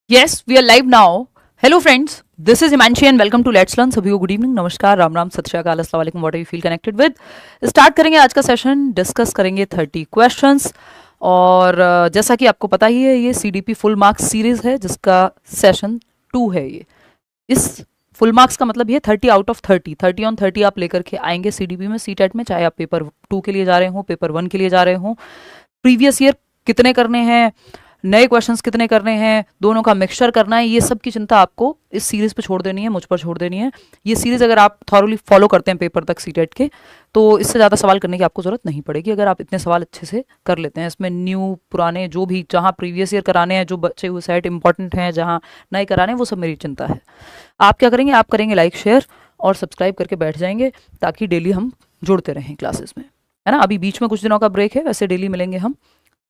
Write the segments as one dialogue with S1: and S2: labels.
S1: Yes, we are live now. Hello friends, this is Himanshi and welcome to Let's Learn. सभी को good evening, नमस्कार, राम राम, सत श्री अकाल, अस्सलाम वालेकुम, what are you feel connected with. Start करेंगे आज का सेशन, डिस्कस करेंगे 30 क्वेश्चंस। और जैसा कि आपको पता ही है, ये CDP फुल मार्क्स सीरीज है जिसका सेशन 2 है। ये इस फुल मार्क्स का मतलब ये 30 आउट ऑफ 30 ऑन 30 आप लेकर के आएंगे CDP में, CTET में, चाहे आप पेपर 2 के लिए जा रहे हो, पेपर 1 के लिए जा रहे हो। प्रीवियस ईयर कितने करने हैं, नए क्वेश्चंस कितने करने हैं, दोनों का मिक्सचर करना है, ये सब की चिंता आपको इस सीरीज पे छोड़ देनी है, मुझ पर छोड़ देनी है। ये सीरीज अगर आप थॉरली फॉलो करते हैं पेपर तक CTET के, तो इससे ज़्यादा सवाल करने की आपको ज़रूरत नहीं पड़ेगी अगर आप इतने सवाल अच्छे से कर लेते हैं। इसमें न्यू पुराने जो भी, जहाँ प्रीवियस ईयर कराने हैं, जो बच्चे हुए सेट इंपॉर्टेंट हैं, जहाँ नए कराने हैं, वो सब मेरी चिंता है। आप क्या करेंगे, आप करेंगे लाइक, शेयर और सब्सक्राइब करके बैठ जाएंगे, ताकि डेली हम जुड़ते रहें क्लासेस में, है ना। अभी बीच में कुछ दिनों का ब्रेक है, वैसे डेली मिलेंगे हम।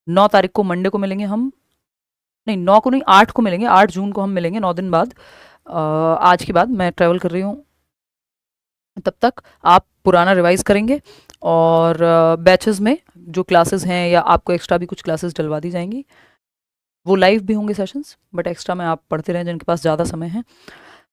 S1: 9 तारीख को मंडे को मिलेंगे हम, नहीं 9 को नहीं, 8 को मिलेंगे, 8 जून को हम मिलेंगे, 9 दिन बाद। आज के बाद मैं ट्रैवल कर रही हूँ, तब तक आप पुराना रिवाइज करेंगे और बैचेस में जो क्लासेस हैं या आपको एक्स्ट्रा भी कुछ क्लासेस डलवा दी जाएंगी। वो लाइव भी होंगे सेशंस, बट एक्स्ट्रा में आप पढ़ते रहें जिनके पास ज़्यादा समय है।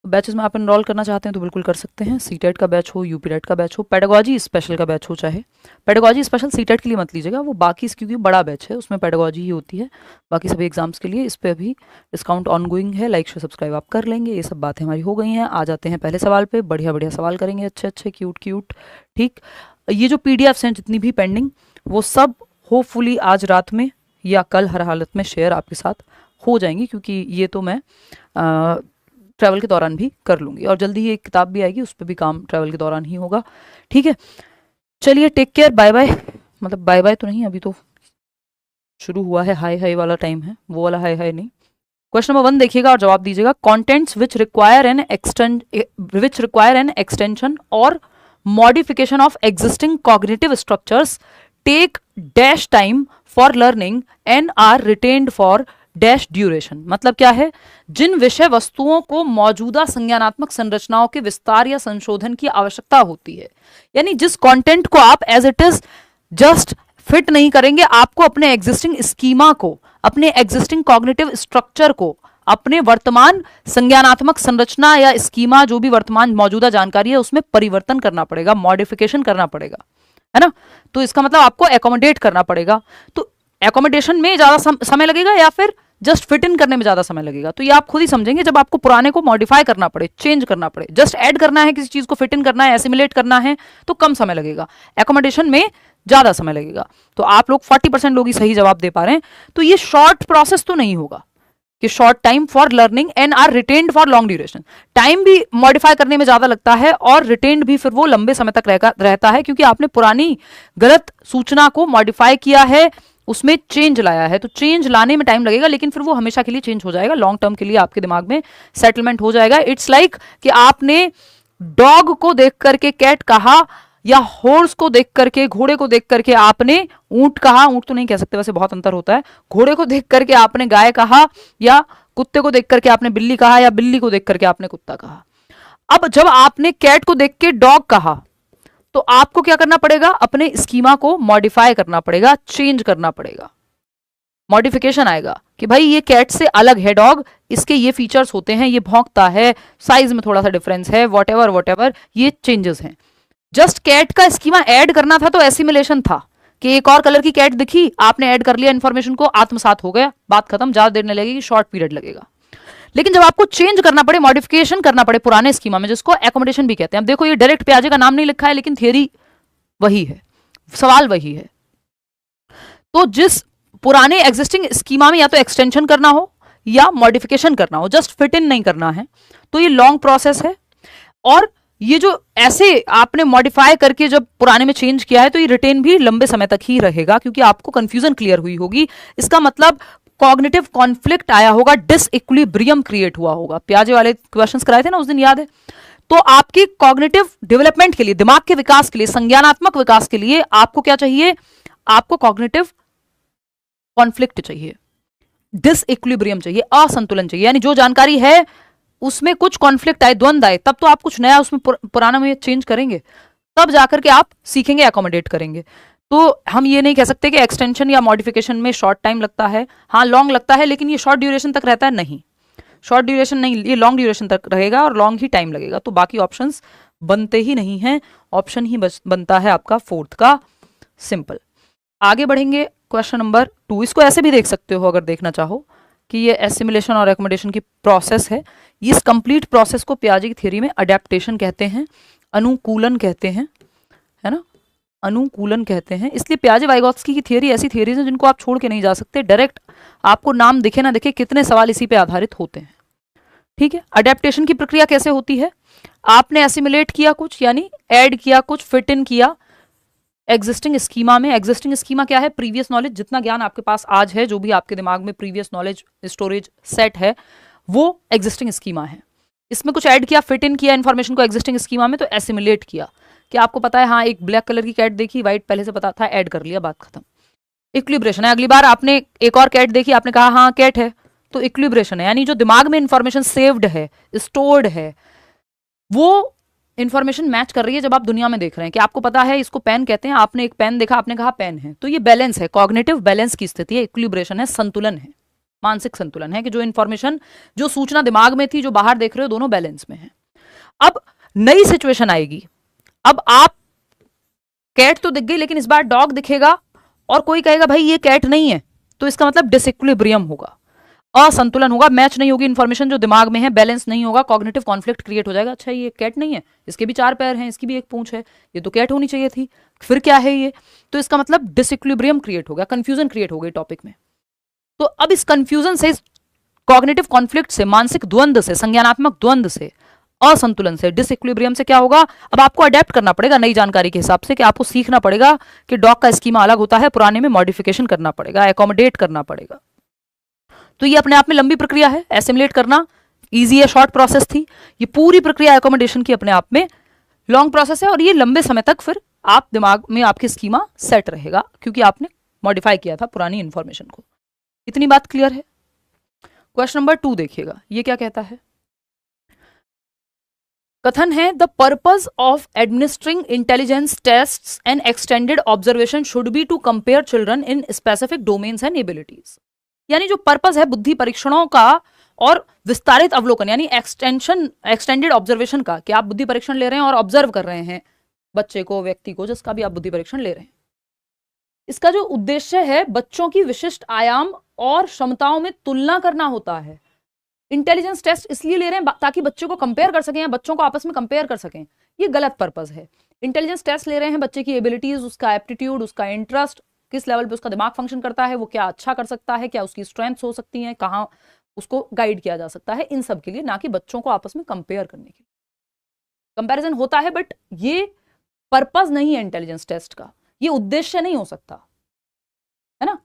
S1: बैचेस में आप एनरोल करना चाहते हैं तो बिल्कुल कर सकते हैं। CTET का बैच हो, UPTET का बैच हो, पेडागोजी स्पेशल का बैच हो, चाहे पेडागोजी स्पेशल CTET के लिए मत लीजिएगा, वो बाकी क्योंकि बड़ा बैच है, उसमें पेडागोजी ही होती है। बाकी सभी एग्जाम्स के लिए इस पर अभी डिस्काउंट ऑनगोइंग है। लाइक शेयर सब्सक्राइब आप कर लेंगे। ये सब बातें हमारी हो गई हैं। आ जाते हैं पहले सवाल पे। बढ़िया बढ़िया सवाल करेंगे, अच्छे अच्छे, क्यूट क्यूट। ठीक, ये जो PDFs हैं जितनी भी पेंडिंग, वो सब होपफुली आज रात में या कल हर हालत में शेयर आपके साथ हो जाएंगी, क्योंकि ये तो मैं ट्रैवल के दौरान भी कर लूँगी। और जल्दी ही एक किताब भी आएगी, उस पर भी काम ट्रैवल के दौरान ही होगा। ठीक है, चलिए, टेक केयर, बाय बाय। मतलब बाय बाय तो नहीं, अभी तो शुरू हुआ है, हाय हाय वाला टाइम है, वो वाला हाय हाय नहीं। क्वेश्चन नंबर 1 देखिएगा और जवाब दीजिएगा। Contents which require an extension और modification of existing cognitive structures take dash time for learning and are retained for dash duration. मतलब क्या है, जिन विषय वस्तुओं को मौजूदा संज्ञानात्मक संरचनाओं के विस्तार या संशोधन की आवश्यकता होती है, यानी जिस कंटेंट को आप as it is just fit नहीं करेंगे, आपको अपने एग्जिस्टिंग स्कीमा को, अपने एग्जिस्टिंग कॉग्निटिव स्ट्रक्चर को, अपने वर्तमान संज्ञानात्मक संरचना या स्कीमा, जो भी वर्तमान मौजूदा जानकारी है, उसमें परिवर्तन करना पड़ेगा, मॉडिफिकेशन करना पड़ेगा, है ना। तो इसका मतलब आपको एकोमोडेट करना पड़ेगा। तो एकोमोडेशन में ज्यादा समय लगेगा या फिर जस्ट फिट इन करने में ज्यादा समय लगेगा, तो ये आप खुद ही समझेंगे जब आपको पुराने को मॉडिफाई करना पड़े, चेंज करना पड़े। जस्ट ऐड करना है, किसी चीज को फिट इन करना है, एसिमिलेट करना है, तो कम समय लगेगा। एकोमोडेशन में ज्यादा समय लगेगा। तो आप लोग 40% लोग ही सही जवाब दे पा रहे हैं। तो ये शॉर्ट प्रोसेस तो नहीं होगा कि short time for learning and are retained for long duration. Time भी मॉडिफाई करने में ज्यादा लगता है और रिटेन्ड भी फिर वो लंबे समय तक रहता है, क्योंकि आपने पुरानी गलत सूचना को मॉडिफाई किया है, उसमें चेंज लाया है। तो चेंज लाने में टाइम लगेगा, लेकिन फिर वो हमेशा के लिए चेंज हो जाएगा, लॉन्ग टर्म के लिए आपके दिमाग में सेटलमेंट हो जाएगा। इट्स लाइक कि आपने डॉग को देख करके कैट कहा, या हॉर्स को देख करके, घोड़े को देख करके आपने ऊंट कहा। ऊंट तो नहीं कह सकते, वैसे बहुत अंतर होता है। घोड़े को देख करके आपने गाय कहा, या कुत्ते को देख करके आपने बिल्ली कहा, या बिल्ली को देख करके आपने कुत्ता कहा। अब जब आपने कैट को देख के डॉग कहा, तो आपको क्या करना पड़ेगा, अपने स्कीमा को मॉडिफाई करना पड़ेगा, चेंज करना पड़ेगा। मॉडिफिकेशन आएगा कि भाई ये कैट से अलग है डॉग, इसके ये फीचर्स होते हैं, ये भौंकता है, साइज में थोड़ा सा डिफरेंस है, वॉटेवर ये चेंजेस हैं। जस्ट कैट का स्कीमा ऐड करना था तो एसिमिलेशन था कि एक और कलर की कैट दिखी, आपने ऐड कर लिया, इंफॉर्मेशन को आत्मसात हो गया, बात खत्म। ज्यादा देर नहीं लगेगी, शॉर्ट पीरियड लगेगा। लेकिन जब आपको चेंज करना पड़े, मॉडिफिकेशन करना पड़े पुराने स्कीमा में, जिसको एकोमोडेशन भी कहते हैं। अब देखो, ये डायरेक्ट प्याजे का नाम नहीं लिखा है, लेकिन थियरी वही है, सवाल वही है। तो जिस पुराने एग्जिस्टिंग स्कीमा में या तो एक्सटेंशन करना हो या मॉडिफिकेशन करना हो, जस्ट फिट इन नहीं करना है, तो ये लॉन्ग प्रोसेस है। और ये जो ऐसे आपने मॉडिफाई करके जब पुराने में चेंज किया है, तो ये रिटेन भी लंबे समय तक ही रहेगा, क्योंकि आपको कंफ्यूजन क्लियर हुई होगी। इसका मतलब कॉग्निटिव कॉन्फ्लिक्ट आया होगा, डिसइक्विलिब्रियम क्रिएट हुआ होगा। प्याजे वाले क्वेश्चंस कराए थे ना उस दिन, याद है। तो आपकी कॉग्निटिव डेवलपमेंट के लिए, दिमाग के विकास के लिए, संज्ञानात्मक विकास के लिए आपको क्या चाहिए, आपको कॉग्निटिव कॉन्फ्लिक्ट चाहिए, डिसइक्विलिब्रियम चाहिए, असंतुलन चाहिए। यानी जो जानकारी है उसमें कुछ कॉन्फ्लिक्ट आए, द्वंद आए, तब तो आप कुछ नया उसमें पुराना में चेंज करेंगे, तब जाकर के आप सीखेंगे, एकोमोडेट करेंगे। तो हम ये नहीं कह सकते कि एक्सटेंशन या मॉडिफिकेशन में शॉर्ट टाइम लगता है। हाँ, लॉन्ग लगता है, लेकिन ये शॉर्ट ड्यूरेशन तक रहता है, नहीं। शॉर्ट ड्यूरेशन नहीं, ये लॉन्ग ड्यूरेशन तक रहेगा और लॉन्ग ही टाइम लगेगा, तो बाकी ऑप्शंस बनते ही नहीं हैं, ऑप्शन ही बनता है आपका फोर्थ का सिंपल। आगे बढ़ेंगे क्वेश्चन नंबर 2। इसको ऐसे भी देख सकते हो अगर देखना चाहो कि ये एसिमिलेशन और एकोमोडेशन की प्रोसेस है। इस कंप्लीट प्रोसेस को पियाजे की थ्योरी में अडेप्टेशन कहते हैं, अनुकूलन कहते हैं, है ना, अनुकूलन कहते हैं। इसलिए पियाजे वाइगोत्स्की की थ्योरी ऐसी थ्योरीज हैं जिनको आप छोड़ के नहीं जा सकते, डायरेक्ट आपको नाम दिखे ना दिखे कितने सवाल इसी पे आधारित होते हैं। ठीक है, अडेप्टेशन की प्रक्रिया कैसे होती है, आपने एसिमिलेट किया कुछ, यानी ऐड किया कुछ, फिट इन किया एग्जिस्टिंग स्कीमा में। एग्जिस्टिंग स्कीमा क्या है, प्रीवियस नॉलेज, जितना ज्ञान आपके पास आज है, जो भी आपके दिमाग में प्रीवियस नॉलेज स्टोरेज सेट है, वो एग्जिस्टिंग स्कीमा है। इसमें कुछ ऐड किया, फिट इन किया इन्फॉर्मेशन को एग्जिस्टिंग स्कीमा में, तो एसिमिलेट किया कि आपको पता है हाँ एक ब्लैक कलर की कैट देखी, व्हाइट पहले से पता था, ऐड कर लिया, बात खत्म। इक्विलिब्रेशन है, अगली बार आपने एक और कैट देखी, आपने कहा हाँ कैट है, तो इक्विलिब्रेशन है, यानी जो दिमाग में इंफॉर्मेशन सेव्ड है, स्टोर्ड है, वो इंफॉर्मेशन मैच कर रही है जब आप दुनिया में देख रहे हैं कि आपको पता है इसको पेन कहते हैं, आपने एक पेन देखा, आपने कहा पेन है, तो ये बैलेंस है, कॉग्निटिव बैलेंस की स्थिति है, इक्विलिब्रेशन है, संतुलन है, मानसिक संतुलन है कि जो इंफॉर्मेशन, जो सूचना दिमाग में थी, जो बाहर देख रहे हो, दोनों बैलेंस में है। अब नई सिचुएशन आएगी, अब आप कैट तो दिख गई, लेकिन इस बार डॉग दिखेगा और कोई कहेगा भाई ये कैट नहीं है, तो इसका मतलब डिसइक्विलिब्रियम होगा, असंतुलन होगा, मैच नहीं होगी इंफॉर्मेशन जो दिमाग में है, बैलेंस नहीं होगा, कॉग्निटिव कॉन्फ्लिक्ट क्रिएट हो जाएगा। अच्छा ये कैट नहीं है, इसके भी 4 पैर हैं, इसकी भी एक पूंछ है, ये तो कैट होनी चाहिए थी, फिर क्या है ये, तो इसका मतलब डिसइक्विलिब्रियम क्रिएट हो गया, कंफ्यूजन क्रिएट हो गई टॉपिक में। तो अब इस कंफ्यूजन से, कॉग्निटिव कॉन्फ्लिक्ट से, मानसिक द्वंद से, संज्ञानात्मक द्वंद से, असंतुलन से, डिसइक्विलिब्रियम से क्या होगा, अब आपको अडेप्ट करना पड़ेगा नई जानकारी के हिसाब से, कि आपको सीखना पड़ेगा कि डॉग का स्कीमा अलग होता है, पुराने में मॉडिफिकेशन करना पड़ेगा, एकोमोडेट करना पड़ेगा। तो ये अपने आप में लंबी प्रक्रिया है, एसिमुलेट करना इजी है, शॉर्ट प्रोसेस थी, ये पूरी प्रक्रिया एकोमोडेशन की अपने आप में लॉन्ग प्रोसेस है, और ये लंबे समय तक फिर आप दिमाग में आपकी स्कीमा सेट रहेगा क्योंकि आपने मॉडिफाई किया था पुरानी इंफॉर्मेशन को। इतनी बात क्लियर है। क्वेश्चन नंबर 2 देखिएगा, ये क्या कहता है, कथन है the purpose of administering intelligence tests and extended observation should be to compare children in specific domains and abilities. यानी जो पर्पस है बुद्धि परीक्षणों का और विस्तारित अवलोकन, यानी एक्सटेंडेड ऑब्जर्वेशन का, कि आप बुद्धि परीक्षण ले रहे हैं और ऑब्जर्व कर रहे हैं बच्चे को, व्यक्ति को, जिसका भी आप बुद्धि परीक्षण ले रहे हैं, इसका जो उद्देश्य है बच्चों की विशिष्ट आयाम और क्षमताओं में तुलना करना होता है। इंटेलिजेंस टेस्ट इसलिए ले रहे हैं ताकि बच्चों को कंपेयर कर सकें या बच्चों को आपस में कंपेयर कर सकें, ये गलत पर्पस है। इंटेलिजेंस टेस्ट ले रहे हैं बच्चे की एबिलिटीज, उसका एप्टीट्यूड, उसका इंटरेस्ट, किस लेवल पे उसका दिमाग फंक्शन करता है, वो क्या अच्छा कर सकता है, क्या उसकी स्ट्रेंथ्स हो सकती हैं, कहाँ उसको गाइड किया जा सकता है, इन सब के लिए, ना कि बच्चों को आपस में कंपेयर करने के लिए। कंपैरिजन होता है बट ये पर्पस नहीं है इंटेलिजेंस टेस्ट का, ये उद्देश्य नहीं हो सकता, है ना,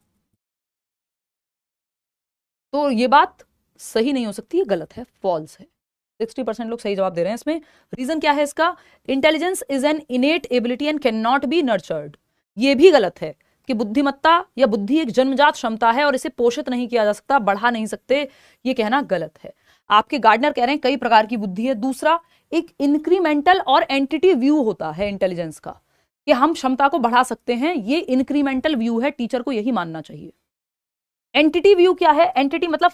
S1: तो ये बात सही नहीं हो सकती, ये गलत है, फॉल्स है। 60% लोग सही जवाब दे रहे हैं इसमें। रीजन क्या है इसका, intelligence is an इनेट ability and can not be nurtured. ये भी गलत है कि बुद्धिमत्ता या बुद्धि एक जन्मजात क्षमता है और इसे पोषित नहीं किया जा सकता, बढ़ा नहीं सकते, ये कहना गलत है। आपके गार्डनर कह रहे हैं कई प्रकार की बुद्धि है। दूसरा, एक इंक्रीमेंटल और एंटिटी व्यू होता है इंटेलिजेंस का, कि हम क्षमता को बढ़ा सकते हैं, ये इंक्रीमेंटल व्यू है, टीचर को यही मानना चाहिए। एंटिटी व्यू क्या है, एंटिटी मतलब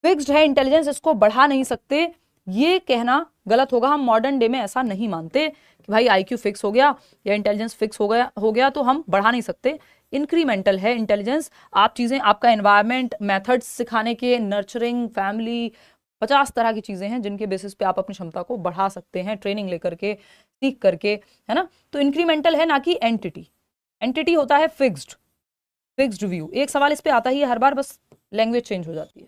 S1: फिक्स्ड है इंटेलिजेंस, इसको बढ़ा नहीं सकते, ये कहना गलत होगा। हम मॉडर्न डे में ऐसा नहीं मानते कि भाई आईक्यू फिक्स हो गया या इंटेलिजेंस फिक्स हो गया तो हम बढ़ा नहीं सकते। इंक्रीमेंटल है इंटेलिजेंस, आप चीजें, आपका एनवायरनमेंट, मेथड्स सिखाने के, नर्चरिंग, फैमिली, 50 तरह की चीजें हैं जिनके बेसिस पे आप अपनी क्षमता को बढ़ा सकते हैं, ट्रेनिंग लेकर के, सीख करके, है ना। तो इंक्रीमेंटल है, ना कि एंटिटी। एंटिटी होता है फिक्स्ड व्यू। एक सवाल इस पे आता ही है हर बार, बस लैंग्वेज चेंज हो जाती है,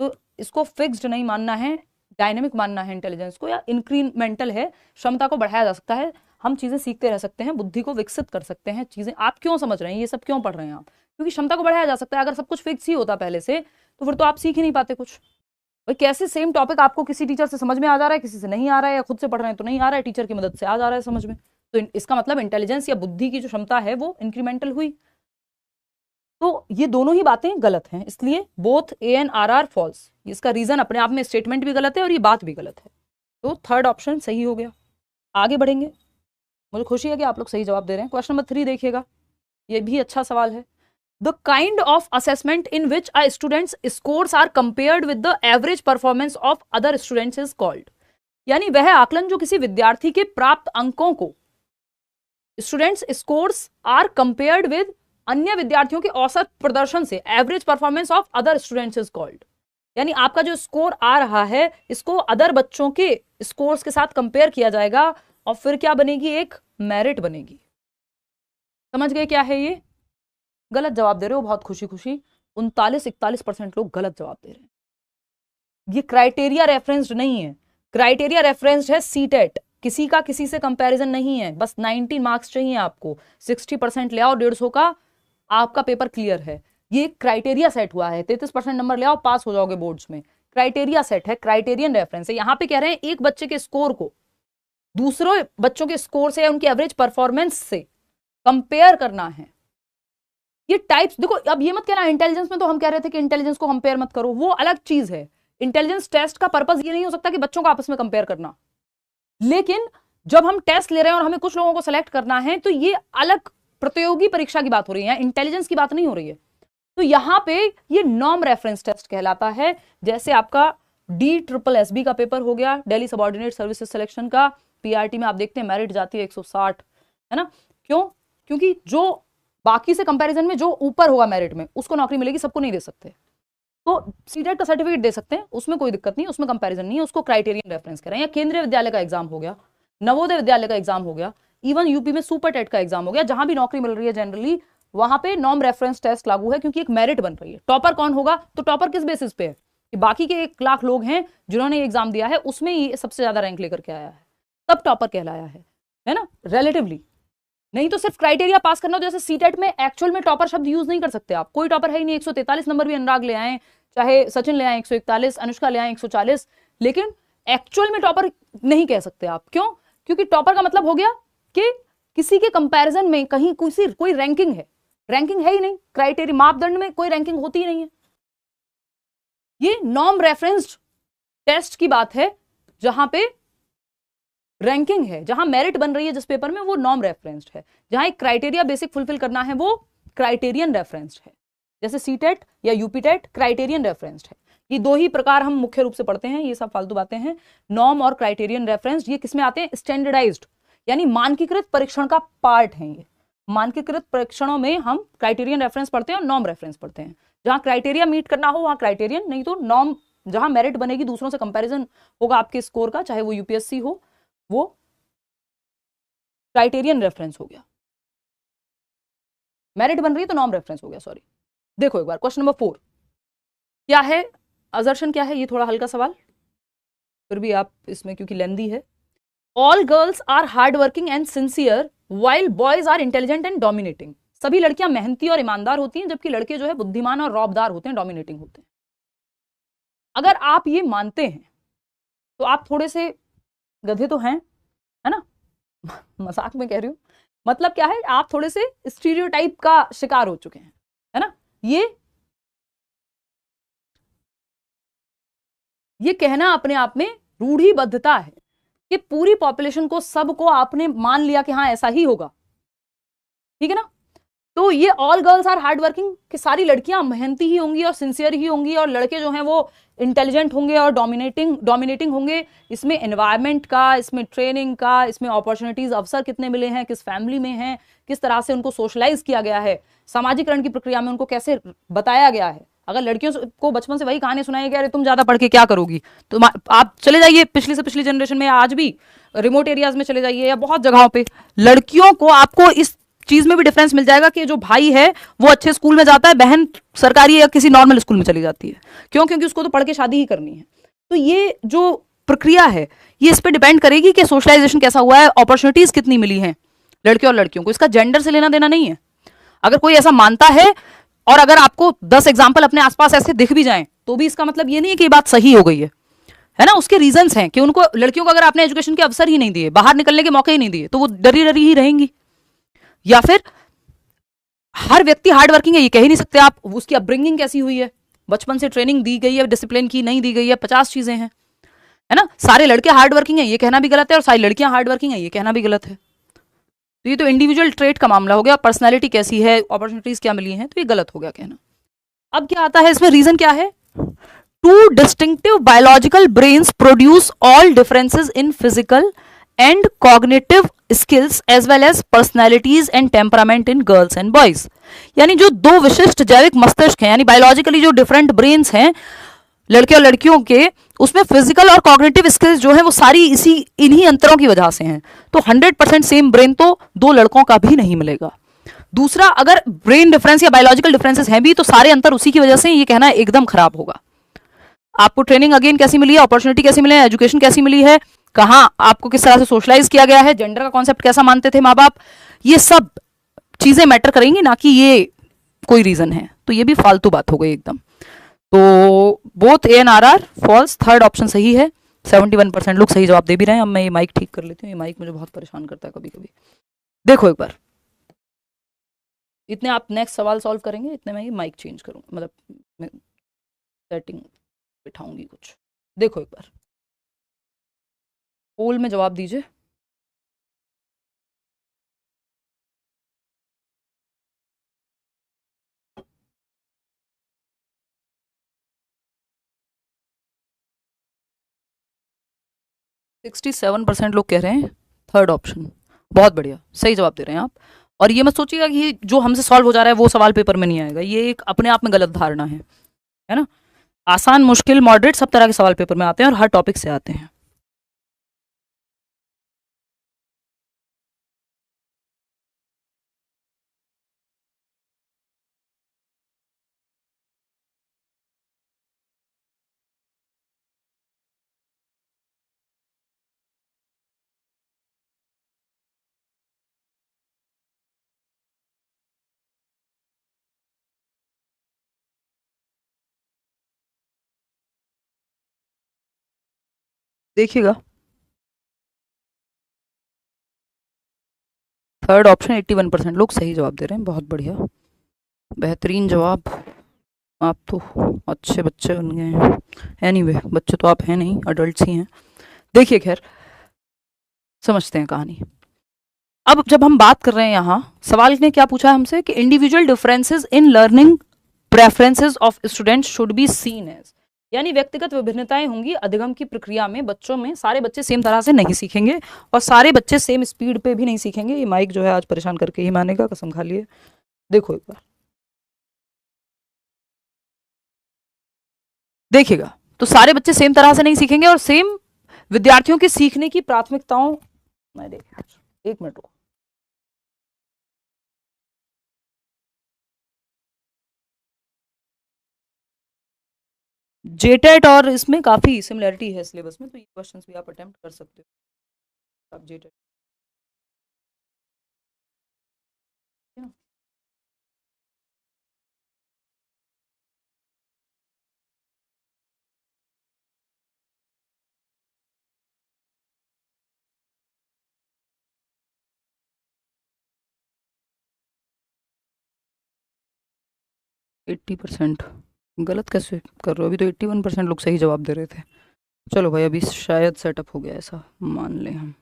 S1: तो इसको फिक्स्ड नहीं मानना है, डायनेमिक मानना है इंटेलिजेंस को, या इंक्रीमेंटल है, क्षमता को बढ़ाया जा सकता है, हम चीजें सीखते रह सकते हैं, बुद्धि को विकसित कर सकते हैं। चीजें आप क्यों समझ रहे हैं, ये सब क्यों पढ़ रहे हैं आप, क्योंकि क्षमता को बढ़ाया जा सकता है। अगर सब कुछ फिक्स ही होता पहले से तो फिर तो आप सीख ही नहीं पाते कुछ। भाई कैसे सेम टॉपिक आपको किसी टीचर से समझ में आ जा रहा है, किसी से नहीं आ रहा है, या खुद से पढ़ रहे हैं तो नहीं आ रहा है, टीचर की मदद से आ जा रहा है समझ में, तो इसका मतलब इंटेलिजेंस या बुद्धि की जो क्षमता है वो इंक्रीमेंटल हुई। तो ये दोनों ही बातें गलत हैं, इसलिए both A and R false. इसका रीजन अपने आप में, स्टेटमेंट भी गलत है और ये बात भी गलत है, तो थर्ड ऑप्शन सही हो गया। आगे बढ़ेंगे, मुझे खुशी है कि आप लोग सही जवाब दे रहे हैं। क्वेश्चन नंबर 3 देखिएगा, ये भी अच्छा सवाल है। The kind of assessment in which a students scores are compared with the average performance of other students is called. यानी वह आकलन जो किसी विद्यार्थी के प्राप्त अंकों को students scores are compared with अन्य विद्यार्थियों के औसत प्रदर्शन से, average performance of other students is called. यानी आपका जो स्कोर आ रहा है इसको अदर बच्चों के स्कोर्स के साथ कंपेयर किया जाएगा और फिर क्या बनेगी, एक मेरिट बनेगी। समझ गए क्या है ये? गलत जवाब दे रहे हो बहुत खुशी खुशी, 39-41% लोग गलत जवाब दे रहे हैं। ये क्राइटेरिया रेफरेंस्ड नहीं है, क्राइटेरिया रेफरेंस्ड है सीटेट। किसी का किसी से कंपैरिजन नहीं है, बस 90 मार्क्स चाहिए आपको, 60% ले आओ 150 का, आपका पेपर क्लियर है। ये क्राइटेरिया सेट हुआ है, 33% नंबर ले आओ पास हो जाओगे बोर्ड्स में। क्राइटेरिया सेट है, क्राइटेरियन रेफरेंस है। यहां पे कह रहे हैं एक बच्चे के स्कोर को दूसरे बच्चों के स्कोर से, उनकी एवरेज परफॉर्मेंस से कंपेयर करना है। ये टाइप्स देखो, अब ये मत कहना इंटेलिजेंस में तो हम कह रहे थे कि इंटेलिजेंस को कंपेयर मत करो, वो अलग चीज है। इंटेलिजेंस टेस्ट का पर्पस ये नहीं हो सकता कि बच्चों को आपस में कंपेयर करना, लेकिन जब हम टेस्ट ले रहे हैं और हमें कुछ लोगों को सेलेक्ट करना है तो ये अलग प्रतियोगी परीक्षा की बात हो रही है, इंटेलिजेंस की बात नहीं हो रही है। तो यहां पे ये नॉर्म रेफरेंस टेस्ट कहलाता है। जैसे आपका DSSB का पेपर हो गया, दिल्ली सबऑर्डिनेट सर्विसेज सिलेक्शन का, PRT में आप देखते हैं मेरिट जाती है 160, है ना? क्यों? क्योंकि जो बाकी से कंपैरिजन में जो ऊपर होगा मेरिट में उसको नौकरी मिलेगी, सबको नहीं दे सकते। तो सीटेट का सर्टिफिकेट दे सकते हैं, उसमें कोई दिक्कत नहीं है, उसमें कंपैरिजन नहीं है, उसको क्राइटेरियन रेफरेंस कह रहे हैं। या केंद्रीय विद्यालय का एग्जाम हो गया, नवोदय विद्यालय का एग्जाम हो गया, इवन यूपी में सुपर टेट का एग्जाम हो गया, जहां भी नौकरी मिल रही है जनरली वहां पे नॉर्म रेफरेंस टेस्ट लागू है, क्योंकि एक मेरिट बन रही है। टॉपर कौन होगा? तो टॉपर किस बेसिस पे है कि बाकी के 1 लाख लोग हैं जिन्होंने ये एग्जाम दिया है, उसमें ये सबसे ज्यादा रैंक लेकर के आया है, तब टॉपर कहलाया है ना, रिलेटिवली। नहीं तो सिर्फ क्राइटेरिया पास करना हो, जैसे सीटेट में एक्चुअल में टॉपर शब्द यूज नहीं कर सकते आप, कोई टॉपर है ही नहीं। 143 नंबर भी अनुराग ले आए, चाहे सचिन ले आए 141, अनुष्का ले आए 140, लेकिन एक्चुअल में टॉपर नहीं कह सकते आप। क्यों? क्योंकि टॉपर का मतलब हो गया कि किसी के कंपैरिजन में कहीं कोई रैंकिंग है, रैंकिंग है ही नहीं, क्राइटेरिया मापदंड में कोई रैंकिंग होती ही नहीं है। ये नॉर्म रेफरेंस्ड टेस्ट की बात है, जहां पे रैंकिंग है, जहां मेरिट बन रही है जिस पेपर में, वो नॉर्म रेफरेंस्ड है। जहां एक क्राइटेरिया बेसिक फुलफिल करना है वो क्राइटेरियन रेफरेंस्ड है। जैसे सीटेट या यूपीटेट क्राइटेरियन रेफरेंस्ड है। ये 2 ही प्रकार हम मुख्य रूप से पढ़ते हैं, ये सब फालतू बातें हैं। नॉर्म और क्राइटेरियन रेफरेंस्ड ये किसमें आते हैं? स्टैंडर्डाइज्ड, यानी मानकीकृत परीक्षण का पार्ट है। ये मानकीकृत परीक्षणों में हम क्राइटेरियन रेफरेंस पढ़ते हैं और नॉर्म रेफरेंस पढ़ते हैं। जहां क्राइटेरिया मीट करना हो वहां क्राइटेरियन, नहीं तो नॉर्म। जहां मेरिट बनेगी, दूसरों से कंपैरिजन होगा आपके स्कोर का, चाहे वो यूपीएससी हो, वो क्राइटेरियन रेफरेंस हो गया। मेरिट बन रही है तो नॉर्म रेफरेंस हो गया, सॉरी। देखो एक बार क्वेश्चन नंबर 4 क्या है, असर्शन क्या है, ये थोड़ा हल्का सवाल, फिर भी आप इसमें क्योंकि लेंदी है। All girls are hard working and sincere while boys are intelligent and dominating. सभी लड़कियां मेहनती और ईमानदार होती हैं, जबकि लड़के जो है बुद्धिमान और रौबदार होते हैं, डोमिनेटिंग होते हैं। अगर आप ये मानते हैं तो आप थोड़े से गधे तो हैं, है ना? मजाक में कह रही हूं, मतलब क्या है, आप थोड़े से स्टीरियोटाइप का शिकार हो चुके हैं, है ना? ये कहना अपने आप में रूढ़िबद्धता है कि पूरी पॉपुलेशन को, सबको आपने मान लिया कि हाँ ऐसा ही होगा, ठीक है ना? तो ये all girls are hard working कि सारी लड़कियां मेहनती ही होंगी और सिंसियर ही होंगी, और लड़के जो हैं वो इंटेलिजेंट होंगे और डोमिनेटिंग होंगे। इसमें एनवायरनमेंट का, इसमें ट्रेनिंग का, इसमें अपॉर्चुनिटीज, अवसर कितने मिले हैं, किस फैमिली में हैं, किस तरह से उनको सोशलाइज किया गया है, सामाजिकरण की प्रक्रिया में उनको कैसे बताया गया है। अगर लड़कियों को बचपन से वही कहानी सुनाई गया, अरे तुम ज्यादा पढ़ के क्या करोगी, तो आप चले जाइए पिछली से पिछली जनरेशन में, आज भी रिमोट एरियाज में चले जाइए या बहुत जगहों पे, लड़कियों को आपको इस चीज में भी डिफरेंस मिल जाएगा कि जो भाई है वो अच्छे स्कूल में जाता है, बहन सरकारी या किसी नॉर्मल स्कूल में चली जाती है। क्यों? क्योंकि उसको तो पढ़ के शादी ही करनी है। तो ये जो प्रक्रिया है ये इस पे डिपेंड करेगी कि सोशलाइजेशन कैसा हुआ है, अपॉर्चुनिटीज कितनी मिली हैं लड़के और लड़कियों को। इसका जेंडर से लेना देना नहीं है। अगर कोई ऐसा मानता है, और अगर आपको 10 एग्जाम्पल अपने आसपास ऐसे दिख भी जाएं, तो भी इसका मतलब ये नहीं है कि ये बात सही हो गई है ना? उसके रीजंस हैं कि उनको, लड़कियों को अगर आपने एजुकेशन के अवसर ही नहीं दिए, बाहर निकलने के मौके ही नहीं दिए, तो वो डरी डरी ही रहेंगी। या फिर हर व्यक्ति हार्ड वर्किंग है ये कह ही नहीं सकते आप, उसकी अपब्रिंगिंग कैसी हुई है, बचपन से ट्रेनिंग दी गई है, डिसिप्लिन की नहीं दी गई है, 50 चीजें हैं, है ना? सारे लड़के हार्ड वर्किंग है ये कहना भी गलत है, और सारी लड़कियां हार्ड वर्किंग है ये कहना भी गलत है। तो ये तो इंडिविजुअल ट्रेट का मामला हो गया, पर्सनैलिटी कैसी है, अपॉर्चुनिटीज क्या मिली हैं, तो ये गलत हो गया कहना। अब क्या आता है इसमें, रीजन क्या है, two distinctive biological brains produce all differences in physical and cognitive skills as well as personalities and temperament in girls and boys. यानी जो दो विशिष्ट जैविक मस्तिष्क हैं, यानी बायोलॉजिकली जो डिफरेंट ब्रेन्स हैं लड़के और लड़कियों के, उसमें फिजिकल और कॉग्निटिव स्किल्स जो है वो सारी इन्हीं अंतरों की वजह से हैं। तो 100% सेम ब्रेन तो दो लड़कों का भी नहीं मिलेगा। दूसरा, अगर ब्रेन डिफरेंस या बायोलॉजिकल डिफरेंसेस हैं भी तो सारे अंतर उसी की वजह से, ये कहना एकदम खराब होगा। आपको ट्रेनिंग अगेन कैसी मिली है, अपॉर्चुनिटी कैसी मिली है, एजुकेशन कैसी मिली है, कहां आपको किस तरह से सोशलाइज किया गया है, जेंडर का कॉन्सेप्ट कैसा मानते थे माँ बाप, ये सब चीजें मैटर करेंगी, ना कि ये कोई रीजन है। तो ये भी फालतू बात हो गई एकदम। तो both A and R false, third option सही है। 71% लोग सही जवाब दे भी रहे हैं। अब मैं ये माइक ठीक कर लेती हूँ, ये माइक मुझे बहुत परेशान करता है कभी कभी। देखो एक बार, इतने आप नेक्स्ट सवाल सॉल्व करेंगे, इतने मैं ये माइक चेंज करूँगा, मतलब सेटिंग बिठाऊंगी कुछ। देखो एक बार पोल में जवाब दीजिए। सिक्सटी 67% लोग कह रहे हैं थर्ड ऑप्शन। बहुत बढ़िया, सही जवाब दे रहे हैं आप। और ये मत सोचिएगा कि जो हमसे सॉल्व हो जा रहा है वो सवाल पेपर में नहीं आएगा, ये एक अपने आप में गलत धारणा है ना। आसान, मुश्किल, मॉडरेट सब तरह के सवाल पेपर में आते हैं और हर टॉपिक से आते हैं। देखिएगा, थर्ड ऑप्शन 81% लोग सही जवाब दे रहे हैं। बहुत बढ़िया, बेहतरीन जवाब। आप तो अच्छे बच्चे बन गए हैं। एनीवे, बच्चे तो आप हैं नहीं, अडल्ट ही हैं। देखिए खैर, समझते हैं कहानी। अब जब हम बात कर रहे हैं यहाँ, सवाल ने क्या पूछा है हमसे कि individual differences in learning preferences of students should be seen as, यानी व्यक्तिगत विभिन्नताएं होंगी अधिगम की प्रक्रिया में। बच्चों में सारे बच्चे सेम तरह से नहीं सीखेंगे और सारे बच्चे सेम स्पीड पे भी नहीं सीखेंगे। ये माइक जो है आज परेशान करके ही मानेगा, कसम खा लिए। देखो एक बार, देखिएगा, तो सारे बच्चे सेम तरह से नहीं सीखेंगे और सेम विद्यार्थियों की सीखने की प्राथमिकताओं, मैं देखिए एक मिनट रुको। जेटेट और इसमें काफी सिमिलरिटी है सिलेबस में, तो ये क्वेश्चंस भी आप अटेम्प्ट कर सकते हो। आप जेटेट 80%, गलत कैसे कर रहे हो? अभी तो 81% लोग सही जवाब दे रहे थे। चलो भाई, अभी शायद सेटअप हो गया, ऐसा मान लें हम।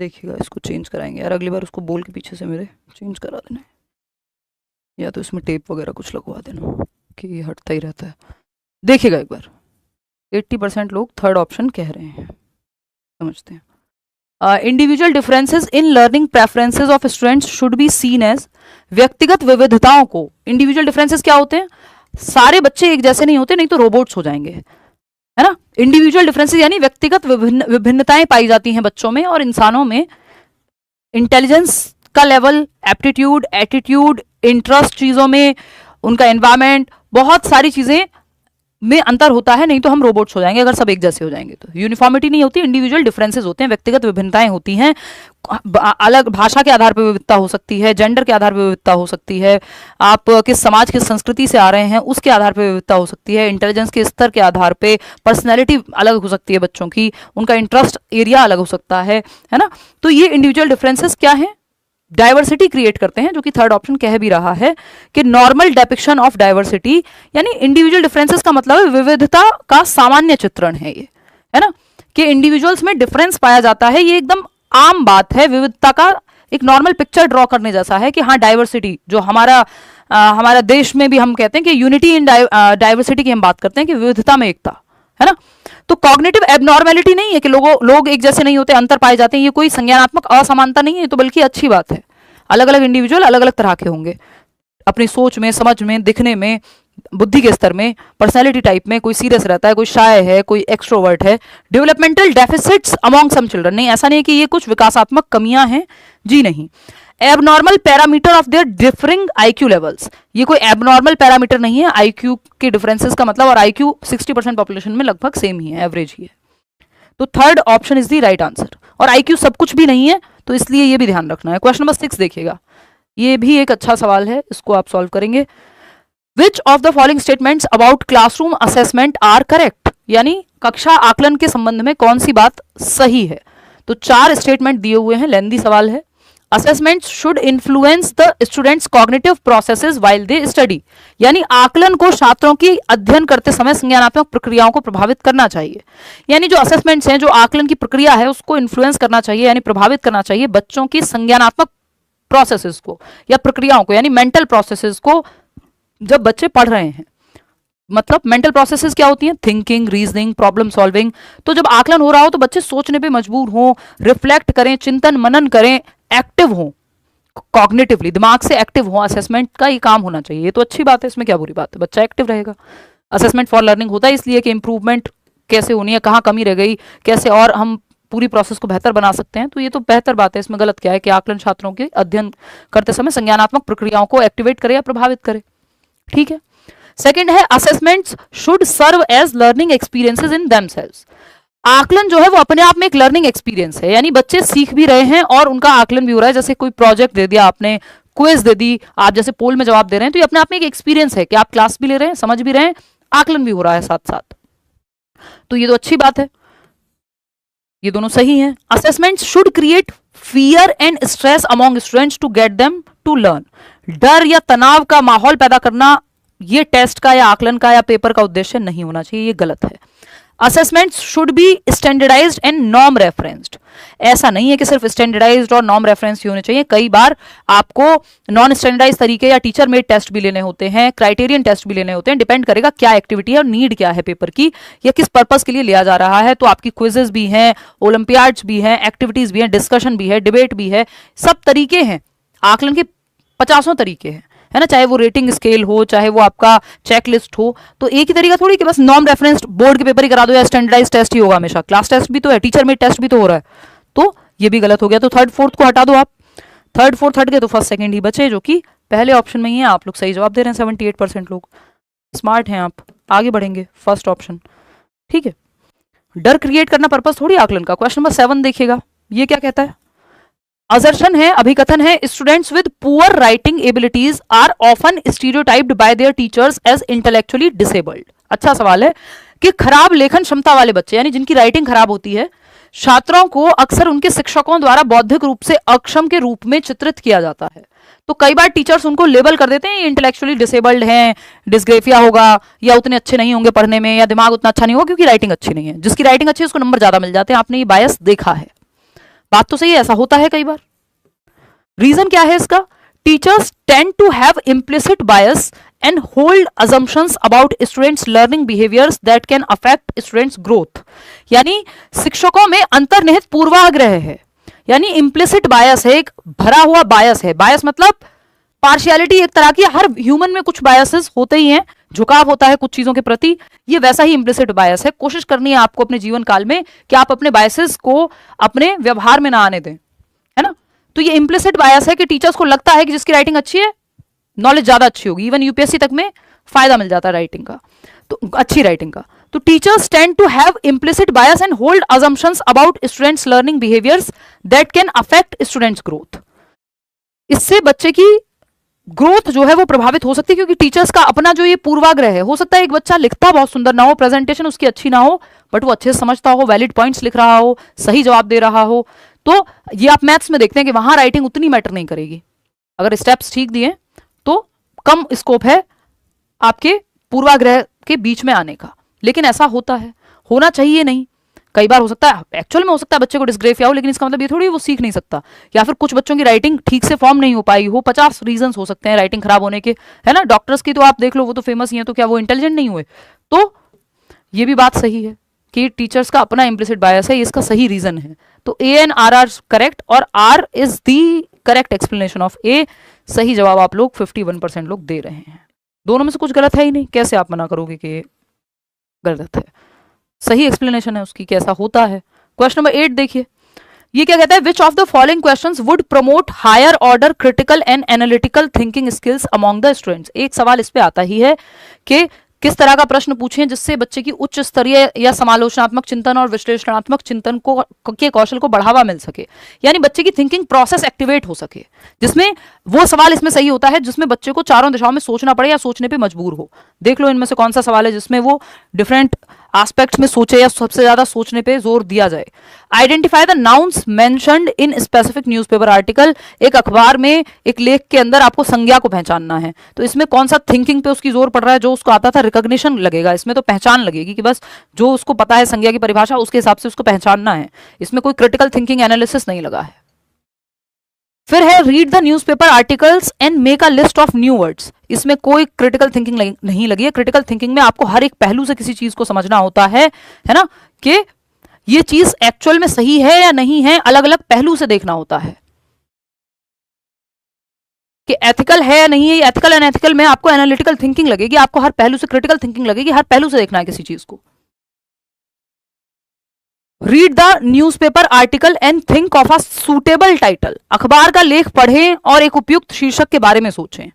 S1: देखिएगा, इसको चेंज कराएंगे यार, अगली बार उसको बोल के पीछे से मेरे चेंज करा देना, या तो इसमें टेप वगैरह कुछ लगवा देना कि ये हटता ही रहता है। देखिएगा एक बार, 80% लोग थर्ड ऑप्शन कह रहे हैं। समझते हैं। Individual differences in learning preferences of students should be seen as, व्यक्तिगत विविधताओं को, इंडिविजुअल डिफरेंसेस क्या होते हैं, सारे बच्चे एक जैसे नहीं होते, नहीं तो रोबोट्स हो जाएंगे, है ना। इंडिविजुअल डिफरेंसेस यानी व्यक्तिगत विभिन्नताएं पाई जाती हैं बच्चों में और इंसानों में। इंटेलिजेंस का लेवल, एप्टीट्यूड, एटीट्यूड, इंटरेस्ट चीजों में, उनका एनवायरमेंट, बहुत सारी चीजें में अंतर होता है, नहीं तो हम रोबोट्स हो जाएंगे अगर सब एक जैसे हो जाएंगे तो। यूनिफॉर्मिटी नहीं होती, इंडिविजुअल डिफरेंसेस होते हैं, व्यक्तिगत विभिन्नताएं होती हैं। अलग भाषा के आधार पर विविधता हो सकती है, जेंडर के आधार पर विविधता हो सकती है, आप किस समाज किस संस्कृति से आ रहे हैं उसके आधार पर विविधता हो सकती है, इंटेलिजेंस के स्तर के आधार पर पर्सनैलिटी अलग हो सकती है बच्चों की, उनका इंटरेस्ट एरिया अलग हो सकता है ना। तो ये इंडिविजुअल डिफरेंसेस क्या है, डाइवर्सिटी क्रिएट करते हैं, जो कि थर्ड ऑप्शन कह भी रहा है कि नॉर्मल डेपिक्शन ऑफ डाइवर्सिटी, यानी इंडिविजुअल डिफरेंसेस का मतलब विविधता का सामान्य चित्रण है ये, है ना, कि इंडिविजुअल्स में डिफरेंस पाया जाता है, ये एकदम आम बात है। विविधता का एक नॉर्मल पिक्चर ड्रॉ करने जैसा है कि हाँ डाइवर्सिटी जो हमारा देश में भी हम कहते हैं कि यूनिटी इन डाइवर्सिटी की हम बात करते हैं कि विविधता में एकता, है ना। तो कॉग्निटिव एबनॉर्मेलिटी नहीं है कि लोग एक जैसे नहीं होते, अंतर पाए जाते हैं, ये कोई संज्ञानात्मक असमानता नहीं है, तो बल्कि अच्छी बात है। अलग अलग इंडिविजुअल अलग अलग तरह के होंगे, अपनी सोच में, समझ में, दिखने में, बुद्धि के स्तर में, पर्सनैलिटी टाइप में, कोई सीरियस रहता है, कोई शाय है, कोई एक्सट्रोवर्ट है। Developmental deficits among some children, नहीं ऐसा नहीं कि ये कुछ विकासात्मक कमियां हैं, जी नहीं। Abnormal parameter of their differing IQ levels, ये कोई एबनॉर्मल पैरामीटर नहीं है आईक्यू के डिफरेंसेस का मतलब, और आईक्यू 60% पॉपुलेशन में लगभग सेम ही है, एवरेज ही है। तो third option is the right answer. और आईक्यू सब कुछ भी नहीं है, तो इसलिए ये भी ध्यान रखना है। क्वेश्चन नंबर 6 देखिएगा, ये भी एक अच्छा सवाल है, इसको आप सॉल्व करेंगे। Which of the following statements about classroom assessment are correct, यानी कक्षा आकलन के संबंध में कौन सी बात सही है। तो 4 स्टेटमेंट दिए हुए हैं, लेंदी सवाल है। Assessments should influence the students cognitive processes while they study, यानी आकलन को छात्रों की अध्ययन करते समय संज्ञानात्मक प्रक्रियाओं को प्रभावित करना चाहिए। यानी जो असेसमेंट्स हैं, जो आकलन की प्रक्रिया है, उसको इन्फ्लुएंस करना चाहिए, यानी प्रभावित करना चाहिए बच्चों की संज्ञानात्मक प्रोसेसेस को या प्रक्रियाओं को, यानी मेंटल प्रोसेसेस को जब बच्चे पढ़ रहे हैं। मतलब मेंटल प्रोसेसेस क्या होती हैं? Thinking, reasoning, problem solving. तो जब आकलन हो रहा हो तो बच्चे सोचने पे मजबूर हों, रिफ्लेक्ट करें, चिंतन मनन करें, एक्टिव हों, कॉग्निटिवली दिमाग से एक्टिव हों। असेसमेंट का ये काम होना चाहिए, ये तो अच्छी बात है, इसमें क्या बुरी बात है, बच्चा एक्टिव रहेगा। असेसमेंट फॉर लर्निंग होता है इसलिए कि इंप्रूवमेंट कैसे होनी है, कहाँ कमी रह गई, कैसे और हम पूरी प्रोसेस को बेहतर बना सकते हैं। तो ये तो बेहतर बात है, इसमें गलत क्या है कि आकलन छात्रों के अध्ययन करते समय संज्ञानात्मक प्रक्रियाओं को एक्टिवेट करे या प्रभावित करे। ठीक है। सेकंड है assessments should serve as learning experiences in themselves. आकलन जो है वो अपने आप में एक लर्निंग एक्सपीरियंस है, यानी बच्चे सीख भी रहे हैं और उनका आकलन भी हो रहा है। जैसे कोई प्रोजेक्ट दे दिया आपने, क्विज दे दी, आप जैसे पोल में जवाब दे रहे हैं, तो ये अपने आप में एक एक्सपीरियंस है कि आप क्लास भी ले रहे हैं, समझ भी रहे हैं, आकलन भी हो रहा है साथ साथ। तो ये तो अच्छी बात है, ये दोनों सही हैं। Assessments should create fear and stress among students to get them to learn. डर या तनाव का माहौल पैदा करना ये टेस्ट का या आकलन का या पेपर का उद्देश्य नहीं होना चाहिए, ये गलत है। Assessments should be standardised and norm referenced. ऐसा नहीं है कि सिर्फ स्टैंडर्डाइज्ड और नॉर्म रेफरेंस ही होने चाहिए, कई बार आपको नॉन स्टैंडर्डाइज तरीके या टीचर मेड टेस्ट भी लेने होते हैं, क्राइटेरियन टेस्ट भी लेने होते हैं। डिपेंड करेगा क्या एक्टिविटी है और नीड क्या है पेपर की, या किस पर्पस के लिए लिया जा रहा है। तो आपकी क्विजेस भी हैं, ओलंपियाड्स भी हैं, एक्टिविटीज भी हैं, डिस्कशन भी है, डिबेट भी है, सब तरीके हैं। आकलन के 50 तरीके हैं, है ना, चाहे वो रेटिंग स्केल हो, चाहे वो आपका चेकलिस्ट हो। तो एक ही तरीका थोड़ी कि बस नॉर्म रेफरेंस बोर्ड के पेपर ही करा दो या स्टैंडर्डाइज टेस्ट ही होगा हमेशा। क्लास टेस्ट भी तो है, टीचर में टेस्ट भी तो हो रहा है, तो ये भी गलत हो गया। तो थर्ड फोर्थ को हटा दो आप, थर्ड फोर्थ हट गए तो फर्स्ट सेकंड ही बचे, जो कि पहले ऑप्शन में ही है। आप लोग सही जवाब दे रहे हैं, 78% लोग स्मार्ट हैं, आप आगे बढ़ेंगे, फर्स्ट ऑप्शन ठीक है। डर क्रिएट करना पर्पस थोड़ी आकलन का। क्वेश्चन नंबर 7 देखिएगा, ये क्या कहता है? असर्शन है, अभिकथन है, students with poor writing abilities are often stereotyped by their teachers as intellectually disabled. अच्छा सवाल है कि खराब लेखन क्षमता वाले बच्चे, यानी जिनकी राइटिंग खराब होती है, छात्रों को अक्सर उनके शिक्षकों द्वारा बौद्धिक रूप से अक्षम के रूप में चित्रित किया जाता है। तो कई बार टीचर्स उनको लेबल कर देते हैं इंटेलेक्चुअली डिसेबल्ड हैं, डिस्ग्रेफिया होगा, या उतने अच्छे नहीं होंगे पढ़ने में, या दिमाग उतना अच्छा नहीं होगा क्योंकि राइटिंग अच्छी नहीं है। जिसकी राइटिंग अच्छी है उसको नंबर ज्यादा मिल जाते हैं। आपने ये बायस देखा है, बात तो सही है, ऐसा होता है कई बार। रीजन क्या है इसका? Teachers tend to have implicit bias and hold assumptions about students learning behaviours that can affect students growth. यानी शिक्षकों में अंतर्निहित पूर्वाग्रह है, यानी इम्प्लिसिट बायस है, एक भरा हुआ बायस है। बायस मतलब पार्शियलिटी एक तरह की, हर ह्यूमन में कुछ बायसेस होते ही हैं, झुकाव होता है कुछ चीजों के प्रति, ये वैसा ही इम्प्लिसिट बायस है। कोशिश करनी है आपको अपने जीवन काल में कि आप अपने बायसेस को अपने व्यवहार में ना आने दें, है ना। तो ये इम्प्लिसिट बायस है कि टीचर्स को लगता है कि जिसकी राइटिंग अच्छी है नॉलेज ज्यादा अच्छी होगी, इवन यूपीएससी तक में फायदा मिल जाता है राइटिंग का, तो अच्छी राइटिंग का। तो teachers tend to have implicit bias and hold assumptions about students learning behaviours that can affect students growth. इससे बच्चे की ग्रोथ जो है वो प्रभावित हो सकती है, क्योंकि टीचर्स का अपना जो ये पूर्वाग्रह है, हो सकता है एक बच्चा लिखता बहुत सुंदर ना हो, प्रेजेंटेशन उसकी अच्छी ना हो, बट वो अच्छे से समझता हो, वैलिड पॉइंट्स लिख रहा हो, सही जवाब दे रहा हो। तो ये आप मैथ्स में देखते हैं कि वहां राइटिंग उतनी मैटर नहीं करेगी, अगर स्टेप्स ठीक दिए तो कम स्कोप है आपके पूर्वाग्रह के बीच में आने का। लेकिन ऐसा होता है, होना चाहिए नहीं। कई बार हो सकता है, एक्चुअल में हो सकता है बच्चे को डिस्ग्रेफिया हो, लेकिन इसका मतलब ये थोड़ी वो सीख नहीं सकता। या फिर कुछ बच्चों की राइटिंग ठीक से फॉर्म नहीं हो पाई हो, 50 रीजन हो सकते हैं राइटिंग खराब होने के, है ना। डॉक्टर्स की तो आप देख लो, वो तो फेमस ही है, तो क्या वो इंटेलिजेंट नहीं हुए? तो ये भी बात सही है कि टीचर्स का अपना इम्प्लिसिट बायस है, ये इसका सही रीजन है। तो A and R are correct, और R is the correct explanation of A. सही जवाब आप लोग 51% लोग दे रहे हैं। दोनों में से कुछ गलत है ही नहीं, कैसे आप मना करोगे कि गलत है? सही एक्सप्लेनेशन है उसकी, कैसा होता है। क्वेश्चन नंबर 8 देखिए, ये क्या कहता है, which of the following questions would promote higher order critical and analytical thinking skills among the students. एक सवाल इस पे आता ही है कि किस तरह का प्रश्न पूछें जिससे बच्चे की उच्च स्तरीय या समालोचनात्मक चिंतन और विश्लेषणात्मक चिंतन को के कौशल को बढ़ावा मिल सके, यानी बच्चे की थिंकिंग प्रोसेस एक्टिवेट हो सके। जिसमें वो सवाल इसमें सही होता है जिसमें बच्चे को चारों दिशाओं में सोचना पड़े या सोचने पे मजबूर हो। देख लो इनमें से कौन सा सवाल है जिसमें वो डिफरेंट एस्पेक्ट्स में सोचे या सबसे ज्यादा सोचने पे जोर दिया जाए। Identify the nouns mentioned in specific newspaper article. एक अखबार में एक लेख के अंदर आपको संज्ञा को पहचानना है, तो इसमें कौन सा थिंकिंग पे उसकी जोर पड़ रहा है? जो उसको आता था रिकॉग्निशन लगेगा, इसमें तो पहचान लगेगी कि बस जो उसको पता है संज्ञा की परिभाषा उसके हिसाब से उसको पहचानना है। इसमें कोई क्रिटिकल थिंकिंग एनालिसिस नहीं लगा है। फिर है read the newspaper articles and make a list of new words. इसमें कोई क्रिटिकल थिंकिंग नहीं लगी है। क्रिटिकल थिंकिंग में आपको हर एक पहलू से किसी चीज को समझना होता है ना, कि ये चीज एक्चुअल में सही है या नहीं है, अलग अलग पहलू से देखना होता है कि एथिकल है या नहीं है। एथिकल एंड एथिकल में आपको एनालिटिकल थिंकिंग लगेगी, आपको हर पहलू से क्रिटिकल थिंकिंग लगेगी, हर पहलू से देखना है किसी चीज को। Read the newspaper article and think of a suitable title. अखबार का लेख पढ़ें और एक उपयुक्त शीर्षक के बारे में सोचें।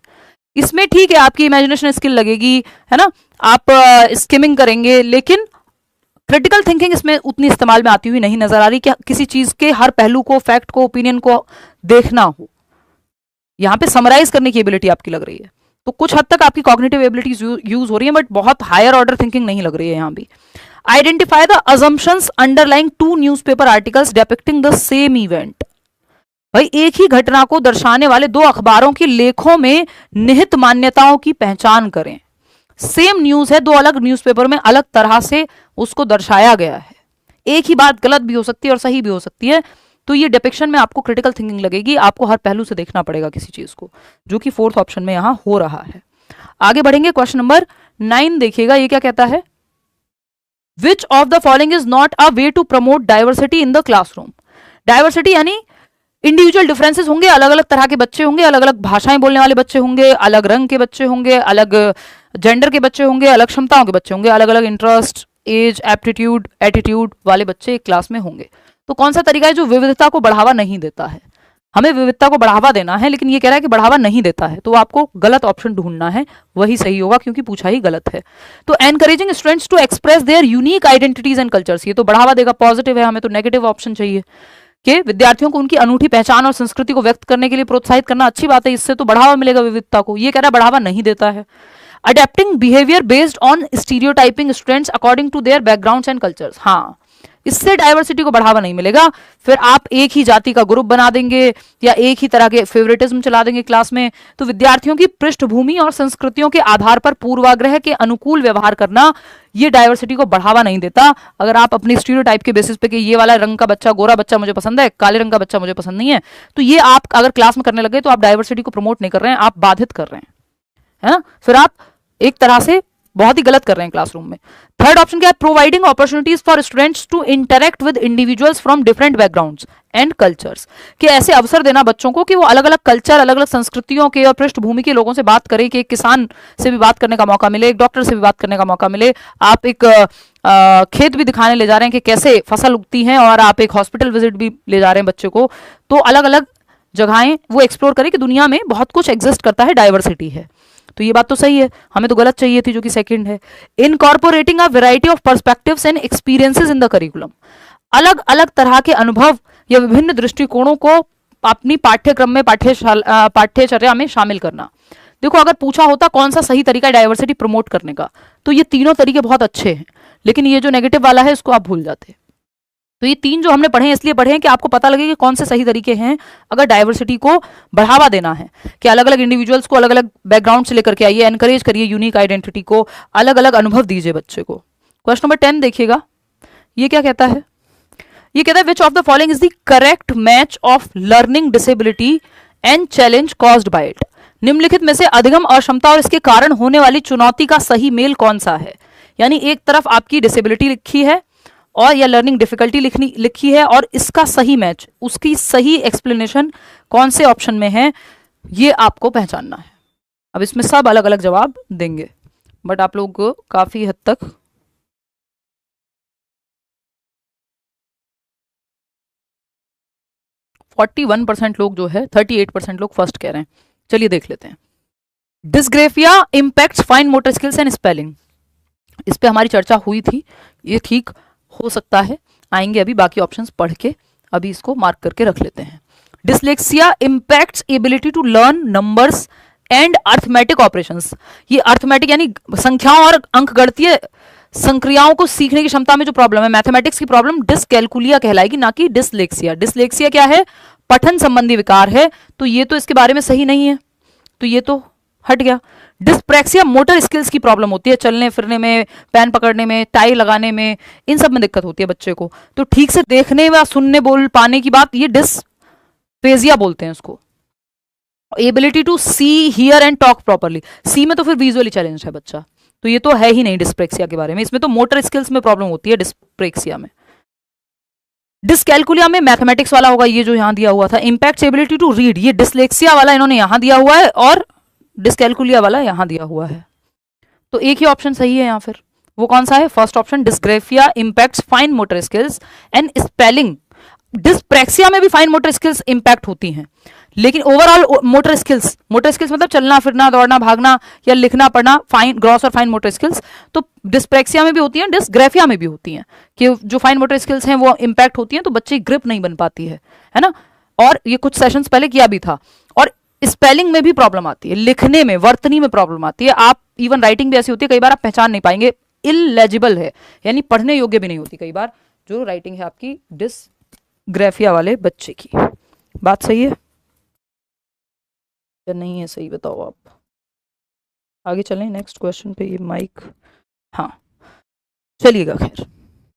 S1: इसमें ठीक है आपकी इमेजिनेशन स्किल लगेगी, है ना, आप स्किमिंग करेंगे, लेकिन क्रिटिकल थिंकिंग इसमें उतनी इस्तेमाल में आती हुई नहीं नजर आ रही कि किसी चीज के हर पहलू को, फैक्ट को, ओपिनियन को देखना हो। यहां पे समराइज करने की एबिलिटी आपकी लग रही है, तो कुछ हद तक आपकी कॉग्निटिव एबिलिटीज यूज हो रही है, बट बहुत हायर ऑर्डर थिंकिंग नहीं लग रही है यहां भी। Identify the assumptions underlying two newspaper articles depicting the same event. भाई एक ही घटना को दर्शाने वाले दो अखबारों के लेखों में निहित मान्यताओं की पहचान करें। सेम न्यूज है, दो अलग न्यूज़पेपर में अलग तरह से उसको दर्शाया गया है। एक ही बात गलत भी हो सकती है और सही भी हो सकती है, तो ये डिपिक्शन में आपको क्रिटिकल थिंकिंग लगेगी, आपको हर पहलू से देखना पड़ेगा किसी चीज को, जो कि फोर्थ ऑप्शन में यहां हो रहा है। आगे बढ़ेंगे, क्वेश्चन नंबर 9 देखिएगा, ये क्या कहता है, which of the following is not a way to promote diversity in the classroom. Diversity यानी इंडिविजुअल डिफरेंसेस होंगे, अलग अलग तरह के बच्चे होंगे, अलग अलग भाषाएं बोलने वाले बच्चे होंगे, अलग रंग के बच्चे होंगे, अलग जेंडर के बच्चे होंगे, अलग क्षमताओं के बच्चे होंगे, अलग अलग इंटरेस्ट, एज, एप्टीट्यूड, एटीट्यूड वाले बच्चे एक क्लास में होंगे। तो कौन सा तरीका है जो विविधता को बढ़ावा नहीं देता है? हमें विविधता को बढ़ावा देना है, लेकिन ये कह रहा है कि बढ़ावा नहीं देता है, तो आपको गलत ऑप्शन ढूंढना है, वही सही होगा क्योंकि पूछा ही गलत है। तो encouraging students to express their unique identities and cultures, ये तो बढ़ावा देगा, पॉजिटिव है, हमें तो नेगेटिव ऑप्शन चाहिए कि विद्यार्थियों को उनकी अनूठी पहचान और संस्कृति को व्यक्त करने के लिए प्रोत्साहित करना अच्छी बात है, इससे तो बढ़ावा मिलेगा विविधता को। ये कह रहा है बढ़ावा नहीं देता है। Adapting behaviour based on stereotyping students according to their backgrounds and cultures, हाँ, इससे डाइवर्सिटी को बढ़ावा नहीं मिलेगा। फिर आप एक ही जाति का ग्रुप बना देंगे या एक ही तरह के फेवरेटिज्म चला देंगे क्लास में, तो विद्यार्थियों की पृष्ठभूमि और संस्कृतियों के आधार पर पूर्वाग्रह के अनुकूल व्यवहार करना, ये डाइवर्सिटी को बढ़ावा नहीं देता। अगर आप अपनी स्टीरियोटाइप के बेसिस पे कि ये वाला रंग का बच्चा, गोरा बच्चा मुझे पसंद है, काले रंग का बच्चा मुझे पसंद नहीं है, तो ये आप अगर क्लास में करने लगे तो आप डाइवर्सिटी को प्रमोट नहीं कर रहे हैं, आप बाधित कर रहे हैं, है ना। फिर आप एक तरह से बहुत ही गलत कर रहे हैं क्लासरूम में। थर्ड ऑप्शन क्या है, providing opportunities for students to interact with individuals from different backgrounds and cultures, कि ऐसे अवसर देना बच्चों को कि वो अलग अलग कल्चर, अलग अलग संस्कृतियों के और पृष्ठभूमि के लोगों से बात करें, कि एक किसान से भी बात करने का मौका मिले, एक डॉक्टर से भी बात करने का मौका मिले, आप एक खेत भी दिखाने ले जा रहे हैं कि कैसे फसल उगती है, और आप एक हॉस्पिटल विजिट भी ले जा रहे हैं बच्चे को, तो अलग अलग जगहें वो एक्सप्लोर करें कि दुनिया में बहुत कुछ एग्जिस्ट करता है, डाइवर्सिटी है। तो ये बात तो सही है, हमें तो गलत चाहिए थी जो कि सेकंड है। Incorporating a variety of perspectives and experiences in the curriculum, अलग अलग तरह के अनुभव या विभिन्न दृष्टिकोणों को अपनी पाठ्यक्रम में, पाठ्यचर्या में शामिल करना। देखो अगर पूछा होता कौन सा सही तरीका है डाइवर्सिटी प्रमोट करने का, तो ये तीनों तरीके बहुत अच्छे हैं, लेकिन ये जो नेगेटिव वाला है इसको आप भूल जाते। तो ये तीन जो हमने पढ़े हैं इसलिए पढ़े हैं कि आपको पता लगे कि कौन से सही तरीके हैं अगर डाइवर्सिटी को बढ़ावा देना है, कि अलग अलग इंडिविजुअल्स को अलग अलग बैकग्राउंड से लेकर के आइए, एनकरेज करिए यूनिक आइडेंटिटी को, अलग अलग अनुभव दीजिए बच्चे को। क्वेश्चन नंबर 10 देखिएगा, ये क्या कहता है, ये कहता है which of the following is the correct match of learning disability and challenge caused by it. निम्नलिखित में से अधिगम अक्षमता और इसके कारण होने वाली चुनौती का सही मेल कौन सा है। यानी एक तरफ आपकी डिसेबिलिटी लिखी है और या लर्निंग डिफिकल्टी लिखी है, और इसका सही मैच, उसकी सही एक्सप्लेनेशन कौन से ऑप्शन में है, ये आपको पहचानना है। अब इसमें सब अलग अलग जवाब देंगे, बट आप लोग काफी हद तक 41% लोग जो है, 38% लोग फर्स्ट कह रहे हैं। चलिए देख लेते हैं। Dysgraphia impacts fine motor skills and spelling, इस पे हमारी चर्चा हुई थी, ये ठीक हो सकता है, आएंगे अभी बाकी ऑप्शंस पढ़ के, अभी इसको मार्क करके रख लेते हैं। Dyslexia impacts ability to learn numbers and arithmetic operations, ये अर्थमेटिक यानी संख्याओं और अंकगणितीय संक्रियाओं को सीखने की क्षमता में जो प्रॉब्लम है, मैथमेटिक्स की प्रॉब्लम, डिसकैलकुलिया कहलाएगी, ना कि डिसलेक्सिया। डिसलेक्सिया क्या है? पठन संबंधी विकार है, तो ये तो इसके बारे में सही नहीं है, तो ये तो हट गया। डिस्प्रैक्सिया मोटर स्किल्स की प्रॉब्लम होती है, चलने फिरने में, पेन पकड़ने में, टाई लगाने में, इन सब में दिक्कत होती है बच्चे को, तो ठीक से देखने व सुनने बोल पाने की बात, ये डिस्फेजिया बोलते हैं उसको। Ability to see hear and talk properly, C में तो फिर विजुअली चैलेंज है बच्चा, तो ये तो है ही नहीं डिस्प्रेक्सिया के बारे में, इसमें तो मोटर स्किल्स में प्रॉब्लम होती है डिस्प्रेक्सिया में। डिसकैलकुलिया में मैथमेटिक्स वाला होगा, ये जो यहां दिया हुआ था। इंपैक्ट एबिलिटी टू रीड, ये डिसलेक्सिया वाला इन्होंने यहां दिया हुआ है, और डिसकैलकुलिया वाला यहां दिया हुआ है, तो एक ही ऑप्शन सही है यहां। फिर वो कौन सा है? First option, dysgraphia impacts fine motor skills and spelling. Dyspraxia में भी फाइन मोटर स्किल्स इंपैक्ट होती हैं, लेकिन ओवरऑल मोटर स्किल्स मतलब चलना फिरना, दौड़ना, भागना या लिखना पढ़ना, फाइन ग्रॉस और फाइन मोटर स्किल्स, तो डिस्प्रेक्सिया में भी होती हैं, डिस्ग्रेफिया में भी होती हैं, कि जो फाइन मोटर स्किल्स हैं वो इंपैक्ट होती हैं, तो बच्चे की ग्रिप नहीं बन पाती है ना। और ये कुछ सेशंस पहले किया भी था। और स्पेलिंग में भी प्रॉब्लम आती है, लिखने में, वर्तनी में प्रॉब्लम आती है, आप इवन राइटिंग भी ऐसी होती है, कई बार आप पहचान नहीं पाएंगे, इलेजिबल है, यानी पढ़ने योग्य भी नहीं होती कई बार जो राइटिंग है आपकी डिसग्रेफिया वाले बच्चे की। बात सही है या नहीं है? सही बताओ आप। आगे चलें नेक्स्ट क्वेश्चन पे। ये माइक, हाँ चलिएगा, खैर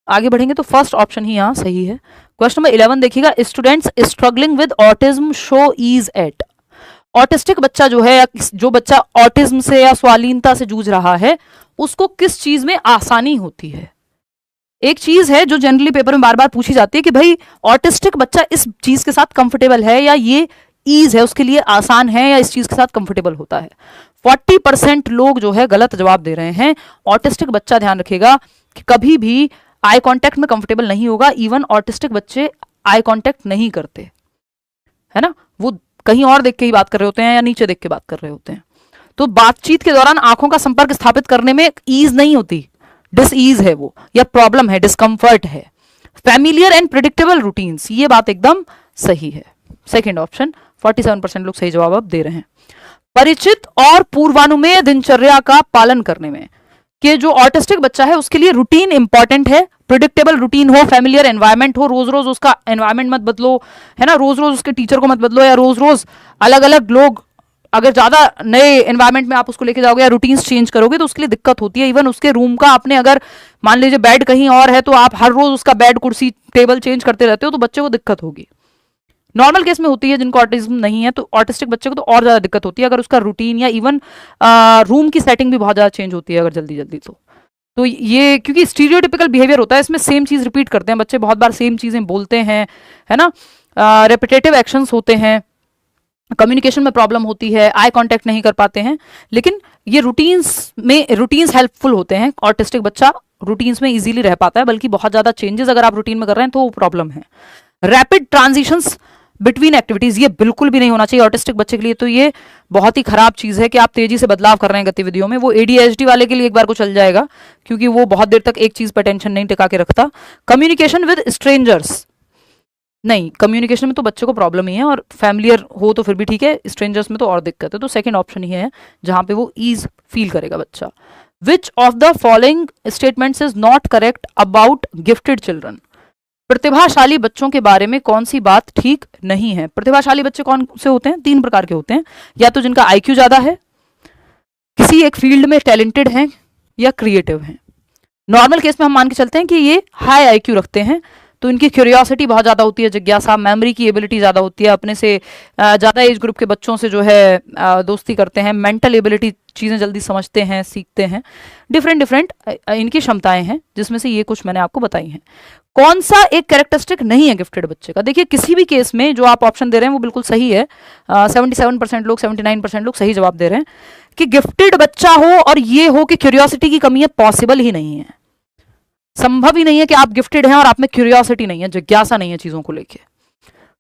S1: आगे बढ़ेंगे। तो फर्स्ट ऑप्शन ही यहाँ सही है। क्वेश्चन नंबर 11 देखिएगा, students struggling with autism show ease at. Autistic बच्चा जो है, या जो बच्चा ऑटिज्म से या स्वालीनता से जूझ रहा है, उसको किस चीज में आसानी होती है? एक चीज है जो जनरली पेपर में बार बार पूछी जाती है कि भाई ऑटिस्टिक बच्चा इस चीज के साथ कंफर्टेबल है, या ये ईज है उसके लिए, आसान है, या इस चीज के साथ कंफर्टेबल होता है। 40% लोग जो है गलत जवाब दे रहे हैं। ऑटिस्टिक बच्चा, ध्यान रखिएगा, कि कभी भी आई कांटेक्ट में कंफर्टेबल नहीं होगा। इवन ऑटिस्टिक बच्चे आई कांटेक्ट नहीं करते, है ना, वो कहीं और देख के ही बात कर रहे होते हैं या नीचे देख के बात कर रहे होते हैं। तो बातचीत के दौरान आंखों का संपर्क स्थापित करने में ईज नहीं होती, डिसईज है वो, या प्रॉब्लम है, डिस्कंफर्ट है। फैमिलियर एंड प्रिडिक्टेबल रूटीन्स, ये बात एकदम सही है। सेकेंड ऑप्शन, 47% लोग सही जवाब अब दे रहे हैं। परिचित और पूर्वानुमेय दिनचर्या का पालन करने में, कि जो ऑटिस्टिक बच्चा है उसके लिए रूटीन इंपॉर्टेंट है, प्रिडिक्टेबल रूटीन हो, फैमिलियर एनवायरनमेंट हो, रोज रोज उसका एनवायरनमेंट मत बदलो, है ना, रोज रोज उसके टीचर को मत बदलो, या रोज रोज अलग अलग लोग, अगर ज्यादा नए एनवायरनमेंट में आप उसको लेके जाओगे या रूटीन्स चेंज करोगे तो उसके लिए दिक्कत होती है। इवन उसके रूम का आपने, अगर मान लीजिए बेड कहीं और है, तो आप हर रोज उसका बेड, कुर्सी, टेबल चेंज करते रहते हो, तो बच्चे को दिक्कत होगी। नॉर्मल केस में होती है, जिनको ऑटिज्म नहीं है, तो ऑटिस्टिक बच्चे को तो और ज्यादा दिक्कत होती है, अगर उसका रूटीन या इवन रूम की सेटिंग भी बहुत ज्यादा चेंज होती है अगर जल्दी जल्दी। तो ये क्योंकि स्टीरियोटिपिकल बिहेवियर होता है, इसमें सेम चीज रिपीट करते हैं बच्चे, बहुत बार सेम चीजें बोलते हैं, है ना, रेपिटेटिव एक्शंस होते हैं, कम्युनिकेशन में प्रॉब्लम होती है, आई कांटेक्ट नहीं कर पाते हैं। लेकिन ये रूटीन्स हेल्पफुल होते हैं, ऑटिस्टिक बच्चा रूटीन्स में इजीली रह पाता है, बल्कि बहुत ज्यादा चेंजेस अगर आप रूटीन में कर रहे हैं तो वो प्रॉब्लम है। रैपिड ट्रांजिशंस बिटवीन एक्टिविटीज, ये बिल्कुल भी नहीं होना चाहिए ऑटिस्टिक बच्चे के लिए, तो ये बहुत ही खराब चीज है कि आप तेजी से बदलाव कर रहे हैं गतिविधियों में। वो ADHD वाले के लिए एक बार को चल जाएगा, क्योंकि वो बहुत देर तक एक चीज पर टेंशन नहीं टिका के रखता। कम्युनिकेशन विद स्ट्रेंजर्स, नहीं, कम्युनिकेशन में तो बच्चे को प्रॉब्लम ही है, और फैमिलियर हो तो फिर भी ठीक है, स्ट्रेंजर्स में तो और दिक्कत है। तो सेकंड ऑप्शन ही है जहां पे वो ईज फील करेगा बच्चा। विच of the following statements is not correct about gifted children. प्रतिभाशाली बच्चों के बारे में कौन सी बात ठीक नहीं है? प्रतिभाशाली बच्चे कौन से होते हैं? 3 प्रकार के होते हैं, या तो जिनका IQ ज्यादा है, किसी एक फील्ड में टैलेंटेड हैं, या क्रिएटिव हैं। नॉर्मल केस में हम मान के चलते हैं कि ये हाई IQ रखते हैं, तो इनकी क्यूरियोसिटी बहुत ज़्यादा होती है, जिज्ञासा, मेमोरी की एबिलिटी ज़्यादा होती है, अपने से ज़्यादा एज ग्रुप के बच्चों से जो है दोस्ती करते हैं, मेंटल एबिलिटी, चीज़ें जल्दी समझते हैं, सीखते हैं, डिफरेंट डिफरेंट इनकी क्षमताएं हैं, जिसमें से ये कुछ मैंने आपको बताई हैं। कौन सा एक कैरेक्टरिस्टिक नहीं है गिफ्टेड बच्चे का? देखिए किसी भी केस में जो आप ऑप्शन दे रहे हैं वो बिल्कुल सही है। 77% लोग, 79% लोग सही जवाब दे रहे हैं कि गिफ्टेड बच्चा हो और ये हो कि क्यूरियोसिटी की कमी है, पॉसिबल ही नहीं है, संभव ही नहीं है कि आप गिफ्टेड हैं और आप में क्यूरियोसिटी नहीं है, जिज्ञासा नहीं है चीजों को लेके।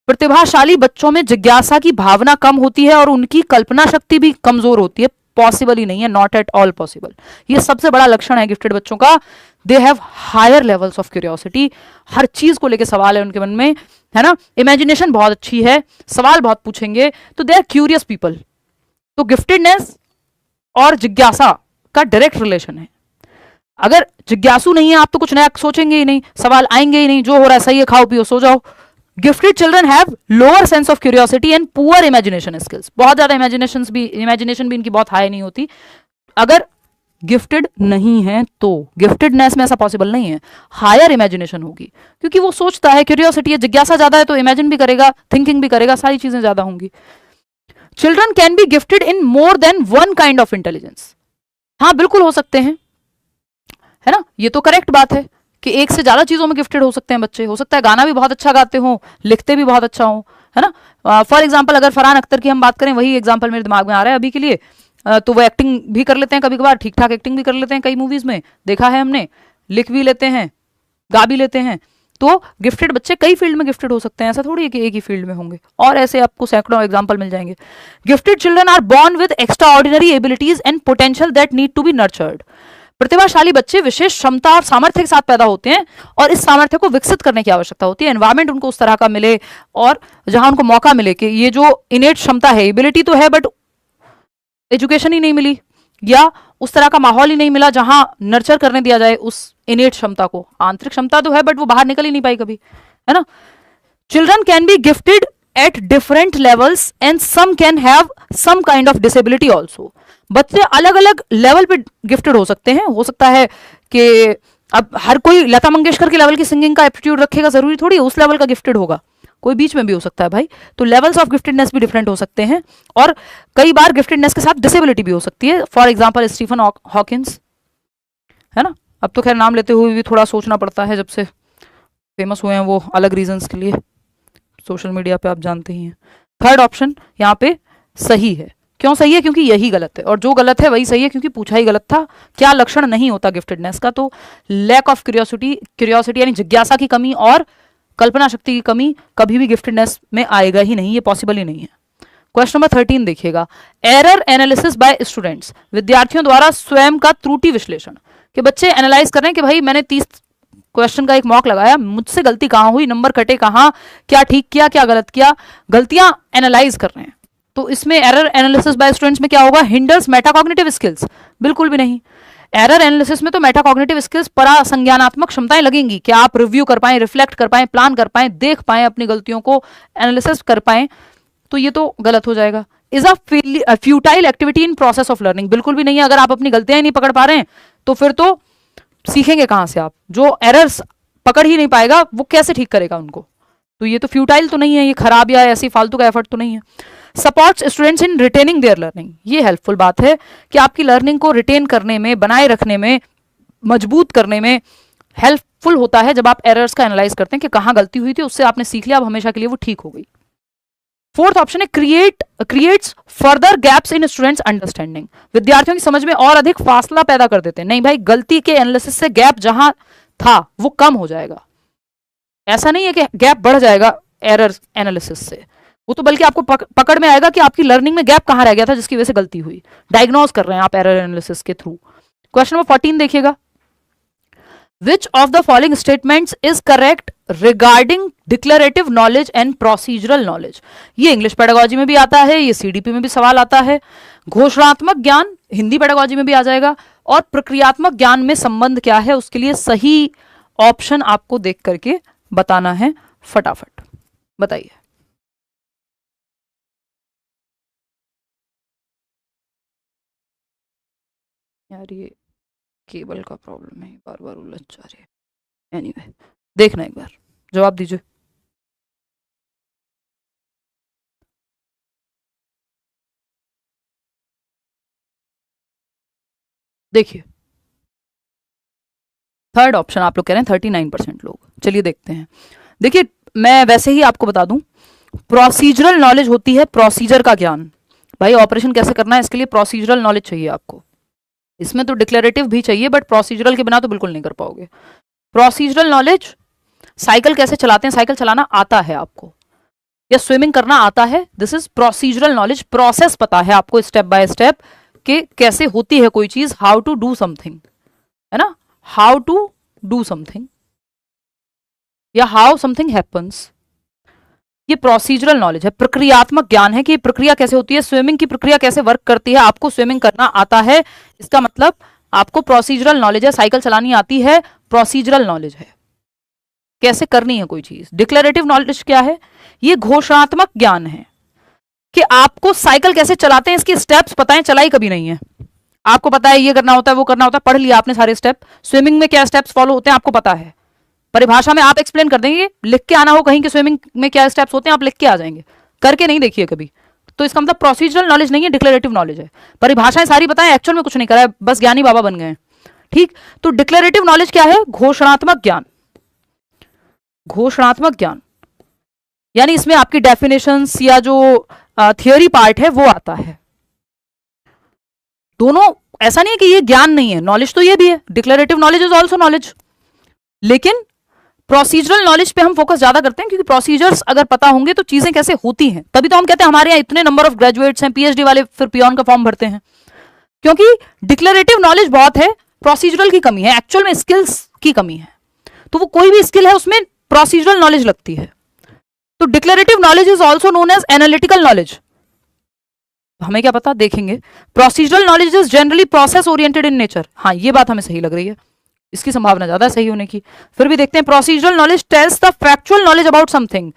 S1: प्रतिभाशाली बच्चों में जिज्ञासा की भावना कम होती है और उनकी कल्पना शक्ति भी कमजोर होती है, पॉसिबल ही नहीं है, नॉट एट ऑल पॉसिबल। ये सबसे बड़ा लक्षण है गिफ्टेड बच्चों का। They have higher levels of curiosity, हर चीज को लेके सवाल है उनके मन में, है ना, इमेजिनेशन बहुत अच्छी है, सवाल बहुत पूछेंगे, तो दे आर क्यूरियस पीपल। तो गिफ्टेडनेस और जिज्ञासा का डायरेक्ट रिलेशन है। अगर जिज्ञासु नहीं है आप तो कुछ नया सोचेंगे ही नहीं, सवाल आएंगे ही नहीं, जो हो रहा है सही है, खाओ पियो सो जाओ। Gifted children have lower sense of curiosity and poor imagination skills, बहुत ज्यादा इमेजिनेशन भी इनकी बहुत हाई नहीं होती अगर गिफ्टेड नहीं है तो। गिफ्टेडनेस में ऐसा पॉसिबल नहीं है, हायर इमेजिनेशन होगी, क्योंकि वो सोचता है, क्यूरियोसिटी है, जिज्ञासा ज्यादा है तो इमेजिन भी करेगा, थिंकिंग भी करेगा, सारी चीजें ज्यादा होंगी। Children can be gifted in more than one kind of intelligence, हाँ बिल्कुल हो सकते हैं, है ना, ये तो करेक्ट बात है कि एक से ज्यादा चीजों में गिफ्टेड हो सकते हैं बच्चे। हो सकता है गाना भी बहुत अच्छा गाते हो, लिखते भी बहुत अच्छा हो, है ना। फॉर एग्जाम्पल अगर फरहान अख्तर की हम बात करें, वही एग्जाम्पल मेरे दिमाग में आ रहा है अभी के लिए, तो वो एक्टिंग भी कर लेते हैं कभी कभार, ठीक ठाक एक्टिंग भी कर लेते हैं, कई मूवीज में देखा है हमने, लिख भी लेते हैं, गा भी लेते हैं। तो गिफ्टेड बच्चे कई फील्ड में गिफ्टेड हो सकते हैं, ऐसा थोड़ी है कि एक ही फील्ड में होंगे, और ऐसे आपको सैकड़ों एग्जाम्पल मिल जाएंगे। Gifted children are born with extraordinary abilities and potential that need to be nurtured. प्रतिभाशाली बच्चे विशेष क्षमता और सामर्थ्य के साथ पैदा होते हैं और इस सामर्थ्य को विकसित करने की आवश्यकता होती है। एनवायरमेंट उनको उस तरह का मिले और जहां उनको मौका मिले कि ये जो इनेट क्षमता है, एबिलिटी तो है बट एजुकेशन ही नहीं मिली या उस तरह का माहौल ही नहीं मिला जहां नर्चर करने दिया जाए उस इनेट क्षमता को। आंतरिक क्षमता तो है बट वो बाहर निकल ही नहीं पाई कभी, है ना। Children can be gifted at different levels and some can have some kind of disability also. बच्चे अलग अलग लेवल पे गिफ्टेड हो सकते हैं। हो सकता है कि अब हर कोई लता मंगेशकर के लेवल की सिंगिंग का एप्टीट्यूड रखेगा, जरूरी थोड़ी उस लेवल का गिफ्टेड होगा, कोई बीच में भी हो सकता है भाई। तो लेवल्स ऑफ गिफ्टेडनेस भी डिफरेंट हो सकते हैं और कई बार गिफ्टेडनेस के साथ डिसेबिलिटी भी हो सकती है। फॉर एग्जाम्पल स्टीफन हॉकिंस, है ना, अब तो खैर नाम लेते हुए भी थोड़ा सोचना पड़ता है, जब से फेमस हुए हैं वो अलग रीजंस के लिए, सोशल मीडिया पे आप जानते ही हैं। थर्ड ऑप्शन यहाँ पे सही है। क्यों सही है? क्योंकि यही गलत है, और जो गलत है वही सही है क्योंकि पूछा ही गलत था। क्या लक्षण नहीं होता गिफ्टेडनेस का? तो लैक ऑफ क्यूरियोसिटी यानी जिज्ञासा की कमी और कल्पना शक्ति की कमी कभी भी गिफ्टेडनेस में आएगा ही नहीं, ये पॉसिबल ही नहीं है। क्वेश्चन नंबर 13 देखिएगा, एरर एनालिसिस बाय स्टूडेंट्स, विद्यार्थियों द्वारा स्वयं का त्रुटि विश्लेषण। कि बच्चे एनालाइज कर रहे हैं कि भाई मैंने 30 क्वेश्चन का एक मॉक लगाया, मुझसे गलती कहाँ हुई, नंबर कटे कहाँ, क्या ठीक किया, क्या गलत किया, गलतियां एनालाइज कर रहे हैं। तो इसमें एरर एनालिसिस बाय स्टूडेंट्स में क्या होगा? हिंडर्स मेटाकॉग्निटिव स्किल्स, बिल्कुल भी नहीं। एरर एनालिसिस में तो मेटाकॉग्निटिव स्किल्स, परासंज्ञानात्मक क्षमताएं लगेंगी कि आप रिव्यू कर पाए, रिफ्लेक्ट कर पाए, प्लान कर पाए, देख पाए, अपनी गलतियों को एनालिसिस कर पाए, तो ये तो गलत हो जाएगा। Is a futile activity in process of learning, बिल्कुल भी नहीं है। अगर आप अपनी गलतियां ही नहीं पकड़ पा रहे हैं तो फिर तो सीखेंगे कहां से आप? जो एरर्स पकड़ ही नहीं पाएगा वो कैसे ठीक करेगा उनको? तो ये तो फ्यूटाइल तो नहीं है, ये खराब या ऐसी फालतू का एफर्ट तो नहीं है। Supports students in retaining there learning, ये हेल्पफुल बात है कि आपकी लर्निंग को रिटेन करने में, बनाए रखने में, मजबूत करने में हेल्पफुल होता है जब आप एरर्स का एनालाइज करते हैं कि कहां गलती हुई थी, उससे आपने सीख लिया, अब हमेशा के लिए वो ठीक हो गई। फोर्थ ऑप्शन है creates further gaps in students understanding, विद्यार्थियों की समझ में और अधिक फासला पैदा कर देते हैं। नहीं भाई, गलती के एनालिसिस से गैप जहां था वो कम हो जाएगा, ऐसा नहीं है कि गैप बढ़ जाएगा एरर एनालिसिस से, वो तो बल्कि आपको पकड़ में आएगा कि आपकी लर्निंग में गैप कहां रह गया था जिसकी वजह से गलती हुई। डायग्नोज कर रहे हैं आप एरर एनालिसिस के थ्रू। क्वेश्चन नंबर 14 देखिएगा, विच of the following statements is correct regarding declarative knowledge and procedural knowledge. ये इंग्लिश पेडागोजी में भी आता है, ये सीडीपी में भी सवाल आता है। घोषणात्मक ज्ञान हिंदी पेडागोजी में भी आ जाएगा, और प्रक्रियात्मक ज्ञान में संबंध क्या है उसके लिए सही ऑप्शन आपको देख करके बताना है। फटाफट बताइए। यार ये केबल का प्रॉब्लम है, बार बार उलझ जा रही है। एनीवे देखना एक बार जवाब दीजिए। देखिए थर्ड ऑप्शन आप लोग कह रहे हैं 39% लोग। चलिए देखते हैं। देखिए मैं वैसे ही आपको बता दूं, प्रोसीजरल नॉलेज होती है प्रोसीजर का ज्ञान। भाई ऑपरेशन कैसे करना है इसके लिए प्रोसीजरल नॉलेज चाहिए आपको। इसमें तो डिक्लेरेटिव भी चाहिए बट प्रोसीजरल के बिना तो बिल्कुल नहीं कर पाओगे। प्रोसीजरल नॉलेज, साइकिल कैसे चलाते हैं, साइकिल चलाना आता है आपको, या स्विमिंग करना आता है, this is procedural knowledge. Process पता है आपको स्टेप बाय स्टेप कि कैसे होती है कोई चीज, हाउ टू डू समथिंग, है ना, हाउ टू डू समथिंग या हाउ समथिंग हैपन्स। ये प्रोसीजरल नॉलेज है, प्रक्रियात्मक ज्ञान है कि प्रक्रिया कैसे होती है, स्विमिंग की प्रक्रिया कैसे वर्क करती है, आपको स्विमिंग करना आता है, इसका मतलब आपको प्रोसीजरल नॉलेज है। साइकिल चलानी आती है, प्रोसीजरल नॉलेज है, कैसे करनी है कोई चीज। डिक्लेरेटिव नॉलेज क्या है, ये घोषणात्मक ज्ञान है कि आपको साइकिल कैसे चलाते हैं इसके स्टेप्स पता है, चलाई कभी नहीं है, आपको पता है ये करना होता है वो करना होता है, पढ़ लिया आपने सारे स्टेप। स्विमिंग में क्या स्टेप्स फॉलो होते हैं आपको पता है, परिभाषा में आप एक्सप्लेन कर देंगे, लिख के आना हो कहीं कि स्विमिंग में क्या स्टेप्स होते हैं आप लिख के आ जाएंगे, करके नहीं देखिए कभी, तो इसका मतलब प्रोसीजरल नॉलेज नहीं है, डिक्लेरेटिव नॉलेज है। परिभाषाएं सारी बताएं, एक्चुअल में कुछ नहीं करा है, बस ज्ञानी बाबा बन गए। ठीक, तो डिक्लेरेटिव नॉलेज क्या है, घोषणात्मक ज्ञान। घोषणात्मक ज्ञान यानी इसमें आपकी डेफिनेशंस या जो थियोरी पार्ट है वो आता है। दोनों, ऐसा नहीं है कि ये ज्ञान नहीं है, नॉलेज तो ये भी है, declarative knowledge is also knowledge, लेकिन प्रोसीजरल नॉलेज पे हम फोकस ज्यादा करते हैं क्योंकि प्रोसीजर्स अगर पता होंगे तो चीजें कैसे होती हैं, तभी तो हम कहते हैं हमारे यहाँ इतने नंबर ऑफ ग्रेजुएट्स हैं, पीएचडी वाले फिर पियोन का फॉर्म भरते हैं, क्योंकि डिक्लेरेटिव नॉलेज बहुत है, प्रोसीजरल की कमी है, एक्चुअल में स्किल्स की कमी है। तो वो कोई भी स्किल है उसमें प्रोसीजरल नॉलेज लगती है। तो declarative knowledge is also known as analytical knowledge. हमें क्या पता, देखेंगे। Procedural knowledge is generally process oriented in nature, हाँ ये बात हमें सही लग रही है, इसकी संभावना ज्यादा सही होने की। फिर भी देखते हैं, procedural knowledge tells the factual knowledge about something.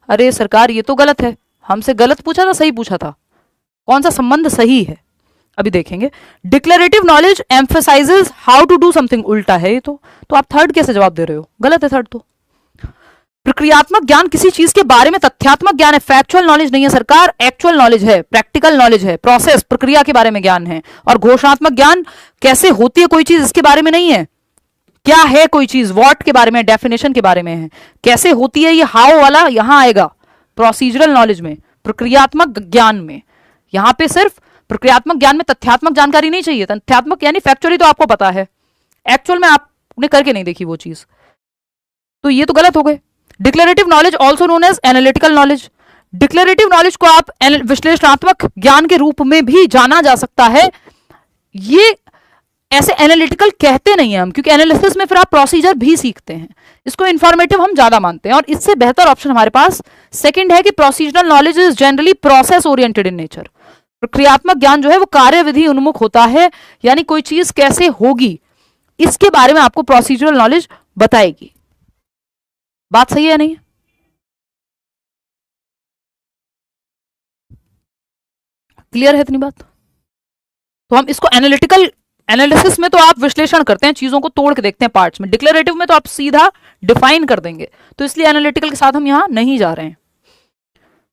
S1: अरे सरकार ये तो गलत है, हमसे गलत पूछा था सही पूछा था, कौन सा संबंध सही है अभी देखेंगे। Declarative knowledge emphasizes how to do something, उल्टा है ये तो आप थर्ड कैसे जवाब दे रहे हो, गलत है थर्ड तो। प्रक्रियात्मक ज्ञान किसी चीज के बारे में तथ्यात्मक ज्ञान है, फैक्चुअल नॉलेज नहीं है सरकार, एक्चुअल नॉलेज है, प्रैक्टिकल नॉलेज है, प्रोसेस प्रक्रिया के बारे में ज्ञान है। और घोषणात्मक ज्ञान कैसे होती है कोई चीज इसके बारे में नहीं है, क्या है कोई चीज व्हाट के बारे में, डेफिनेशन के बारे में है, कैसे होती है ये हाउ वाला यहां आएगा प्रोसीजरल नॉलेज में, प्रक्रियात्मक ज्ञान में। यहां पे सिर्फ प्रक्रियात्मक ज्ञान में तथ्यात्मक जानकारी नहीं चाहिए, तथ्यात्मक यानी फैक्चुअली तो आपको पता है, एक्चुअल में आपने करके नहीं देखी वो चीज, तो ये तो गलत हो गए। Declarative knowledge also known as analytical knowledge. Declarative knowledge को आप विश्लेषणात्मक ज्ञान के रूप में भी जाना जा सकता है। ये ऐसे एनालिटिकल कहते नहीं हैं हम, क्योंकि एनालिसिस में फिर आप प्रोसीजर भी सीखते हैं, इसको इंफॉर्मेटिव हम ज्यादा मानते हैं। और इससे बेहतर ऑप्शन हमारे पास सेकंड है कि procedural knowledge is generally process oriented in nature. प्रक्रियात्मक ज्ञान जो है वो कार्यविधि उन्मुख होता है, यानी कोई चीज कैसे होगी इसके बारे में आपको प्रोसीजरल नॉलेज बताएगी। बात सही है नहीं? क्लियर है इतनी बात? तो हम इसको एनालिटिकल, एनालिसिस में तो आप विश्लेषण करते हैं, चीजों को तोड़ के देखते हैं पार्ट्स में, डिक्लेरेटिव में तो आप सीधा डिफाइन कर देंगे, तो इसलिए एनालिटिकल के साथ हम यहां नहीं जा रहे हैं।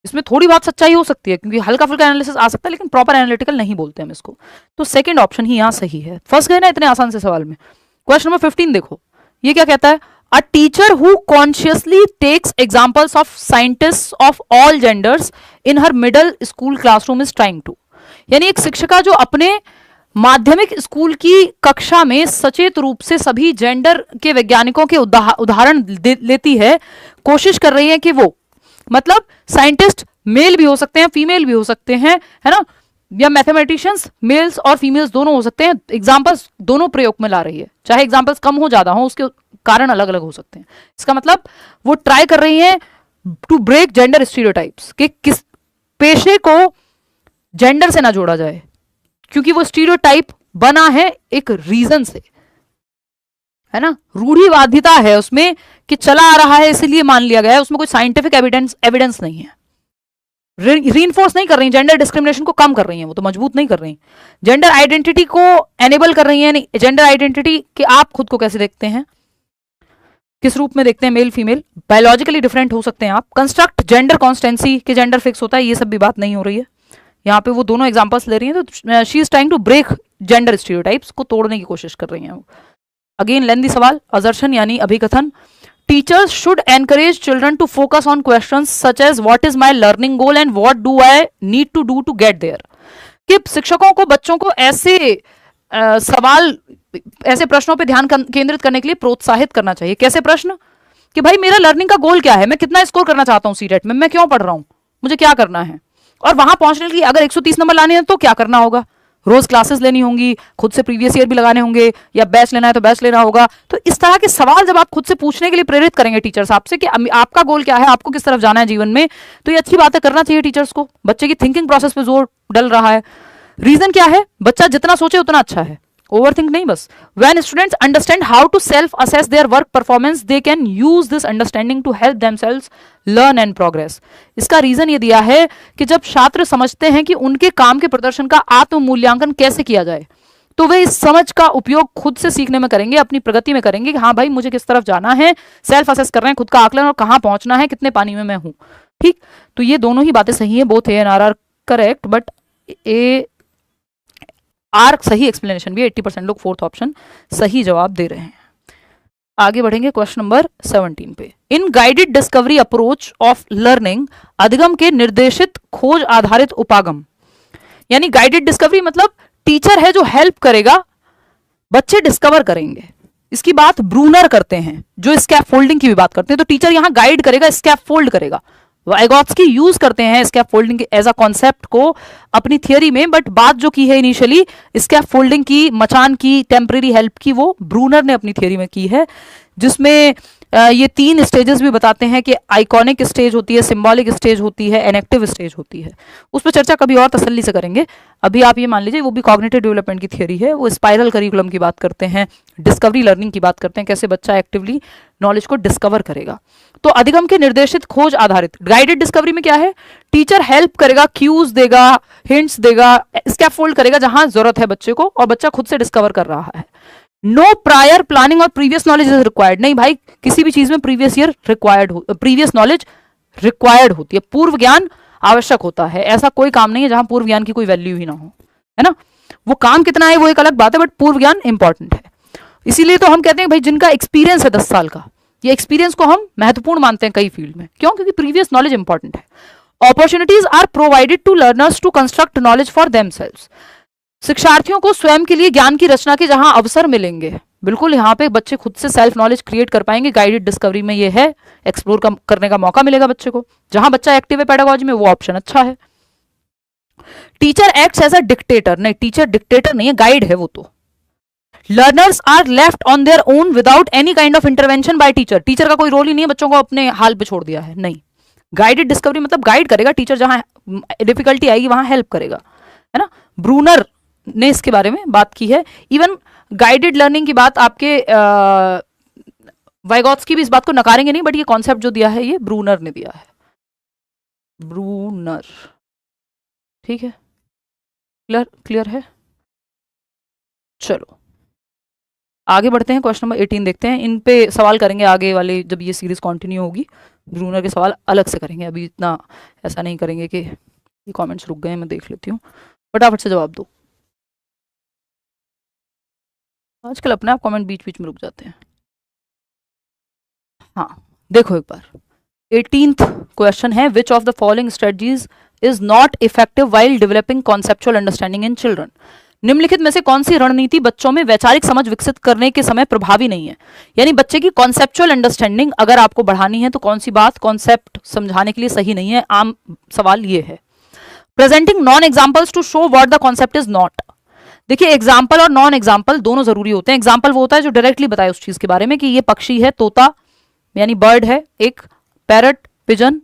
S1: इसमें थोड़ी बहुत सच्चाई हो सकती है क्योंकि हल्का फुल्का एनालिसिस आ सकता है, लेकिन प्रॉपर एनालिटिकल नहीं बोलते हम इसको। तो सेकंड ऑप्शन ही यहां सही है। फंस गए ना इतने आसान से सवाल में। क्वेश्चन नंबर 15 देखो, ये क्या कहता है, a teacher who consciously takes examples of scientist of all genders in her middle school classroom is trying to. यानी एक शिक्षिका जो अपने माध्यमिक स्कूल की कक्षा में सचेत रूप से सभी जेंडर के वैज्ञानिकों के उदाहरण लेती है, कोशिश कर रही है कि वो, मतलब साइंटिस्ट मेल भी हो सकते हैं फीमेल भी हो सकते हैं, है ना, या मैथमेटिशियंस मेल्स और फीमेल्स दोनों हो सकते हैं, एग्जाम्पल्स दोनों प्रयोग में ला रही है, चाहे एग्जाम्पल्स कम हो ज्यादा हो उसके कारण अलग अलग हो सकते हैं। इसका मतलब वो ट्राई कर रही है टू ब्रेक जेंडर स्टीरियोटाइप्स, कि किस पेशे को जेंडर से ना जोड़ा जाए, क्योंकि वो स्टीरियोटाइप बना है एक रीजन से, है ना, रूढ़िवादिता है उसमें कि चला आ रहा है इसलिए मान लिया गया है, उसमें कोई साइंटिफिक एविडेंस नहीं है। रीइंफोर्स नहीं कर रही, जेंडर डिस्क्रिमिनेशन को कम कर रही हैं, वो तो मजबूत नहीं कर रही, जेंडर आइडेंटिटी को एनेबल कर रही हैं। जेंडर आइडेंटिटी कि आप खुद को कैसे देखते हैं, किस रूप में देखते हैं, मेल फीमेल, बायोलॉजिकली डिफरेंट हो सकते हैं आप, कंस्ट्रक्ट जेंडर कॉन्स्टेंसी के जेंडर फिक्स होता है, ये सब भी बात नहीं हो रही है यहाँ पे। वो दोनों एग्जांपल्स ले रही हैं तो she is trying to break gender stereotypes को तोड़ने की कोशिश कर रही हैं वो। अगेन लेंदी सवाल, असर्शन यानी अभिकथन, teachers should encourage children to focus on questions such as what is my learning goal and what do I need to do to get there. कि शिक्षकों को बच्चों को ऐसे सवाल, ऐसे प्रश्नों पे ध्यान केंद्रित करने के लिए प्रोत्साहित करना चाहिए। कैसे प्रश्न, कि भाई मेरा लर्निंग का गोल क्या है, मैं कितना स्कोर करना चाहता हूँ सीटेट में, मैं क्यों पढ़ रहा हूँ, मुझे क्या करना है, और वहां पहुंचने के लिए अगर 130 नंबर लाने हैं तो क्या करना होगा, रोज क्लासेस लेनी होंगी, खुद से प्रीवियस ईयर भी लगाने होंगे, या बैच लेना है तो बैच लेना होगा। तो इस तरह के सवाल जब आप खुद से पूछने के लिए प्रेरित करेंगे टीचर्स आपसे कि आपका गोल क्या है, आपको किस तरफ जाना है जीवन में, तो ये अच्छी बात है, करना चाहिए टीचर्स को। बच्चे की थिंकिंग प्रोसेस पे जोर डल रहा है। रीजन क्या है, बच्चा जितना सोचे उतना अच्छा है, ओवरथिंक नहीं बस। When students understand how to self assess their work performance they can use this understanding to help themselves learn and progress. इसका रीजन ये दिया है कि जब छात्र समझते हैं कि उनके काम के प्रदर्शन का आत्म मूल्यांकन कैसे किया जाए, तो वे इस समझ का उपयोग खुद से सीखने में करेंगे, अपनी प्रगति में करेंगे कि हाँ भाई मुझे किस तरफ जाना है, सेल्फ असेस कर रहे हैं, खुद का आकलन, और कहाँ पहुंचना है, कितने पानी में मैं हूं। ठीक, तो ये दोनों ही बातें सही है, both A and R correct, but A R सही एक्सप्लेनेशन भी 80% लोग फोर्थ ऑप्शन सही जवाब दे रहे हैं। आगे बढ़ेंगे क्वेश्चन नंबर 17 पे। In guided discovery approach of learning, अधिगम के निर्देशित खोज आधारित उपागम, यानी गाइडेड डिस्कवरी मतलब टीचर है जो हेल्प करेगा, बच्चे डिस्कवर करेंगे। इसकी बात ब्रूनर करते हैं, जो स्कैफोल्डिंग की भी बात करते हैं, तो टीचर यहां गाइड करेगा, स्कैफोल्ड करेगा। वाइगॉत्स्की यूज करते हैं स्कैफोल्डिंग एज अ कॉन्सेप्ट को अपनी थियरी में, बट बात जो की है इनिशियली स्कैफोल्डिंग की, मचान की, टेम्परेरी हेल्प की, वो ब्रूनर ने अपनी थियरी में की है, जिसमें ये 3 स्टेजेस भी बताते हैं कि आइकॉनिक स्टेज होती है, सिंबॉलिक स्टेज होती है, एनेक्टिव स्टेज होती है। उस पर चर्चा कभी और तसल्ली से करेंगे। अभी आप ये मान लीजिए वो भी कॉग्निटिव डेवलपमेंट की थियरी है, वो स्पाइरल करिकुलम की बात करते हैं, डिस्कवरी लर्निंग की बात करते हैं, कैसे बच्चा एक्टिवली नॉलेज को डिस्कवर करेगा। तो अधिगम के निर्देशित खोज आधारित गाइडेड डिस्कवरी में क्या है, टीचर हेल्प करेगा, क्यूज देगा, हिंट्स देगा, स्कैफोल्ड करेगा जहां जरूरत है बच्चे को, और बच्चा खुद से डिस्कवर कर रहा है। नो प्रायर प्लानिंग और प्रीवियस नॉलेज इज रिक्वायर्ड, नहीं भाई किसी भी चीज में प्रीवियस ईयर रिक्वायर्ड हो, प्रीवियस नॉलेज रिक्वायर्ड होती है, पूर्व ज्ञान आवश्यक होता है। ऐसा कोई काम नहीं है जहां पूर्व ज्ञान की कोई वैल्यू ही ना हो, है ना। वो काम कितना है वो एक अलग बात है, बट पूर्व ज्ञान इंपॉर्टेंट है। इसीलिए तो हम कहते हैं भाई जिनका एक्सपीरियंस है 10 साल का, ये एक्सपीरियंस को हम महत्वपूर्ण मानते हैं कई फील्ड में। क्यों? क्योंकि प्रीवियस नॉलेज इंपॉर्टेंट है। Opportunities are provided to learners to construct knowledge for themselves, शिक्षार्थियों को स्वयं के लिए ज्ञान की रचना के जहां अवसर मिलेंगे, बिल्कुल यहाँ पे बच्चे खुद से सेल्फ नॉलेज क्रिएट कर पाएंगे। गाइडेड डिस्कवरी में ये है, एक्सप्लोर करने का मौका मिलेगा बच्चे को, जहां बच्चा एक्टिव है पेडागोजी में, वो ऑप्शन अच्छा है। Teacher acts as a dictator, नहीं टीचर डिक्टेटर नहीं है, गाइड है वो तो। Learners are left on their own without any kind of intervention by teacher, teacher का कोई रोल ही नहीं है, बच्चों को अपने हाल पे छोड़ दिया है, नहीं। गाइडेड डिस्कवरी मतलब गाइड करेगा टीचर, जहां डिफिकल्टी आएगी वहां हेल्प करेगा, है ना। ब्रूनर ने इसके बारे में बात की है। इवन गाइडेड लर्निंग की बात आपके वाइगॉत्स्की भी इस बात को नकारेंगे नहीं, बट ये कॉन्सेप्ट जो दिया है ये ब्रूनर ने दिया है, ब्रूनर। ठीक है, क्लियर है। चलो आगे बढ़ते हैं, क्वेश्चन नंबर 18 देखते हैं। इन पे सवाल करेंगे आगे वाले, जब ये सीरीज कंटिन्यू होगी ब्रूनर के सवाल अलग से करेंगे, अभी इतना ऐसा नहीं करेंगे कि ये कमेंट्स रुक गए, मैं देख लेती हूँ, फटाफट से जवाब दो। आजकल अपने आप कमेंट बीच बीच में रुक जाते हैं। हाँ देखो एक बार, 18th क्वेश्चन है, which of the following strategies is not effective while developing conceptual understanding in children. निम्नलिखित में से कौन सी रणनीति बच्चों में वैचारिक समझ विकसित करने के समय प्रभावी नहीं है। यानी बच्चे की कॉन्सेप्चुअल अंडरस्टैंडिंग अगर आपको बढ़ानी है तो कौन सी बात कॉन्सेप्ट समझाने के लिए सही नहीं है। आम सवाल ये है। Presenting non examples to show what the concept is not. देखिए एग्जाम्पल और नॉन एग्जाम्पल दोनों जरूरी होते हैं। एग्जाम्पल वो होता है जो डायरेक्टली बताए उस चीज के बारे में कि ये पक्षी है, तोता यानी बर्ड है, एक पैरट, पिजन,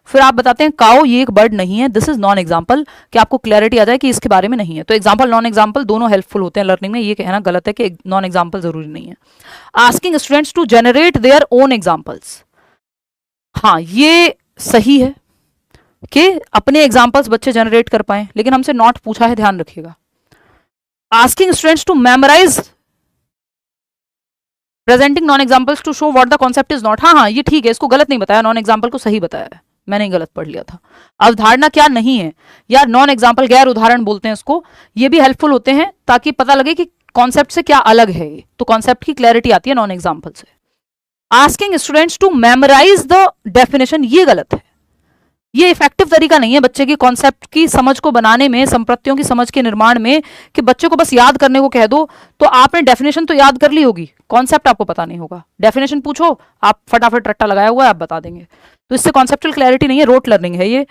S1: फिर आप बताते हैं काओ, ये एक बर्ड नहीं है, दिस इज नॉन एग्जाम्पल, कि आपको क्लैरिटी आ जाए कि इसके बारे में नहीं है। तो एग्जाम्पल नॉन एग्जाम्पल दोनों हेल्पफुल होते हैं लर्निंग में, ये कहना गलत है कि नॉन एग्जाम्पल जरूरी नहीं है। Asking students to generate their own examples, हाँ ये सही है कि अपने एग्जाम्पल्स बच्चे जनरेट कर पाए, लेकिन हमसे नॉट पूछा है, ध्यान रखिएगा। Asking students to memorize presenting non examples to show what the concept is not. हाँ हाँ ये ठीक है, इसको गलत नहीं बताया, नॉन एग्जाम्पल को सही बताया है, मैंने ही गलत पढ़ लिया था। अवधारणा क्या नहीं है यार, नॉन एग्जाम्पल गैर उदाहरण बोलते हैं इसको, ये भी हेल्पफुल होते हैं ताकि पता लगे कि कॉन्सेप्ट से क्या अलग है, तो कॉन्सेप्ट की क्लैरिटी आती है नॉन एग्जाम्पल से। Asking students to memorize the definition, ये गलत है, ये इफेक्टिव तरीका नहीं है बच्चे की कॉन्सेप्ट की समझ को बनाने में, संप्रत्तियों की समझ के निर्माण में, कि बच्चे को बस याद करने को कह दो तो आपने डेफिनेशन तो याद कर ली होगी, कॉन्सेप्ट आपको पता नहीं होगा। डेफिनेशन पूछो, आप फटाफट रट्टा लगाया हुआ है आप बता देंगे, तो इससे कॉन्सेप्चुअल क्लैरिटी नहीं है, रोट लर्निंग है ये,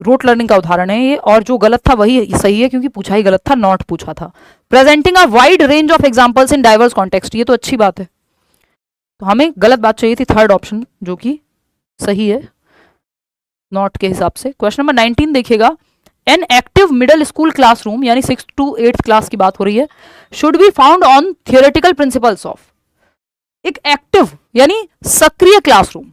S1: रोट लर्निंग का उदाहरण है ये, और जो गलत था वही सही है क्योंकि पूछा ही गलत था, नॉट पूछा था। Presenting a wide range of examples in diverse context, ये तो अच्छी बात है, तो हमें गलत बात चाहिए थी थर्ड ऑप्शन जो कि सही है नॉट के हिसाब से। क्वेश्चन नंबर 19 देखिएगा, an active middle school classroom, यानी 6th to 8th क्लास की बात हो रही है, should be found on theoretical principles of. एक एक्टिव यानी सक्रिय क्लासरूम,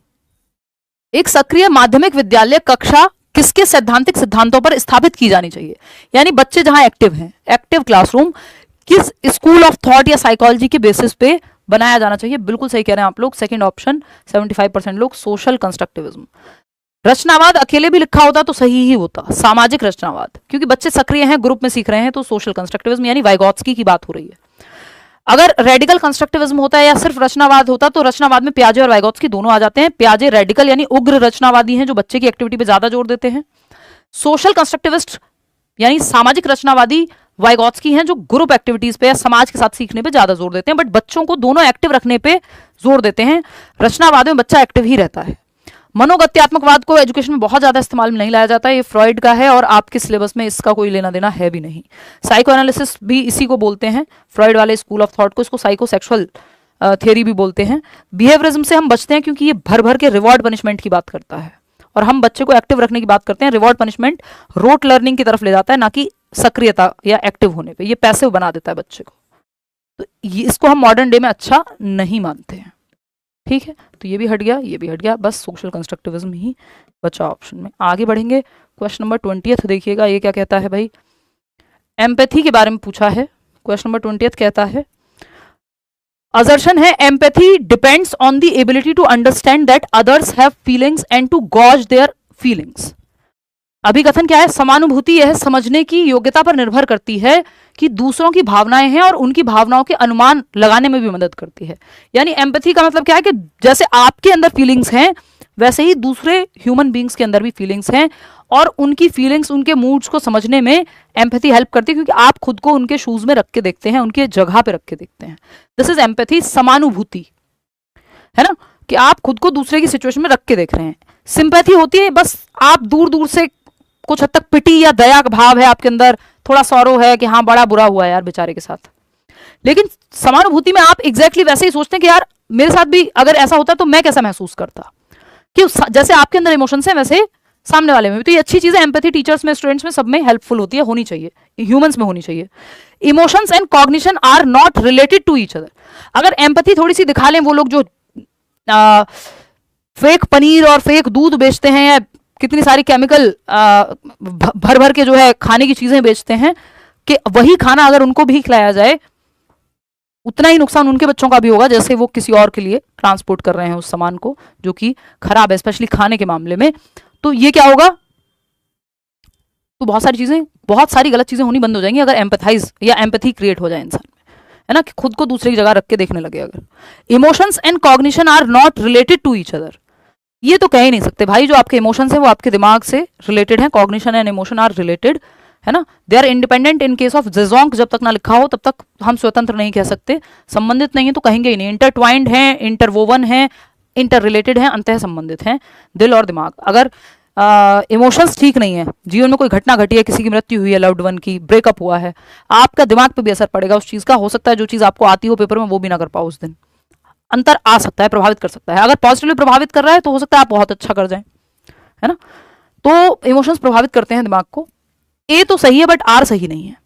S1: एक सक्रिय माध्यमिक विद्यालय कक्षा किसके सैद्धांतिक सिद्धांतों पर स्थापित की जानी चाहिए, यानी बच्चे जहां एक्टिव हैं, एक्टिव क्लासरूम किस स्कूल ऑफ थॉट या साइकोलॉजी के बेसिस पे बनाया जाना चाहिए। बिल्कुल सही कह रहे हैं आप लोग, सेकंड ऑप्शन 75% लोग, सोशल कंस्ट्रक्टिविज्म। रचनावाद अकेले भी लिखा होता तो सही ही होता, सामाजिक रचनावाद, क्योंकि बच्चे सक्रिय हैं, ग्रुप में सीख रहे हैं, तो सोशल कंस्ट्रक्टिविज्म यानी वाइगॉत्स्की की बात हो रही है। अगर रेडिकल कंस्ट्रक्टिविज्म होता है या सिर्फ रचनावाद होता तो रचनावाद में पियाजे और वाइगॉत्स्की दोनों आ जाते हैं। पियाजे रेडिकल यानी उग्र रचनावादी हैं जो बच्चे की एक्टिविटी पे ज्यादा जोर देते हैं। सोशल कंस्ट्रक्टिविस्ट यानी सामाजिक रचनावादी वाइगॉत्स्की हैं जो ग्रुप एक्टिविटीज पे या समाज के साथ सीखने पे ज्यादा जोर देते हैं, बट बच्चों को दोनों एक्टिव रखने पे जोर देते हैं। रचनावाद में बच्चा एक्टिव ही रहता है। मनोगत्यात्मकवाद को एजुकेशन में बहुत ज्यादा इस्तेमाल में नहीं लाया जाता है, ये फ्रॉइड का है और आपके सिलेबस में इसका कोई लेना देना है भी नहीं। साइको एनालिसिस भी इसी को बोलते हैं, फ्रॉइड वाले स्कूल ऑफ थॉट को, इसको साइकोसेक्सुअल थियरी भी बोलते हैं। बिहेवियरिज्म से हम बचते हैं क्योंकि ये भर भर के रिवॉर्ड पनिशमेंट की बात करता है और हम बच्चे को एक्टिव रखने की बात करते हैं। रिवॉर्ड पनिशमेंट रोट लर्निंग की तरफ ले जाता है, ना कि सक्रियता या एक्टिव होने पे, ये पैसिव बना देता है बच्चे को, तो इसको हम मॉडर्न डे में अच्छा नहीं मानते हैं। ठीक है, तो ये भी हट गया, ये भी हट गया, बस सोशल कंस्ट्रक्टिविज्म ही बचा ऑप्शन में। आगे बढ़ेंगे, क्वेश्चन नंबर 20 देखिएगा, ये क्या कहता है भाई, एम्पैथी के बारे में पूछा है। क्वेश्चन नंबर 20 कहता है, असर्शन है empathy depends on the ability to understand that others have feelings and to gauge their feelings. अभिकथन क्या है, समानुभूति यह समझने की योग्यता पर निर्भर करती है कि दूसरों की भावनाएं हैं और उनकी भावनाओं के अनुमान लगाने में भी मदद करती है। यानी एम्पैथी का मतलब क्या है कि जैसे आपके अंदर फीलिंग्स हैं वैसे ही दूसरे ह्यूमन बींग्स के अंदर भी फीलिंग्स हैं और उनकी फीलिंग्स, उनके मूड्स को समझने में एम्पैथी हेल्प करती है, क्योंकि आप खुद को उनके शूज में रख के देखते हैं, उनके जगह पे रख के देखते हैं। दिस इज एम्पैथी, समानुभूति है ना, कि आप खुद को दूसरे की सिचुएशन में रख के देख रहे हैं। सिंपैथी होती है बस आप दूर दूर से कुछ हद तक पिटी या दया का भाव है आपके अंदर, थोड़ा सौरो है कि हाँ बड़ा बुरा हुआ है यार बेचारे के साथ। लेकिन समानुभूति में आप एग्जैक्टली वैसे ही सोचते हैं कि यार मेरे साथ भी अगर ऐसा होता तो मैं कैसा महसूस करता, कि जैसे आपके अंदर इमोशंस हैं वैसे सामने वाले में भी। तो ये अच्छी चीज है, एम्पैथी टीचर्स में, स्टूडेंट्स में, सब में हेल्पफुल होती है, होनी चाहिए, ह्यूमंस में होनी चाहिए। Emotions and cognition are not related to each other. अगर एम्पैथी थोड़ी सी दिखा लें वो लोग जो फेक पनीर और फेक दूध बेचते हैं या कितनी सारी केमिकल भर भर के जो है खाने की चीजें बेचते हैं, कि वही खाना अगर उनको भी खिलाया जाए उतना ही नुकसान उनके बच्चों का भी होगा जैसे वो किसी और के लिए ट्रांसपोर्ट कर रहे हैं उस सामान को जो कि खराब है, स्पेशली खाने के मामले में। तो ये क्या होगा, तो बहुत सारी चीजें, बहुत सारी गलत चीजें होनी बंद हो जाएंगी अगर एम्पैथाइज या एम्पैथी क्रिएट हो जाए इंसान में, है ना, कि खुद को दूसरे की जगह रख के देखने लगे। अगर emotions and cognition are not related to each other, ये तो कह ही नहीं सकते भाई, जो आपके इमोशंस है वो आपके दिमाग से रिलेटेड है, cognition and emotion are related, है ना, they are independent. In case of जेजोंग जब तक ना लिखा हो तब तक हम स्वतंत्र नहीं कह सकते, संबंधित नहीं है तो कहेंगे ही नहीं। इंटरट्वाइंड है, इंटरवोवन है, इंटर रिलेटेड है, अंतः संबंधित है दिल और दिमाग। अगर इमोशंस ठीक नहीं है, जीवन में कोई घटना घटी है, किसी की मृत्यु हुई है, लव्ड वन की, ब्रेकअप हुआ है, आपका दिमाग पे भी असर पड़ेगा उस चीज का। हो सकता है जो चीज आपको आती हो पेपर में वो भी ना कर पाओ उस दिन, अंतर आ सकता है, प्रभावित कर सकता है। अगर पॉजिटिवली प्रभावित कर रहा है तो हो सकता है आप बहुत अच्छा कर जाएं, है ना। तो इमोशंस प्रभावित करते हैं दिमाग को। ए तो सही है बट आर सही नहीं है,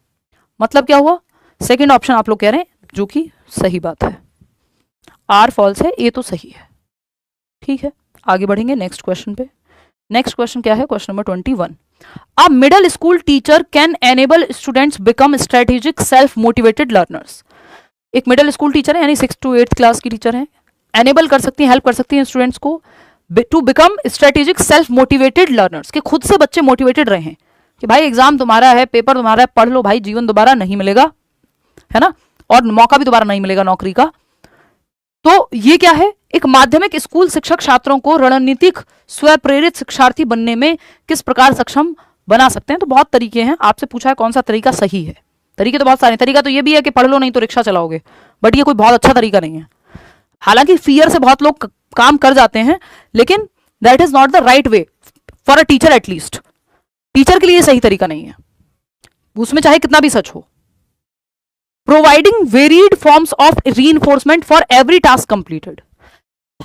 S1: मतलब क्या हुआ, सेकंड ऑप्शन आप लोग कह रहे हैं जो कि सही बात है, आर फॉल्स है, ए तो सही है। ठीक है, आगे बढ़ेंगे नेक्स्ट क्वेश्चन पे। नेक्स्ट क्वेश्चन क्या है, question number 21, a middle school teacher can enable students become strategic self motivated learners. एक मिडिल स्कूल टीचर है, यानी 6 to 8 क्लास की टीचर है, एनेबल कर सकती हैं, हेल्प कर सकती हैं स्टूडेंट्स को to become strategic self motivated learners, कि खुद से बच्चे मोटिवेटेड रहे कि भाई एग्जाम तुम्हारा है, पेपर तुम्हारा है, पढ़ लो भाई, जीवन दोबारा नहीं मिलेगा, है ना, और मौका भी दोबारा नहीं मिलेगा नौकरी का। तो ये क्या है, एक माध्यमिक स्कूल शिक्षक छात्रों को रणनीतिक स्वप्रेरित शिक्षार्थी बनने में किस प्रकार सक्षम बना सकते हैं। तो बहुत तरीके हैं, आपसे पूछा है कौन सा तरीका सही है। तरीके तो बहुत सारे, तरीका तो ये भी है कि पढ़ लो नहीं तो रिक्शा चलाओगे, बट ये कोई बहुत अच्छा तरीका नहीं है। हालांकि फियर से बहुत लोग काम कर जाते हैं, लेकिन that is not the right way for a teacher, at least teacher के लिए सही तरीका नहीं है, उसमें चाहे कितना भी सच हो। Providing varied forms of reinforcement for every task completed,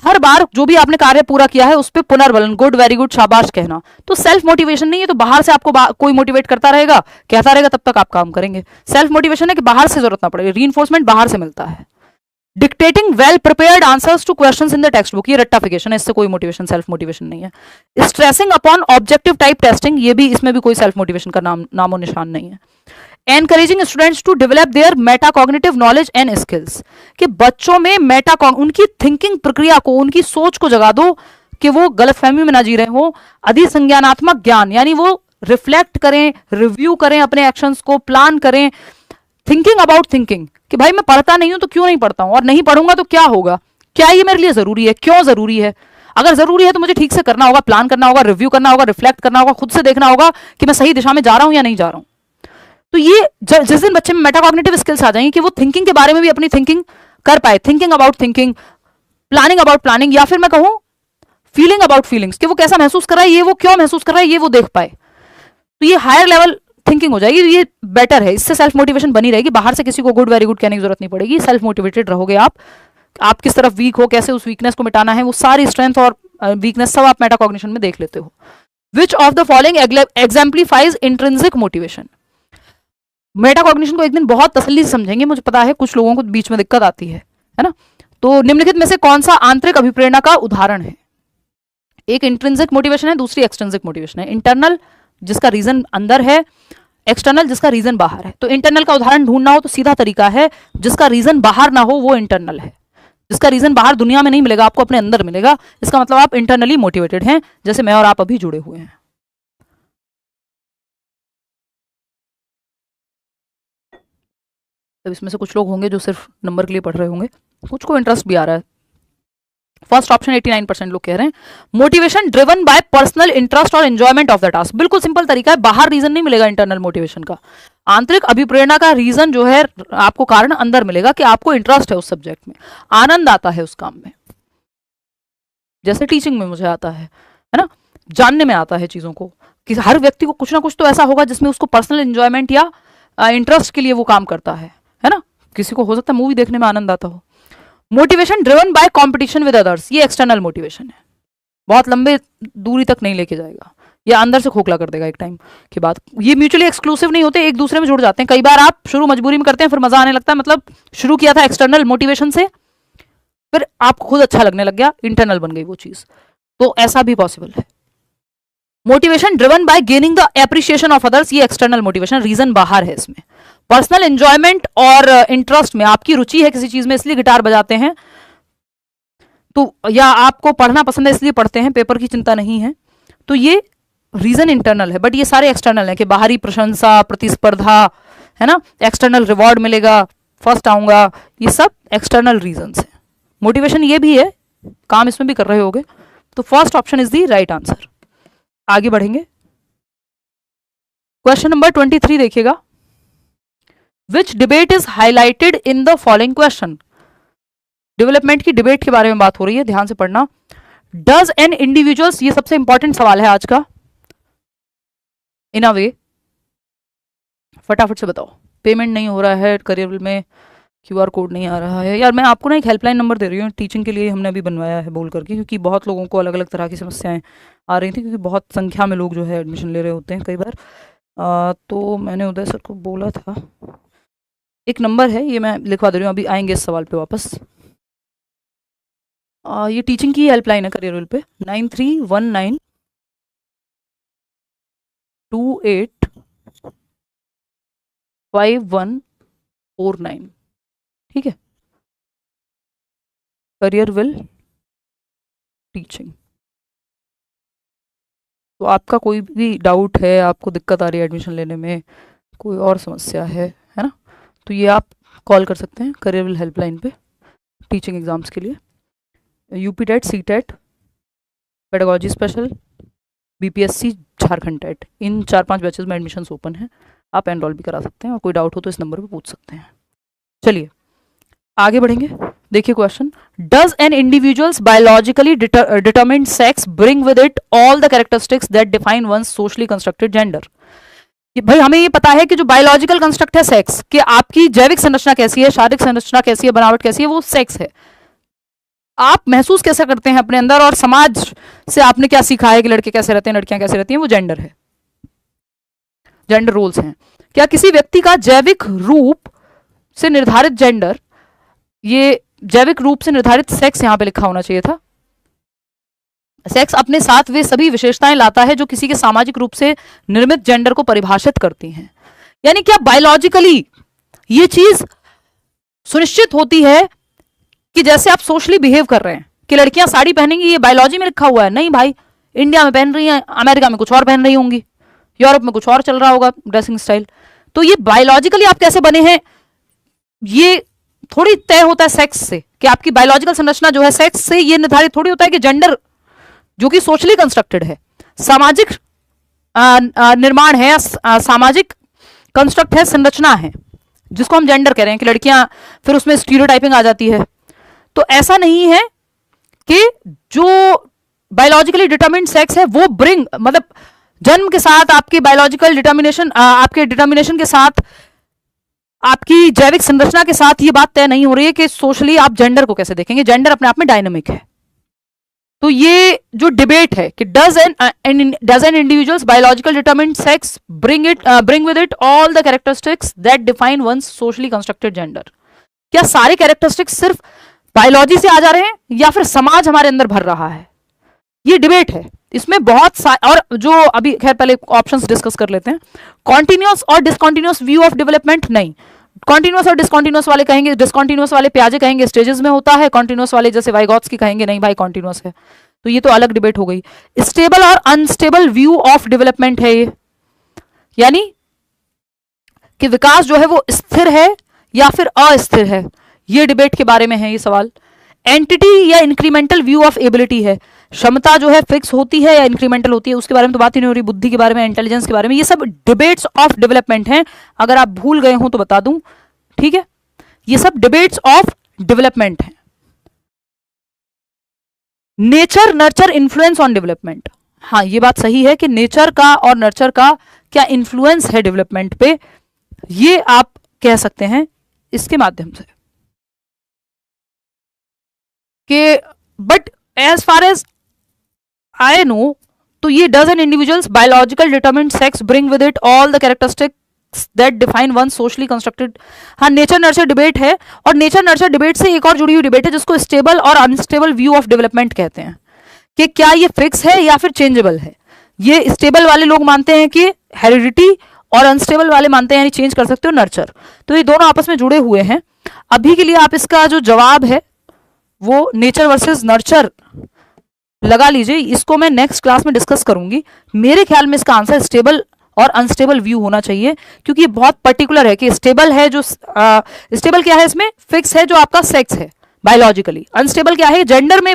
S1: हर बार जो भी आपने कार्य पूरा किया है उस पर पुनर्बलन, गुड, वेरी गुड, शाबाश कहना। तो सेल्फ मोटिवेशन नहीं है, तो बाहर से आपको कोई मोटिवेट करता रहेगा, कहता रहेगा, तब तक आप काम करेंगे। सेल्फ मोटिवेशन है कि बाहर से जरूरत ना पड़े, रीइंफोर्समेंट बाहर से मिलता है। Dictating well prepared answers two questions in the text book, ये रट्टाफिकेशन है, इससे कोई मोटिवेशन, सेल्फ मोटिवेशन नहीं है। Stressing upon objective type testing, ये भी, इसमें भी कोई सेल्फ मोटिवेशन का नामो निशान नहीं है। Encouraging students to develop their metacognitive knowledge and skills, कि बच्चों में उनकी थिंकिंग प्रक्रिया को, उनकी सोच को जगा दो कि वो गलतफहमी में ना जी रहे हो। अधिसंज्ञानात्मक ज्ञान, यानी वो रिफ्लेक्ट करें, रिव्यू करें अपने एक्शंस को, प्लान करें। थिंकिंग अबाउट थिंकिंग, कि भाई मैं पढ़ता नहीं हूं तो क्यों नहीं पढ़ता हूं, और नहीं पढ़ूंगा तो क्या होगा, क्या ये मेरे लिए जरूरी है, क्यों जरूरी है। अगर जरूरी है तो मुझे ठीक से करना होगा, प्लान करना होगा, रिव्यू करना होगा, रिफ्लेक्ट करना होगा, खुद से देखना होगा कि मैं सही दिशा में जा रहा हूं या नहीं जा रहा हूं। तो ये जिस दिन बच्चे में मेटाकॉग्निटिव स्किल्स आ जाएंगे कि वो थिंकिंग के बारे में भी अपनी थिंकिंग कर पाए, thinking about thinking, planning about planning, या फिर मैं कहूं फीलिंग अबाउट फीलिंग्स, कि वो कैसा महसूस कर रहा है, ये वो क्यों महसूस कर रहा है, ये वो देख पाए, तो ये हायर लेवल थिंकिंग हो जाएगी। ये बेटर है, इससे सेल्फ मोटिवेशन बनी रहेगी, बाहर से किसी को गुड, वेरी गुड कहने की जरूरत नहीं पड़ेगी, सेल्फ मोटिवेटेड रहोगे आप किस तरफ वीक हो, कैसे उस वीकनेस को मिटाना है, वो सारी स्ट्रेंथ और वीकनेस सब आप मेटाकॉग्निशन में देख लेते हो। Which of the following exemplifies intrinsic motivation, metacognition को एक दिन बहुत तसल्ली से समझेंगे, मुझे पता है कुछ लोगों को बीच में दिक्कत आती है ना। तो निम्नलिखित में से कौन सा आंतरिक अभिप्रेरणा का उदाहरण है। एक इंट्रिंसिक मोटिवेशन है, दूसरी एक्सट्रिंसिक मोटिवेशन है। इंटरनल जिसका रीजन अंदर है, एक्सटर्नल जिसका रीजन बाहर है। तो इंटरनल का उदाहरण ढूंढना हो तो सीधा तरीका है, जिसका रीजन बाहर ना हो वो इंटरनल है। जिसका रीजन बाहर दुनिया में नहीं मिलेगा, आपको अपने अंदर मिलेगा, इसका मतलब आप इंटरनली मोटिवेटेड हैं, जैसे मैं और आप अभी जुड़े हुए हैं। तो इसमें से कुछ लोग होंगे जो सिर्फ नंबर के लिए पढ़ रहे होंगे, कुछ को इंटरेस्ट भी आ रहा है। फर्स्ट ऑप्शन 89% लोग कह रहे हैं, motivation driven by personal interest और एंजॉयमेंट ऑफ द टास्क। बिल्कुल सिंपल तरीका है, बाहर रीजन नहीं मिलेगा इंटरनल मोटिवेशन का। आंतरिक अभिप्रेरणा का रीजन जो है, आपको कारण अंदर मिलेगा कि आपको इंटरेस्ट है उस सब्जेक्ट में, आनंद आता है उस काम में, जैसे टीचिंग में मुझे आता है ना, जानने में आता है चीजों को, कि हर व्यक्ति को कुछ ना कुछ तो ऐसा होगा जिसमें उसको पर्सनल एंजॉयमेंट या इंटरेस्ट के लिए वो काम करता है ना। किसी को हो सकता है मूवी देखने में आनंद आता हो। Motivation driven by competition with others, ये एक्सटर्नल मोटिवेशन है, बहुत लंबे दूरी तक नहीं लेके जाएगा, ये अंदर से खोखला कर देगा एक टाइम के बाद। ये म्यूचुअली एक्सक्लूसिव नहीं होते, एक दूसरे में जुड़ जाते हैं। कई बार आप शुरू मजबूरी में करते हैं, फिर मजा आने लगता है, मतलब शुरू किया था एक्सटर्नल मोटिवेशन से, फिर आपको खुद अच्छा लगने लग गया, इंटरनल बन गई वो चीज। तो ऐसा भी पॉसिबल है। Motivation driven by gaining the appreciation of others, ये एक्सटर्नल मोटिवेशन, रीजन बाहर है इसमें। पर्सनल एंजॉयमेंट और इंटरेस्ट में, आपकी रुचि है किसी चीज में इसलिए गिटार बजाते हैं, तो या आपको पढ़ना पसंद है इसलिए पढ़ते हैं, पेपर की चिंता नहीं है, तो ये रीजन इंटरनल है। बट ये सारे एक्सटर्नल है, कि बाहरी प्रशंसा, प्रतिस्पर्धा, है ना, एक्सटर्नल रिवॉर्ड मिलेगा, फर्स्ट आऊंगा, ये सब एक्सटर्नल रीजंस है। मोटिवेशन ये भी है, काम इसमें भी कर रहे होगे, तो first option is the right answer. आगे बढ़ेंगे, क्वेश्चन नंबर 23 देखिएगा। Which debate is highlighted in the following question, development की डिबेट के बारे में बात हो रही है, ध्यान से पढ़ना। डज एन इंडिविजुअल्स, ये सबसे इंपॉर्टेंट सवाल है आज का, इन अ वे, फटाफट से बताओ। पेमेंट नहीं हो रहा है करियर में, क्यूआर कोड नहीं आ रहा है। यार मैं आपको ना एक हेल्पलाइन नंबर दे रही हूँ, टीचिंग के लिए हमने अभी बनवाया है बोल करके, क्योंकि बहुत लोगों को अलग अलग तरह की समस्याएं आ रही थी, क्योंकि बहुत संख्या में लोग जो है एडमिशन ले रहे होते हैं कई बार। तो मैंने उदय सर को बोला था, एक नंबर है, ये मैं लिखवा दे रही हूँ, अभी आएंगे इस सवाल पे वापस। ये टीचिंग की हेल्पलाइन है करियर पे, 9319 285149। ठीक है, करियर विल टीचिंग। तो आपका कोई भी डाउट है, आपको दिक्कत आ रही है एडमिशन लेने में, कोई और समस्या है ना, तो ये आप कॉल कर सकते हैं करियर विल हेल्पलाइन पे टीचिंग एग्जाम्स के लिए। UP TET, C TET, pedagogy special, BPSC, Jharkhand TET, इन 4-5 बैचेस में एडमिशन ओपन है, आप एनरोल भी करा सकते हैं और कोई डाउट हो तो इस नंबर पे पूछ सकते हैं। चलिए आगे बढ़ेंगे। देखिए question, does an individuals biologically determined sex bring with it all the characteristics that define one socially constructed gender. भाई हमें ये पता है कि जो बायोलॉजिकल कंस्ट्रक्ट है सेक्स, कि आपकी जैविक संरचना कैसी है, शारीरिक संरचना कैसी है, बनावट कैसी है, वो सेक्स है। आप महसूस कैसे करते हैं अपने अंदर और समाज से आपने क्या सीखा है कि लड़के कैसे रहते हैं, लड़कियां कैसे रहती हैं, वो जेंडर है, जेंडर रोल्स हैं। क्या किसी व्यक्ति का जैविक रूप से निर्धारित जेंडर, ये जैविक रूप से निर्धारित सेक्स यहां पे लिखा होना चाहिए था। सेक्स अपने साथ वे सभी विशेषताएं लाता है जो किसी के सामाजिक रूप से निर्मित जेंडर को परिभाषित करती हैं। यानी क्या बायोलॉजिकली ये चीज सुनिश्चित होती है कि जैसे आप सोशली बिहेव कर रहे हैं कि लड़कियां साड़ी पहनेंगी, ये बायोलॉजी में लिखा हुआ है? नहीं भाई, इंडिया में पहन रही हैं, अमेरिका में कुछ और पहन रही होंगी, यूरोप में कुछ और चल रहा होगा ड्रेसिंग स्टाइल। तो ये बायोलॉजिकली आप कैसे बने हैं, ये थोड़ी तय होता है सेक्स से, कि आपकी बायोलॉजिकल संरचना जो है सेक्स से ये निर्धारित थोड़ी होता है कि जेंडर जो कि सोशली कंस्ट्रक्टेड है, सामाजिक निर्माण है, सामाजिक कंस्ट्रक्ट है, संरचना है, जिसको हम जेंडर कह रहे हैं, कि लड़कियां, फिर उसमें स्टीरियोटाइपिंग आ जाती है। तो ऐसा नहीं है कि जो बायोलॉजिकली डिटरमिन्ड सेक्स है वो ब्रिंग, मतलब जन्म के साथ आपकी बायोलॉजिकल डिटर्मिनेशन, आपके डिटर्मिनेशन के साथ, आपकी जैविक संरचना के साथ ये बात तय नहीं हो रही है कि सोशली आप जेंडर को कैसे देखेंगे। जेंडर अपने आप में डायनेमिक है। तो ये जो डिबेट है कि does an individuals biological determined sex bring with it all the characteristics that define one socially constructed gender, क्या सारे कैरेक्टरिस्टिक्स सिर्फ बायोलॉजी से आ जा रहे हैं या फिर समाज हमारे अंदर भर रहा है? ये डिबेट है, इसमें बहुत और जो अभी खैर पहले ऑप्शंस डिस्कस कर लेते हैं। कॉन्टिन्यूअस और डिसकॉन्टिन्यूअस व्यू ऑफ डेवलपमेंट, नहीं। कॉन्टिन्यूअस और डिसकॉन्टिन्यूअस वाले कहेंगे, डिसकॉन्टिन्यूअस वाले प्याजे कहेंगे स्टेजेस में होता है, कॉन्टिन्यूअस वाले जैसे वाइगॉट्स की कहेंगे नहीं भाई कॉन्टिन्यूअस है। तो ये तो अलग डिबेट हो गई। स्टेबल और अनस्टेबल व्यू ऑफ डेवलपमेंट है ये, यानी कि विकास जो है वो स्थिर है या फिर अस्थिर है, ये डिबेट के बारे में है ये सवाल। एंटिटी या इंक्रीमेंटल व्यू ऑफ एबिलिटी है, क्षमता जो है फिक्स होती है या इंक्रीमेंटल होती है, उसके बारे में तो बात ही नहीं हो रही। बुद्धि के बारे में, इंटेलिजेंस के बारे में, ये सब डिबेट्स ऑफ डेवलपमेंट हैं। अगर आप भूल गए हो तो बता दूं, ठीक है, ये सब डिबेट्स ऑफ डेवलपमेंट हैं। Nature nurture influence on development, हाँ ये बात सही है कि नेचर का और नर्चर का क्या इन्फ्लुएंस है डेवलपमेंट पे, ये आप कह सकते हैं इसके माध्यम से कि but as far as I know, तो ये does an individuals biological determined sex bring with it all the characteristics that define one socially constructed. हाँ नेचर नर्चर डिबेट है, और नेचर नर्चर डिबेट से एक और जुड़ी हुई डिबेट है जिसको स्टेबल और अनस्टेबल व्यू ऑफ डेवलपमेंट कहते हैं, कि क्या ये फिक्स है या फिर चेंजेबल है। ये स्टेबल वाले लोग मानते हैं कि हेरिडिटी, और अनस्टेबल वाले मानते हैं यानी चेंज कर सकते हो नर्चर। तो ये दोनों आपस में जुड़े हुए हैं। अभी के लिए आप इसका जो जवाब है वो नेचर वर्सेस नर्चर लगा लीजिए, इसको मैं नेक्स्ट क्लास में डिस्कस करूंगी। मेरे ख्याल में इसका आंसर स्टेबल और अनस्टेबल व्यू होना चाहिए, क्योंकि ये बहुत पर्टिकुलर है कि स्टेबल है जो स्टेबल क्या है, इसमें फिक्स है जो आपका सेक्स है बायोलॉजिकली, अनस्टेबल क्या है, जेंडर में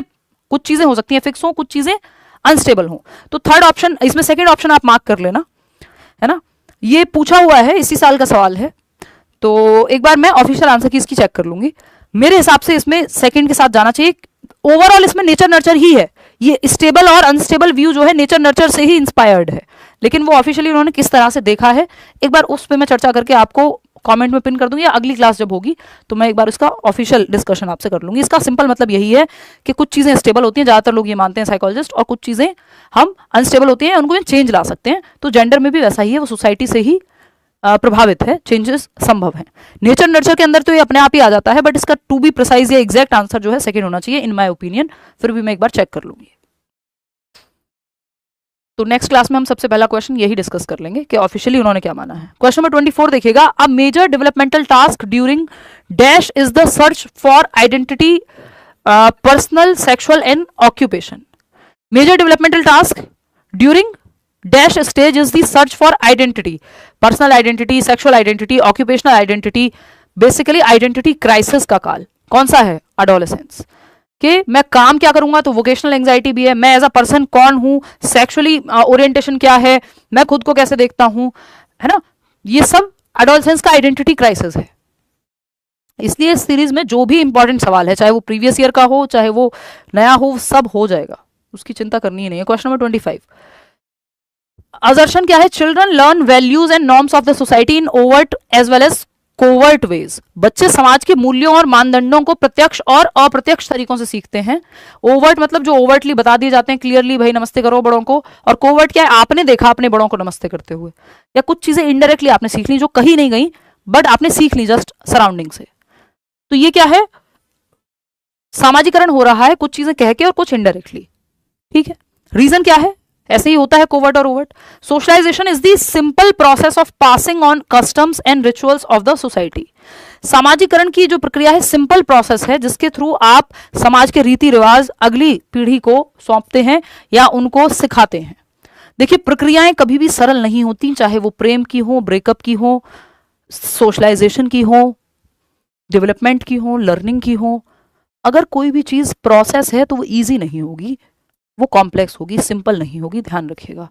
S1: कुछ चीजें हो सकती हैं फिक्स हो, कुछ चीजें अनस्टेबल हो। तो थर्ड ऑप्शन, इसमें सेकेंड ऑप्शन आप मार्क कर लेना, है ना। ये पूछा हुआ है, इसी साल का सवाल है, तो एक बार मैं ऑफिशियल आंसर की इसकी चेक कर लूंगी। मेरे हिसाब से इसमें सेकंड के साथ जाना चाहिए। ओवरऑल इसमें नेचर नर्चर ही है, ये स्टेबल और अनस्टेबल व्यू जो है नेचर नर्चर से ही इंस्पायर्ड है, लेकिन वो ऑफिशियली उन्होंने किस तरह से देखा है एक बार उस पर मैं चर्चा करके आपको कमेंट में पिन कर दूंगी, या अगली क्लास जब होगी तो मैं एक बार इसका ऑफिशियल डिस्कशन आपसे कर लूंगी। इसका सिंपल मतलब यही है कि कुछ चीजें स्टेबल होती हैं, ज्यादातर लोग ये मानते हैं साइकोलॉजिस्ट, और कुछ चीजें हम अनस्टेबल होती हैं, उनको चेंज ला सकते हैं। तो जेंडर में भी वैसा ही है, वो सोसाइटी से ही प्रभावित है, चेंजेस संभव है। नेचर नर्चर के अंदर तो ये अपने आप ही आ जाता है, बट इसका टू बी प्रिसाइज या एग्जैक्ट आंसर जो है सेकंड होना चाहिए इन माय ओपिनियन। फिर भी मैं एक बार चेक कर लूंगी। तो नेक्स्ट क्लास में हम सबसे पहला क्वेश्चन यही डिस्कस कर लेंगे कि ऑफिशियली उन्होंने क्या माना है। क्वेश्चन नंबर 24 देखिएगा, a major developmental task during dash is the search for identity personal sexual and occupation. Major developmental task during dash stage is the search for identity, personal identity, sexual identity, occupational identity, basically identity crisis का काल कौन सा है? Adolescence. कि मैं काम क्या करूंगा, तो वोकेशनल एंजाइटी भी है, मैं एज अ पर्सन कौन हूं, सेक्सुअली ओरिएंटेशन क्या है, मैं खुद को कैसे देखता हूं, है ना, ये सब एडोलेसेंस का आइडेंटिटी क्राइसिस है। इसलिए इस सीरीज में जो भी इंपॉर्टेंट सवाल है, चाहे वो प्रीवियस ईयर का हो, चाहे वो नया हो, सब हो जाएगा, उसकी चिंता करनी ही नहीं है। क्वेश्चन नंबर 25, असर्शन क्या है? Children learn values and norms of the society in overt as well as covert ways. बच्चे समाज के मूल्यों और मानदंडों को प्रत्यक्ष और अप्रत्यक्ष तरीकों से सीखते हैं। ओवर्ट मतलब जो ओवर्टली बता दिए जाते हैं, क्लियरली भाई नमस्ते करो बड़ों को, और कोवर्ट क्या है? आपने देखा अपने बड़ों को नमस्ते करते हुए, या कुछ चीजें इनडायरेक्टली आपने सीख ली जो कही नहीं गई बट आपने सीख ली जस्ट सराउंडिंग से। तो ये क्या है? सामाजिकरण हो रहा है, कुछ चीजें कह के और कुछ इनडायरेक्टली। ठीक है, रीजन क्या है? ऐसे ही होता है कोवर्ट और overt. Socialisation is the simple process of passing on customs and rituals of the society. सामाजिकरण की जो प्रक्रिया है सिंपल प्रोसेस है, जिसके थ्रू आप समाज के रीति रिवाज अगली पीढ़ी को सौंपते हैं या उनको सिखाते हैं। देखिए, प्रक्रियाएं कभी भी सरल नहीं होती, चाहे वो प्रेम की हो, ब्रेकअप की हो, सोशलाइजेशन की हो, डेवलपमेंट की हो, लर्निंग की हो। अगर कोई भी चीज प्रोसेस है तो वो इजी नहीं होगी, वो कॉम्प्लेक्स होगी, सिंपल नहीं होगी, ध्यान रखिएगा,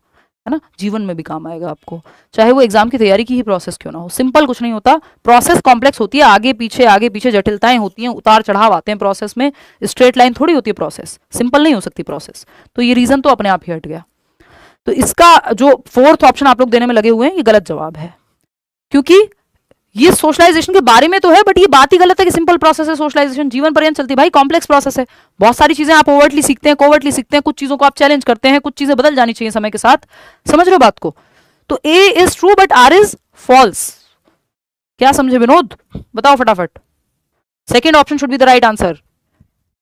S1: है ना। जीवन में भी काम आएगा आपको, चाहे वो एग्जाम की तैयारी की ही प्रोसेस क्यों ना हो। सिंपल कुछ नहीं होता, प्रोसेस कॉम्प्लेक्स होती है, आगे पीछे जटिलताएं होती हैं, उतार चढ़ाव आते हैं प्रोसेस में। स्ट्रेट लाइन थोड़ी होती है प्रोसेस, सिंपल नहीं हो सकती प्रोसेस। तो ये रीजन तो अपने आप ही हट गया। तो इसका जो फोर्थ ऑप्शन आप लोग देने में लगे हुए हैं, ये गलत जवाब है, क्योंकि ये सोशलाइजेशन के बारे में तो है बट ये बात ही गलत है कि सिंपल प्रोसेस है सोशलाइजेशन, जीवन पर्यंत चलती है भाई, कॉम्प्लेक्स प्रोसेस है। बहुत सारी चीजें आप ओवर्टली सीखते हैं, कोवर्टली सीखते हैं, कुछ चीजों को आप चैलेंज करते हैं, कुछ चीजें बदल जानी चाहिए समय के साथ। समझ रहे हो बात को? तो A is true but R is false. क्या समझे विनोद? बताओ फटाफट। Second option should be the right answer.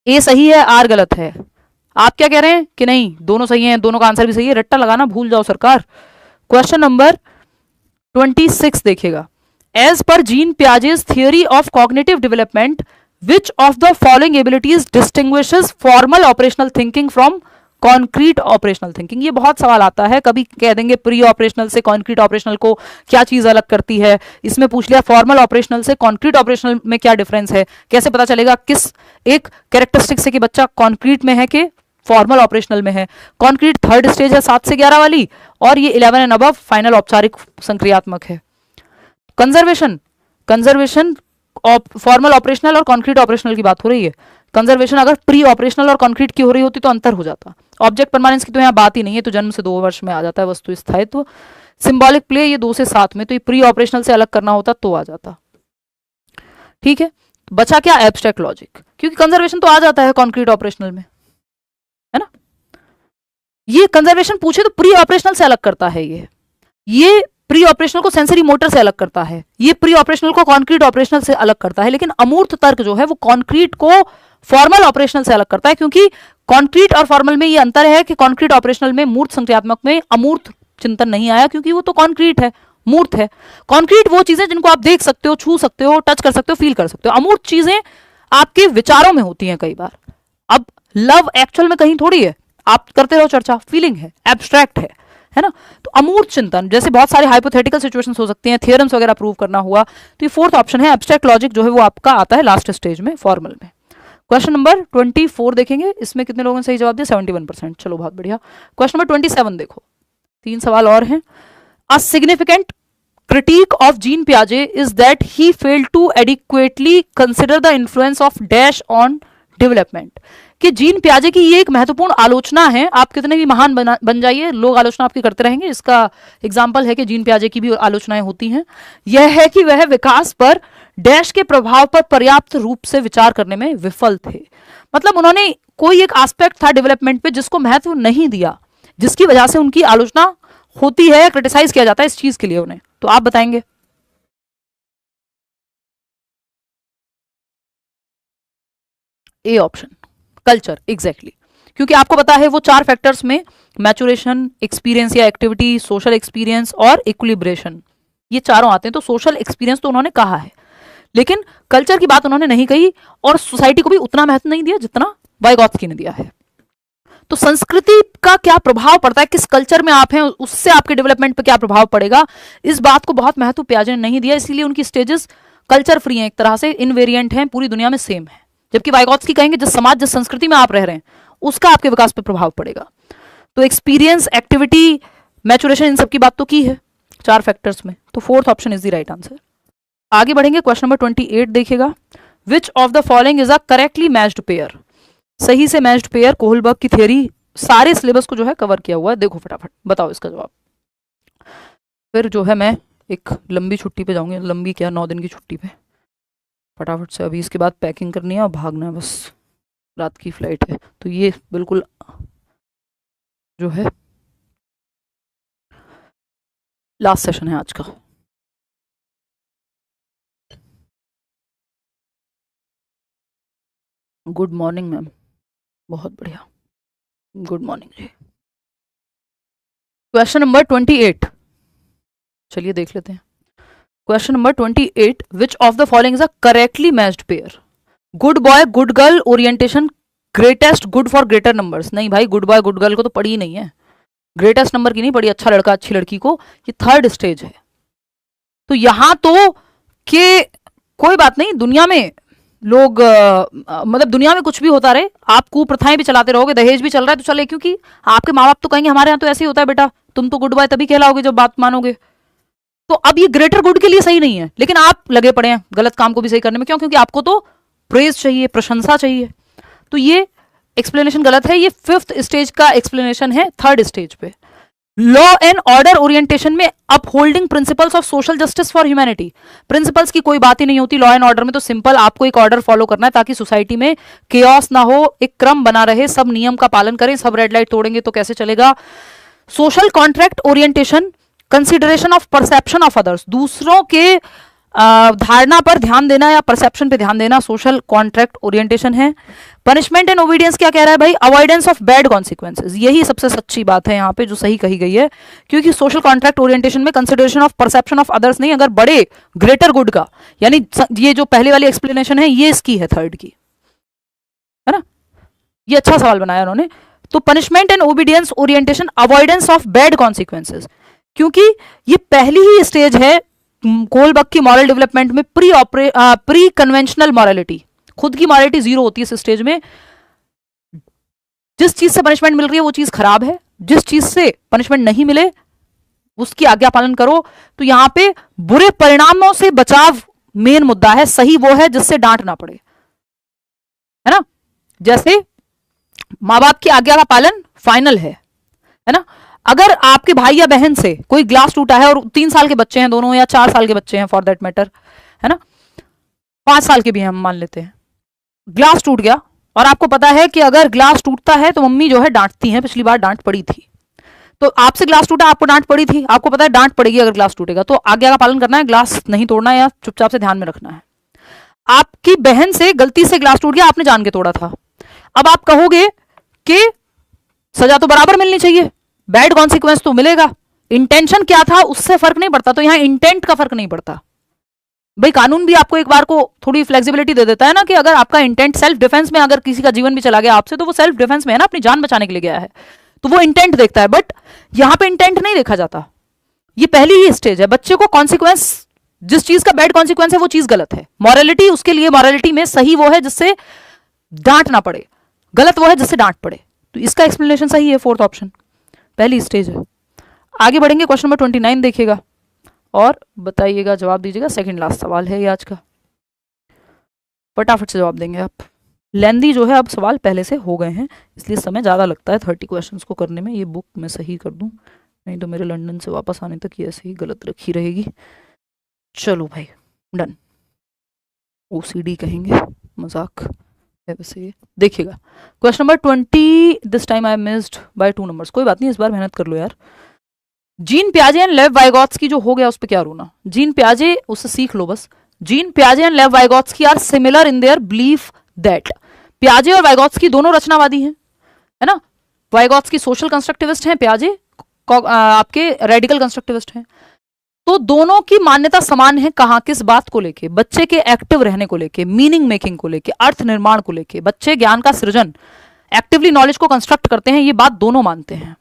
S1: A सही है, आर गलत है। आप क्या कह रहे हैं कि नहीं दोनों सही हैं, दोनों का आंसर भी सही है? रट्टा लगाना भूल जाओ सरकार। क्वेश्चन नंबर 26 देखिएगा, as per Jean Piaget's theory of cognitive development, which of the following abilities distinguishes formal operational thinking from concrete operational thinking? ये बहुत सवाल आता है, कभी कह देंगे प्री ऑपरेशनल से कॉन्क्रीट ऑपरेशनल को क्या चीज अलग करती है, इसमें पूछ लिया फॉर्मल ऑपरेशनल से कॉन्क्रीट ऑपरेशनल में क्या डिफरेंस है। कैसे पता चलेगा किस एक कैरेक्टरिस्टिक से कि बच्चा कॉन्क्रीट में है कि फॉर्मल ऑपरेशनल में है? कॉन्क्रीट थर्ड स्टेज है 7 से 11 वाली, और ये 11 एंड अबव फाइनल औपचारिक संक्रियात्मक है। कंजर्वेशन फॉर्मल ऑपरेशनल और कॉन्क्रीट ऑपरेशनल की बात हो रही है। कंजर्वेशन अगर प्री ऑपरेशनल और कॉन्क्रीट की हो रही होती तो अंतर हो जाता। ऑब्जेक्ट परमानेंस की तो यहाँ बात ही नहीं है, तो जन्म से 2 वर्ष में आ जाता है वस्तु स्थायित्व। सिंबॉलिक प्ले ये 2 से 7 में, तो ये प्री ऑपरेशनल से अलग करना होता तो आ जाता। ठीक है, बचा क्या? एब्स्ट्रैक्ट लॉजिक, क्योंकि कंजर्वेशन तो आ जाता है कॉन्क्रीट ऑपरेशनल में, है ना। ये कंजर्वेशन पूछे तो प्री ऑपरेशनल से अलग करता है, ये प्री ऑपरेशनल को सेंसरी मोटर से अलग करता है, ये प्री ऑपरेशनल को कॉन्क्रीट ऑपरेशनल से अलग करता है। लेकिन अमूर्त तर्क जो है वो कॉन्क्रीट को फॉर्मल ऑपरेशनल से अलग करता है, क्योंकि कॉन्क्रीट और फॉर्मल में ये अंतर है कि कॉन्क्रीट ऑपरेशनल में मूर्त संक्रियात्मक में अमूर्त चिंतन नहीं आया, क्योंकि वो तो कॉन्क्रीट है, मूर्त है। कॉन्क्रीट वो चीजें जिनको आप देख सकते हो, छू सकते हो, टच कर सकते हो, फील कर सकते हो। अमूर्त चीजें आपके विचारों में होती हैं कई बार। अब लव एक्चुअल में कहीं थोड़ी है, आप करते रहो चर्चा, फीलिंग है, एब्स्ट्रैक्ट है ना। तो अमूर्त चिंतन जैसे बहुत सारे हाइपोथेटिकल सिचुएशंस हो सकती हैं, थियरम्स वगैरह प्रूव करना हुआ, तो ये फोर्थ ऑप्शन है। एब्स्ट्रैक्ट लॉजिक जो है वो आपका आता है लास्ट स्टेज में, फॉर्मल में। क्वेश्चन नंबर 24 देखेंगे, इसमें कितने लोगों ने सही जवाब दिया? 71%। चलो बहुत बढ़िया। क्वेश्चन नंबर 27 देखो, 3 सवाल और हैं। A significant critique of Jean Piaget is that he failed to adequately consider the influence of dash on development। कि जीन प्याजे की ये एक महत्वपूर्ण आलोचना है, आप कितने भी महान बन जाइए, लोग आलोचना आपकी करते रहेंगे। इसका एग्जाम्पल है कि जीन प्याजे की भी आलोचनाएं होती हैं। यह है कि वह विकास पर डैश के प्रभाव पर पर्याप्त रूप से विचार करने में विफल थे। मतलब उन्होंने कोई एक एस्पेक्ट था डेवलपमेंट पे जिसको महत्व नहीं दिया, जिसकी वजह से उनकी आलोचना होती है, क्रिटिसाइज किया जाता है इस चीज के लिए उन्हें। तो आप बताएंगे। A option, culture, exactly. क्योंकि आपको पता है वो 4 फैक्टर्स में मैचुरेशन, एक्सपीरियंस या एक्टिविटी, सोशल एक्सपीरियंस और इक्विलिब्रेशन, ये चारों आते हैं। तो सोशल एक्सपीरियंस तो उन्होंने कहा है, लेकिन कल्चर की बात उन्होंने नहीं कही और सोसाइटी को भी उतना महत्व नहीं दिया जितना वाइगॉत्स्की ने दिया है। तो संस्कृति का क्या प्रभाव पड़ता है, किस कल्चर में आप हैं उससे आपके डेवलपमेंट पे क्या प्रभाव पड़ेगा, इस बात को बहुत महत्व पियाजे ने नहीं दिया। इसीलिए उनकी स्टेजेस कल्चर फ्री हैं, एक तरह से इनवेरिएंट हैं, पूरी दुनिया में सेम है। जबकि वाइगॉत्स्की कहेंगे जिस समाज, जिस संस्कृति में आप रह रहे हैं उसका आपके विकास पे प्रभाव पड़ेगा। तो एक्सपीरियंस, एक्टिविटी, मैचुरेशन, इन सब की बात तो की है 4 फैक्टर्स में। तो 4th option is the right answer. आगे बढ़ेंगे, क्वेश्चन नंबर 28 देखिएगा। विच of the following is a correctly matched pair? सही से मैच्ड पेयर, कोहलबर्ग की थ्योरी, सारे सिलेबस को जो है कवर किया हुआ है। देखो फटाफट बताओ इसका जवाब। फिर जो है मैं एक लंबी छुट्टी पे जाऊंगी, लंबी क्या 9 दिन की छुट्टी पे। फटाफट से अभी इसके बाद पैकिंग करनी है और भागना है, बस रात की फ्लाइट है। तो ये बिल्कुल जो है लास्ट सेशन है आज का। गुड मॉर्निंग मैम, बहुत बढ़िया, गुड मॉर्निंग जी। क्वेश्चन नंबर 28, चलिए देख लेते हैं। Question number 28, which of the following is a correctly matched pair? Good boy good girl orientation, greatest good for greater numbers. नहीं भाई, गुड बॉय गुड गर्ल को तो पढ़ी ही नहीं है, ग्रेटेस्ट नंबर की नहीं पढ़ी, अच्छा लड़का अच्छी लड़की को, ये 3rd स्टेज है। तो यहां तो के कोई बात नहीं, दुनिया में लोग मतलब दुनिया में कुछ भी होता रहे, आप कुप्रथाएं भी चलाते रहोगे, दहेज भी चल रहा है तो चले, क्योंकि आपके माँ बाप तो कहेंगे हमारे यहाँ तो ऐसे ही होता है बेटा, तुम तो गुड बॉय तभी कहलाओगे जब बात मानोगे। तो अब ये ग्रेटर गुड के लिए सही नहीं है, लेकिन आप लगे पड़े हैं गलत काम को भी सही करने में। क्यों? क्योंकि आपको तो प्रेज चाहिए, प्रशंसा चाहिए। तो ये एक्सप्लेनेशन गलत है, ये 5th स्टेज का एक्सप्लेनेशन है 3rd स्टेज पे। लॉ एंड ऑर्डर ओरिएंटेशन में upholding principles of social justice for humanity, principles की कोई बात ही नहीं होती लॉ एंड ऑर्डर में। तो सिंपल आपको एक ऑर्डर फॉलो करना है ताकि सोसाइटी में केओस ना हो, एक क्रम बना रहे, सब नियम का पालन करें। सब रेड लाइट तोड़ेंगे तो कैसे चलेगा। Social contract orientation, consideration of perception of others, दूसरों के धारणा पर ध्यान देना या परसेप्शन पे ध्यान देना, सोशल कॉन्ट्रैक्ट ओरिएंटेशन है। पनिशमेंट एंड ओबीडियंस क्या कह रहा है भाई? Avoidance of bad consequences. यही सबसे सच्ची बात है यहाँ पे जो सही कही गई है, क्योंकि सोशल कॉन्ट्रैक्ट ओरिएंटेशन में consideration of perception of others नहीं, अगर बड़े ग्रेटर गुड का, यानी ये जो पहले वाली एक्सप्लेनेशन है ये इसकी है 3rd की, है ना। ये अच्छा सवाल बनाया उन्होंने। तो punishment and obedience orientation, avoidance of bad consequences, क्योंकि ये पहली ही स्टेज है कोहलबर्ग की मॉरल डेवलपमेंट में, प्री कन्वेंशनल मॉरलिटी। खुद की मॉरलिटी 0 होती है इस स्टेज में। जिस चीज से पनिशमेंट मिल रही है वो चीज खराब है, जिस चीज से पनिशमेंट नहीं मिले उसकी आज्ञा पालन करो। तो यहां पे बुरे परिणामों से बचाव मेन मुद्दा है, सही वो है जिससे डांट ना पड़े, है ना। जैसे माँ बाप की आज्ञा का पालन फाइनल है ना। अगर आपके भाई या बहन से कोई ग्लास टूटा है और 3 साल के बच्चे हैं दोनों, या 4 साल के बच्चे हैं फॉर दैट मैटर, है ना, 5 साल के भी हम मान लेते हैं, ग्लास टूट गया और आपको पता है कि अगर ग्लास टूटता है तो मम्मी जो है डांटती हैं, पिछली बार डांट पड़ी थी, तो आपसे ग्लास टूटा, आपको डांट पड़ी थी, आपको पता है डांट पड़ेगी अगर ग्लास टूटेगा, तो आज्ञा का पालन करना है, ग्लास नहीं तोड़ना या चुपचाप से ध्यान में रखना है। आपकी बहन से गलती से ग्लास टूट गया, आपने जान के तोड़ा था, अब आप कहोगे कि सजा तो बराबर मिलनी चाहिए, बैड कॉन्सिक्वेंस तो मिलेगा, इंटेंशन क्या था उससे फर्क नहीं पड़ता। तो यहां इंटेंट का फर्क नहीं पड़ता भाई, कानून भी आपको एक बार को थोड़ी फ्लेक्सिबिलिटी दे देता है ना, कि अगर आपका इंटेंट सेल्फ डिफेंस में, अगर किसी का जीवन भी चला गया आपसे तो वो सेल्फ डिफेंस में है ना, अपनी जान बचाने के लिए गया है, तो वो इंटेंट देखता है। बट यहां पे इंटेंट नहीं देखा जाता, ये पहली ही स्टेज है। बच्चे को कॉन्सिक्वेंस, जिस चीज का बैड कॉन्सिक्वेंस है वो चीज गलत है, मॉरलिटी उसके लिए, मॉरलिटी में सही वो है जिससे डांट ना पड़े, गलत वो है जिससे डांट पड़े। तो इसका एक्सप्लेनेशन सही है 4th ऑप्शन, पहली स्टेज है। आगे बढ़ेंगे, क्वेश्चन नंबर 29 देखिएगा और बताइएगा, जवाब दीजिएगा। सेकंड लास्ट सवाल है ये आज का, फटाफट से जवाब देंगे आप। लेंदी जो है अब सवाल पहले से हो गए हैं, इसलिए समय ज़्यादा लगता है 30 क्वेश्चंस को करने में। ये बुक मैं सही कर दूं, नहीं तो मेरे लंदन से वापस आने तक ये ऐसे ही गलत रखी रहेगी। चलो भाई डन, OCD कहेंगे, मजाक है वैसे ये। देखिएगा question number 20, this time I missed by 2 numbers, कोई बात नहीं, इस बार मेहनत कर लो यार। जीन पियाजे एंड लेव वाइगॉत्स्की जो हो गया उस पर क्या रोना, जीन पियाजे उससे सीख लो बस। जीन पियाजे and Lev Vygotsky are similar in their belief that, पियाजे और वाइगॉत्स्की दोनों रचनावादी हैं, है ना। वाइगॉत्स्की सोशल कंस्ट्रक्टिविस्ट हैं, पियाजे आपके रेडिकल कंस्ट्रक्टिविस्ट हैं। तो दोनों की मान्यता समान है, कहां, किस बात को लेके, बच्चे के एक्टिव रहने को लेके, मीनिंग मेकिंग को लेके, अर्थ निर्माण को लेके, बच्चे ज्ञान का सृजन, एक्टिवली नॉलेज को कंस्ट्रक्ट करते हैं, ये बात दोनों मानते हैं।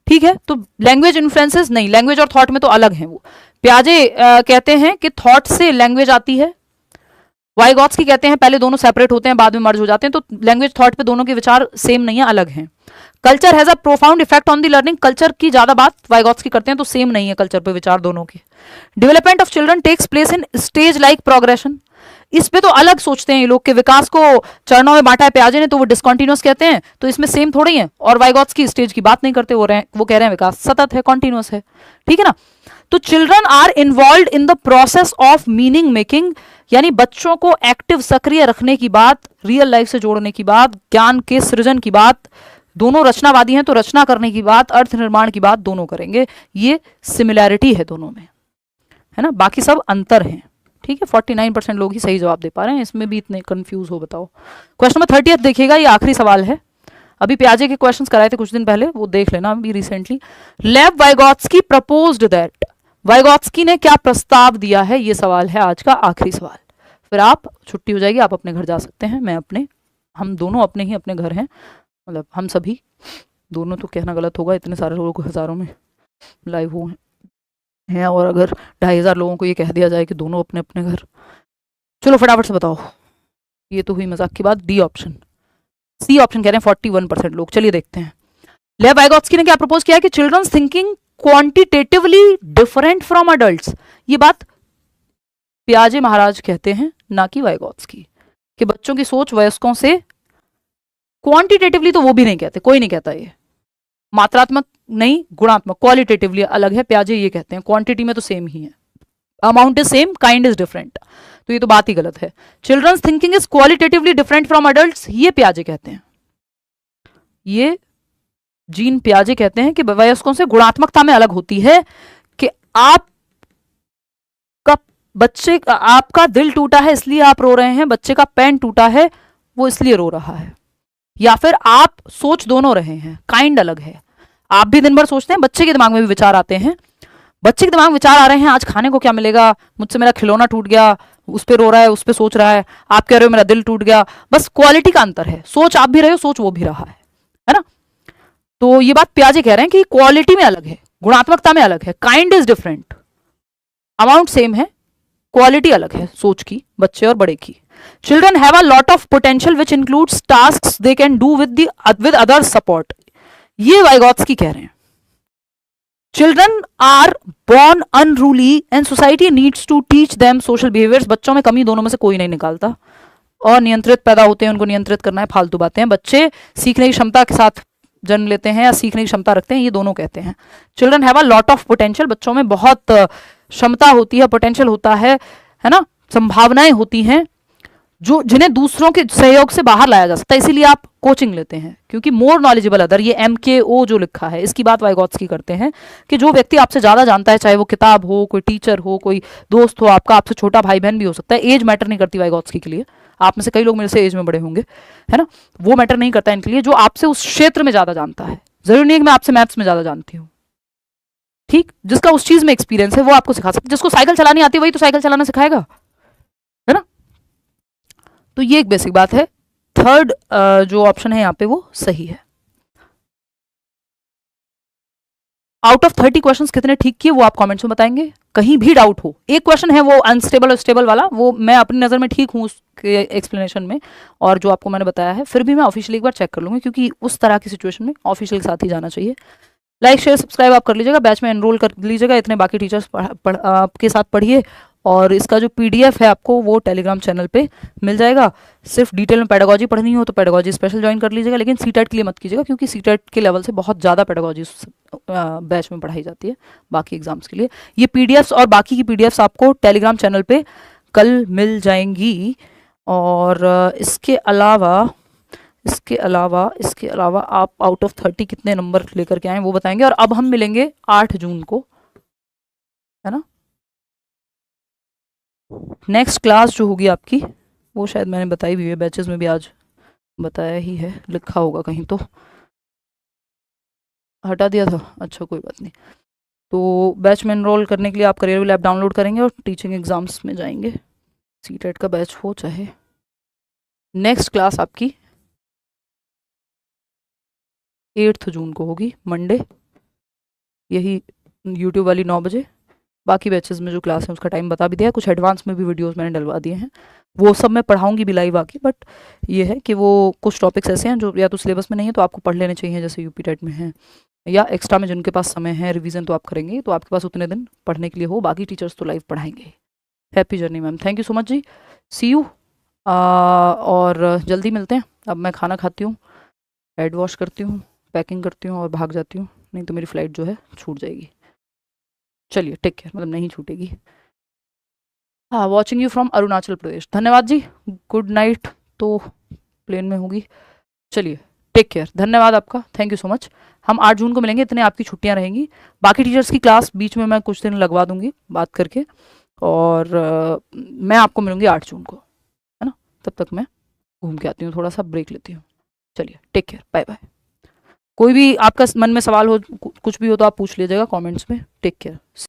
S1: ठीक है, तो लैंग्वेज इन्फ्लुएंसेस नहीं, लैंग्वेज और थॉट में तो अलग है वो। पियाजे कहते हैं कि थॉट से लैंग्वेज आती है, वाइगॉत्स्की कहते हैं पहले दोनों सेपरेट होते हैं बाद में मर्ज हो जाते हैं। तो लैंग्वेज थॉट पे दोनों के विचार सेम नहीं है, अलग हैं। Culture has a profound effect on the learning, culture की ज्यादा बात वाइगॉत्स्की करते हैं, तो सेम नहीं है कल्चर पे विचार दोनों के। Development of children takes place in stage like progression, इस पे तो अलग सोचते हैं ये लोग के विकास को चरणों में बांटा है पियाजे ने, तो वो डिसकंटिन्यूअस कहते हैं, तो इसमें सेम थोड़ी है। और वाइगॉत्स्की स्टेज की बात नहीं करते, वो कह रहे हैं विकास सतत है, कॉन्टिन्यूअस है। ठीक है ना। तो children are involve in the process of meaning making, यानी बच्चों को एक्टिव सक्रिय रखने की बात, रियल लाइफ से जोड़ने की बात, ज्ञान के सृजन की बात, दोनों रचनावादी हैं तो रचना करने की बात, अर्थ निर्माण की बात दोनों करेंगे। ये सिमिलैरिटी है दोनों में, है ना, बाकी सब अंतर हैं। ठीक है, 49% लोग ही सही जवाब दे पा रहे हैं, इसमें भी इतने कंफ्यूज हो, बताओ। क्वेश्चन नंबर 30 देखिएगा, ये आखिरी सवाल है। अभी पियाजे के क्वेश्चंस कराए थे कुछ दिन पहले, वो देख लेना अभी रिसेंटली। लेव वाइगॉत्स्की प्रपोज्ड दैट, वाइगॉत्स्की ने क्या प्रस्ताव दिया है, ये सवाल है आज का आखिरी सवाल। फिर आप छुट्टी हो जाएगी, आप अपने घर जा सकते हैं, मैं अपने, हम दोनों अपने ही अपने घर हैं, मतलब हम सभी दोनों, तो कहना गलत होगा, इतने सारे लोगों को हजारों में लाइव हुए हैं, और अगर 2500 लोगों को ये कह दिया जाए कि दोनों अपने अपने घर। चलो फटाफट से बताओ, ये तो हुई मजाक की बात। डी ऑप्शन, सी ऑप्शन कह रहे हैं 41% लोग। चलिए देखते हैं, लेव वाइगॉत्स्की ने क्या प्रपोज किया है कि children's thinking quantitatively different from adults, ये बात पियाजे महाराज कहते हैं, ना कि वाइगॉत्स्की, कि बच्चों की सोच वयस्कों से क्वांटिटेटिवली, तो वो भी नहीं कहते, कोई नहीं कहता ये, मात्रात्मक नहीं गुणात्मक, क्वालिटेटिवली अलग है, पियाजे ये कहते हैं, क्वांटिटी में तो सेम ही है, amount is same, kind is different, तो ये तो बात ही गलत है। Children's thinking is qualitatively different from adults, ये पियाजे कहते हैं, ये जीन पियाजे कहते हैं कि वयस्कों से गुणात्मकता में अलग होती है, कि आप का बच्चे, आपका दिल टूटा है इसलिए आप रो रहे हैं, बच्चे का पेन टूटा है वो इसलिए रो रहा है, या फिर आप सोच दोनों रहे हैं, काइंड अलग है। आप भी दिन भर सोचते हैं, बच्चे के दिमाग में भी विचार आते हैं, बच्चे के दिमाग में विचार आ रहे हैं, आज खाने को क्या मिलेगा, मुझसे मेरा खिलौना टूट गया, उस पर रो रहा है, उस पर सोच रहा है, आप कह रहे हो मेरा दिल टूट गया, बस क्वालिटी का अंतर है, सोच आप भी रहे हो, सोच वो भी रहा है ना। तो ये बात पियाजे कह रहे हैं कि क्वालिटी में अलग है, गुणात्मकता में अलग है, kind is different, amount same है, क्वालिटी अलग है सोच की, बच्चे और बड़े की। Children have a lot of potential which includes tasks they can do with other support, ये वाइगॉत्स्की कह रहे हैं। Children are born unruly and society needs to teach them social behaviours, बच्चों में कमी दोनों में से कोई नहीं निकालता, और नियंत्रित पैदा होते हैं, उनको नियंत्रित करना है, फालतू बातें हैं। बच्चे सीखने की क्षमता के साथ जन्म लेते हैं या सीखने की क्षमता रखते हैं, ये दोनों कहते हैं। Children have a lot of potential, बच्चों में बहुत क्षमता होती है, पोटेंशियल होता है ना, संभावनाएं होती हैं, जो जिन्हें दूसरों के सहयोग से बाहर लाया जा सकता है, इसीलिए आप कोचिंग लेते हैं, क्योंकि मोर नॉलेजेबल अदर, ये MKO जो लिखा है इसकी बात वाइगॉत्स्की करते हैं, कि जो व्यक्ति आपसे ज्यादा जानता है, चाहे वो किताब हो, कोई टीचर हो, कोई दोस्त हो आपका, आपसे छोटा भाई बहन भी हो सकता है, एज मैटर नहीं करती वाइगॉत्स्की के लिए, आप में से कई लोग मेरे से एज में बड़े होंगे, है ना, वो मैटर नहीं करता इनके लिए, जो आपसे उस क्षेत्र में ज्यादा जानता है, जरूरी नहीं है कि मैं आपसे मैथ्स में ज्यादा जानती हूँ, ठीक, जिसका उस चीज में एक्सपीरियंस है वो आपको सिखा सकता है, जिसको साइकिल चलानी आती है वही तो साइकिल चलाना सिखाएगा, है ना। तो ये एक बेसिक बात है, थर्ड जो ऑप्शन है यहाँ पे वो सही है। आउट ऑफ 30 क्वेश्चंस कितने ठीक किए वो आप कमेंट्स में बताएंगे, कहीं भी डाउट हो। एक क्वेश्चन है वो अनस्टेबल और स्टेबल वाला, वो मैं अपनी नजर में ठीक हूँ उसके एक्सप्लेनेशन में, और जो आपको मैंने बताया है, फिर भी मैं ऑफिशियली एक बार चेक कर लूंगी, क्योंकि उस तरह की सिचुएशन में ऑफिशियल के साथ ही जाना चाहिए। लाइक शेयर सब्सक्राइब आप कर लीजिएगा, बैच में एनरोल कर लीजिएगा, इतने बाकी टीचर्स आपके साथ पढ़िए, और इसका जो PDF है आपको वो टेलीग्राम चैनल पे मिल जाएगा। सिर्फ डिटेल में पेडागोजी पढ़नी हो तो पेडागोजी स्पेशल ज्वाइन कर लीजिएगा, लेकिन सीटेट के लिए मत कीजिएगा, क्योंकि सीटेट के लेवल से बहुत ज़्यादा पेडागोजी बैच में पढ़ाई जाती है बाकी एग्जाम्स के लिए। ये PDFs और बाकी की PDFs आपको टेलीग्राम चैनल पे कल मिल जाएंगी। और इसके अलावा आप आउट ऑफ 30 कितने नंबर लेकर के आए वो बताएंगे। और अब हम मिलेंगे 8 जून को, है ना। नेक्स्ट क्लास जो होगी आपकी वो शायद मैंने बताई भी है, बैचेस में भी आज बताया ही है, लिखा होगा कहीं तो। हटा दिया था, अच्छा कोई बात नहीं। तो बैच में एनरोल करने के लिए आप करियर लैब डाउनलोड करेंगे और टीचिंग एग्जाम्स में जाएंगे। सीटेट का बैच हो चाहे। नेक्स्ट क्लास आपकी 8 जून को होगी, मंडे, यही यूट्यूब वाली 9 बजे। बाकी बैचेस में जो क्लास है उसका टाइम बता भी दिया है, कुछ एडवांस में भी वीडियोस मैंने डलवा दिए हैं, वो सब मैं पढ़ाऊंगी भी लाइव आके। बट ये है कि वो कुछ टॉपिक्स ऐसे हैं जो या तो सिलेबस में नहीं है तो आपको पढ़ लेने चाहिए, जैसे यूपी टेट में है, या एक्स्ट्रा में जिनके पास समय है रिवीजन तो आप करेंगे, तो आपके पास उतने दिन पढ़ने के लिए हो। बाकी टीचर्स तो लाइव पढ़ाएंगे। Happy journey ma'am, thank you so much जी, सी यू। और जल्दी मिलते हैं। अब मैं खाना खाती हूँ, हेड वॉश करती हूँ, पैकिंग करती हूँ और भाग जाती हूँ, नहीं तो मेरी फ़्लाइट जो है छूट जाएगी। चलिए टेक केयर, मतलब नहीं छूटेगी। हाँ, watching you from Arunachal Pradesh, धन्यवाद जी। गुड नाइट तो प्लेन में होगी। चलिए टेक केयर, धन्यवाद आपका, थैंक यू सो मच। हम 8 जून को मिलेंगे, इतने आपकी छुट्टियां रहेंगी। बाकी टीचर्स की क्लास बीच में मैं कुछ दिन लगवा दूंगी बात करके, और मैं आपको मिलूंगी 8 जून को, है ना। तब तक मैं घूम के आती हूँ, थोड़ा सा ब्रेक लेती हूँ। चलिए टेक केयर, बाय बाय। कोई भी आपका मन में सवाल हो, कुछ भी हो तो आप पूछ लीजिएगा कमेंट्स में। Take care.